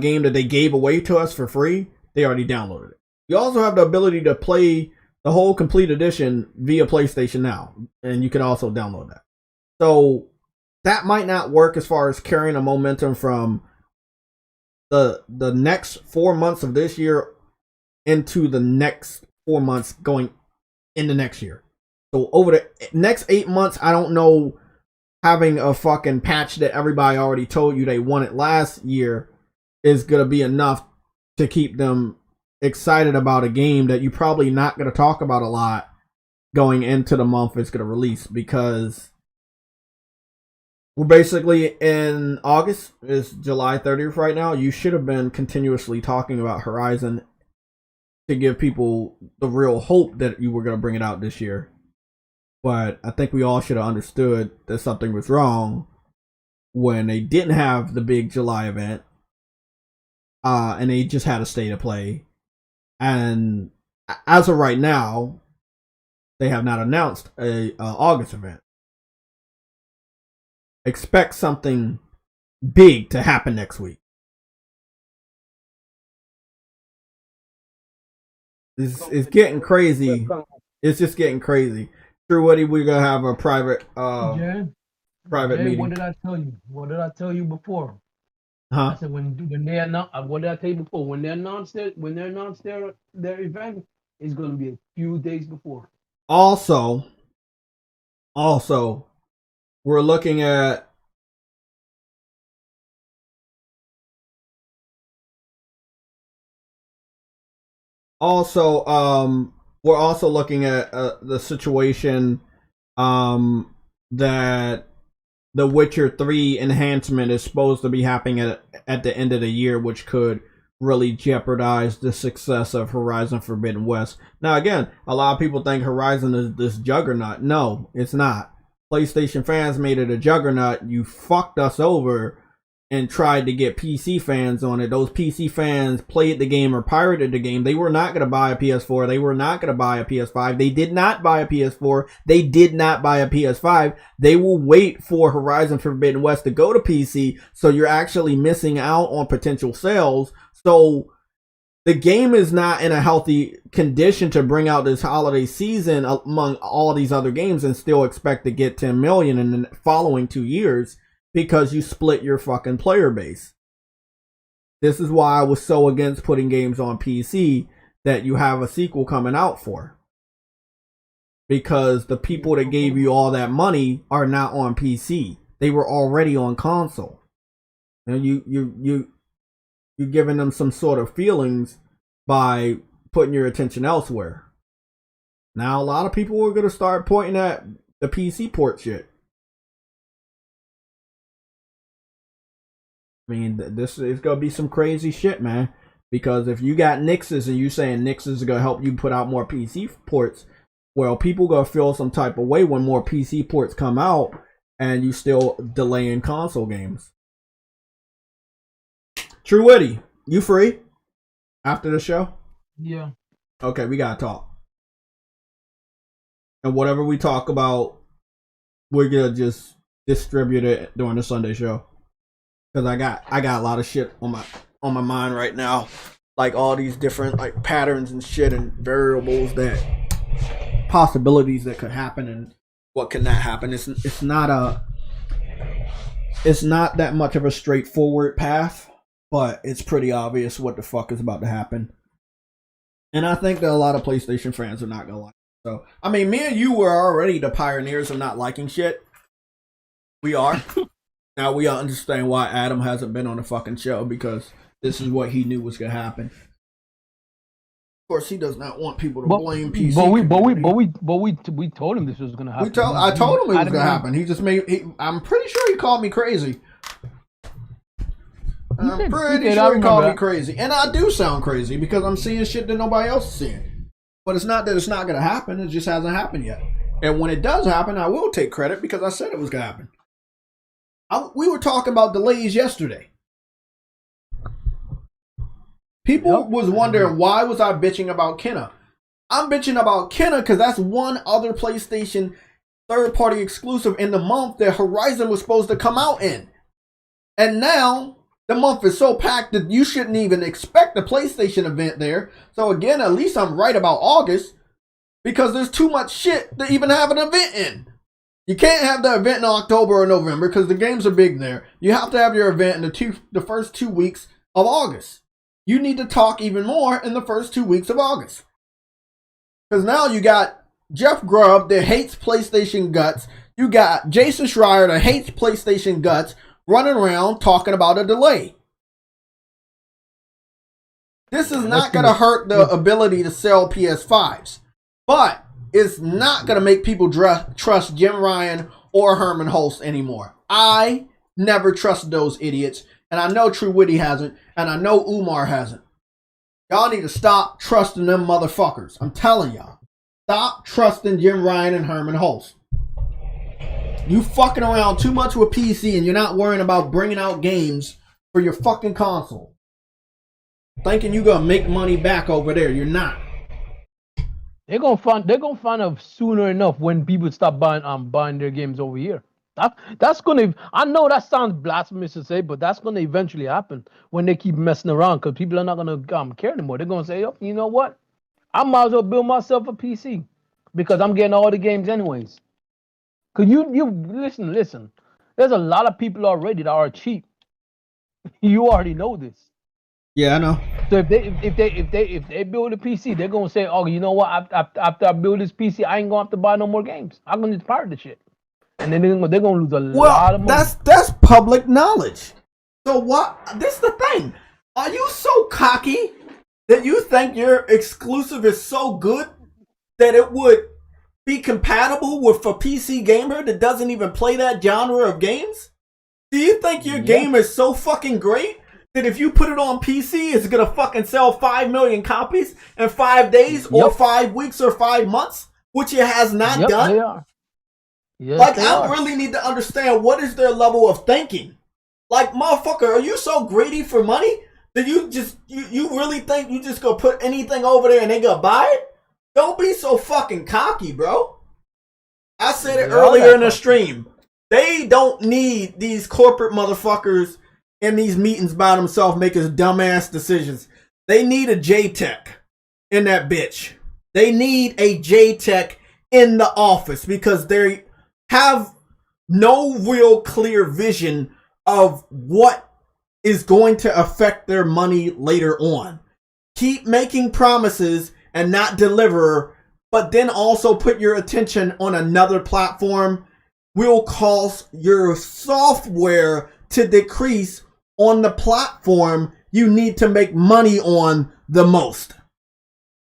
[SPEAKER 1] game that they gave away to us for free, they already downloaded it. You also have the ability to play the whole complete edition via PlayStation Now, and you can also download that. So that might not work as far as carrying a momentum from the next 4 months of this year into the next 4 months going into next year. So over the next 8 months, I don't know, having a fucking patch that everybody already told you they wanted last year is going to be enough to keep them excited about a game that you're probably not going to talk about a lot going into the month it's going to release, because we're basically in August. It's July 30th right now. You should have been continuously talking about Horizon to give people the real hope that you were going to bring it out this year. But I think we all should have understood that something was wrong when they didn't have the big July event, and they just had a state of play. And as of right now, they have not announced a August event. Expect something big to happen next week. It's getting crazy. It's just getting crazy. True, Woody, we're gonna have a private meeting.
[SPEAKER 2] What did I tell you? What did I tell you before?
[SPEAKER 1] Huh?
[SPEAKER 2] I said when they announce. What did I tell you before? When they announce their event, it's going to be a few days before.
[SPEAKER 1] Also, we're looking at we're also looking at the situation that the Witcher 3 enhancement is supposed to be happening at the end of the year, which could really jeopardize the success of Horizon Forbidden West. Now, again, a lot of people think Horizon is this juggernaut. No, it's not. PlayStation fans made it a juggernaut. You fucked us over and tried to get PC fans on it. Those PC fans played the game or pirated the game. They were not going to buy a PS4. They were not going to buy a PS5. They did not buy a PS4. They did not buy a PS5. They will wait for Horizon Forbidden West to go to PC, so you're actually missing out on potential sales. So the game is not in a healthy condition to bring out this holiday season among all these other games and still expect to get 10 million in the following 2 years because you split your fucking player base. This is why I was so against putting games on PC that you have a sequel coming out for. Because the people that gave you all that money are not on PC. They were already on console. And you're giving them some sort of feelings by putting your attention elsewhere. Now a lot of people are going to start pointing at the PC port shit. I mean, this is going to be some crazy shit, man. Because if you got Nixes and you saying Nixes is going to help you put out more PC ports, well, people going to feel some type of way when more PC ports come out and you still delaying console games. True Witty, you free after the show?
[SPEAKER 2] Yeah.
[SPEAKER 1] Okay, we gotta talk. And whatever we talk about, we're gonna just distribute it during the Sunday show. Cause I got a lot of shit on my mind right now, like all these different like patterns and shit and variables that possibilities that could happen and what can not happen. It's not that much of a straightforward path. But it's pretty obvious what the fuck is about to happen. And I think that a lot of PlayStation fans are not going to like it. So, I mean, me and you were already the pioneers of not liking shit. We are. Now we understand why Adam hasn't been on the fucking show because this is what he knew was going to happen. Of course, he does not want people to blame PC.
[SPEAKER 2] But we told him this was going to happen.
[SPEAKER 1] I told him it was going to happen. He just I'm pretty sure he called me crazy. I'm pretty sure he called me crazy. And I do sound crazy because I'm seeing shit that nobody else is seeing. But it's not that it's not going to happen. It just hasn't happened yet. And when it does happen, I will take credit because I said it was going to happen. We were talking about delays yesterday. People was wondering why was I bitching about Kenna. I'm bitching about Kenna because that's one other PlayStation third-party exclusive in the month that Horizon was supposed to come out in. And now the month is so packed that you shouldn't even expect a PlayStation event there. So again, at least I'm right about August because there's too much shit to even have an event in. You can't have the event in October or November because the games are big there. You have to have your event in the first 2 weeks of August. You need to talk even more in the first 2 weeks of August. Because now you got Jeff Grubb that hates PlayStation guts. You got Jason Schreier that hates PlayStation guts running around talking about a delay. This is not going to hurt the ability to sell PS5s. But it's not going to make people trust Jim Ryan or Herman Hulst anymore. I never trusted those idiots. And I know True Witty hasn't. And I know Umar hasn't. Y'all need to stop trusting them motherfuckers. I'm telling y'all. Stop trusting Jim Ryan and Herman Hulst. You fucking around too much with PC and you're not worrying about bringing out games for your fucking console. Thinking you're going to make money back over there. You're not.
[SPEAKER 2] They're gonna find out sooner enough when people stop buying their games over here. That's gonna. I know that sounds blasphemous to say, but that's gonna eventually happen when they keep messing around because people are not gonna care anymore. They're gonna say, "Oh, you know what? I might as well build myself a PC because I'm getting all the games anyways." Cause you listen. There's a lot of people already that are cheap. You already know this.
[SPEAKER 1] Yeah, I know.
[SPEAKER 2] So if they build a PC, they're gonna say, "Oh, you know what? After I build this PC, I ain't gonna have to buy no more games. I'm gonna just pirate the shit." And then they're gonna lose a lot of money.
[SPEAKER 1] That's public knowledge. So what? This is the thing. Are you so cocky that you think your exclusive is so good that it would be compatible with a PC gamer that doesn't even play that genre of games? Do you think your game is so fucking great that if you put it on PC, it's gonna fucking sell 5 million copies in 5 days or 5 weeks or 5 months, which it has not done?
[SPEAKER 2] They are. Yes,
[SPEAKER 1] like, I really need to understand what is their level of thinking. Like, motherfucker, are you so greedy for money that you really think you just gonna put anything over there and they gonna buy it? Don't be so fucking cocky, bro. I said it earlier in the stream. They don't need these corporate motherfuckers in these meetings by themselves making dumbass decisions. They need a JTech in that bitch. They need a JTech in the office because they have no real clear vision of what is going to affect their money later on. Keep making promises and not deliver, but then also put your attention on another platform will cause your software to decrease on the platform you need to make money on the most.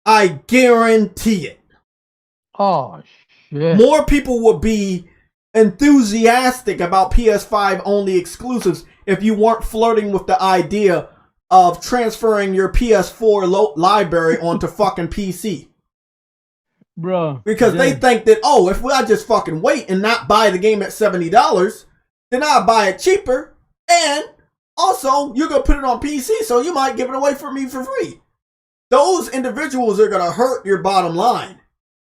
[SPEAKER 1] I guarantee it.
[SPEAKER 2] Oh, shit.
[SPEAKER 1] More people would be enthusiastic about PS5 only exclusives if you weren't flirting with the idea of transferring your PS4 library onto fucking PC.
[SPEAKER 2] Bro.
[SPEAKER 1] Because they think that, oh, if I just fucking wait and not buy the game at $70, then I'll buy it cheaper. And also, you're going to put it on PC, so you might give it away for me for free. Those individuals are going to hurt your bottom line.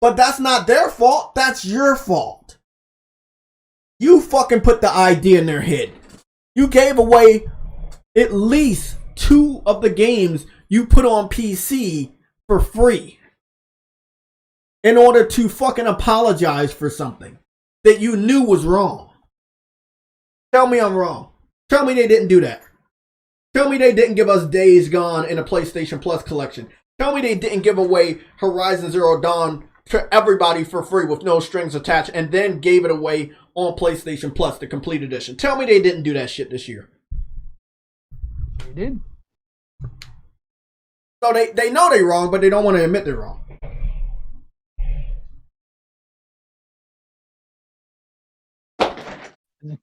[SPEAKER 1] But that's not their fault. That's your fault. You fucking put the idea in their head. You gave away at least 2 of the games you put on PC for free in order to fucking apologize for something that you knew was wrong. Tell me I'm wrong. Tell me they didn't do that. Tell me they didn't give us Days Gone in a PlayStation Plus collection. Tell me they didn't give away Horizon Zero Dawn to everybody for free with no strings attached and then gave it away on PlayStation Plus, the complete edition. Tell me they didn't do that shit this year.
[SPEAKER 2] They did.
[SPEAKER 1] So they know they're wrong, but they don't want to admit they're wrong.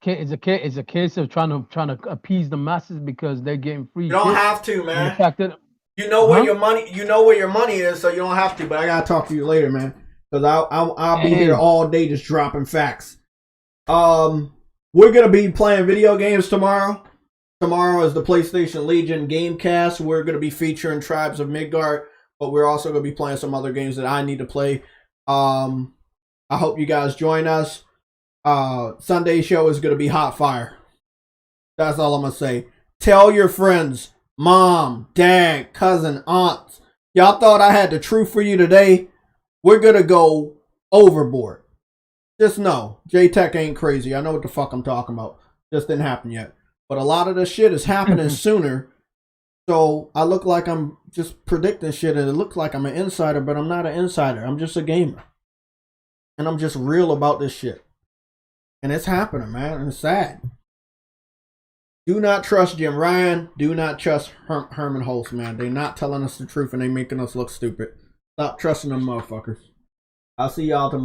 [SPEAKER 2] It's a case of trying to appease the masses because they're getting free.
[SPEAKER 1] You don't
[SPEAKER 2] shit.
[SPEAKER 1] have to, man.
[SPEAKER 2] The fact that,
[SPEAKER 1] you know where your money is, so you don't have to. But I gotta talk to you later, man, because I'll be here all day just dropping facts. We're gonna be playing video games tomorrow. Tomorrow is the PlayStation Legion Gamecast. We're gonna be featuring Tribes of Midgard, but we're also gonna be playing some other games that I need to play. I hope you guys join us. Sunday show is gonna be hot fire. That's all I'm gonna say. Tell your friends, mom, dad, cousin, aunts. Y'all thought I had the truth for you today? We're gonna go overboard. Just know, JTech ain't crazy. I know what the fuck I'm talking about. Just didn't happen yet. But a lot of this shit is happening sooner. So I look like I'm just predicting shit and it looks like I'm an insider, but I'm not an insider. I'm just a gamer. And I'm just real about this shit. And it's happening, man. And it's sad. Do not trust Jim Ryan. Do not trust Herman Holtz, man. They're not telling us the truth and they making us look stupid. Stop trusting them motherfuckers. I'll see y'all tomorrow.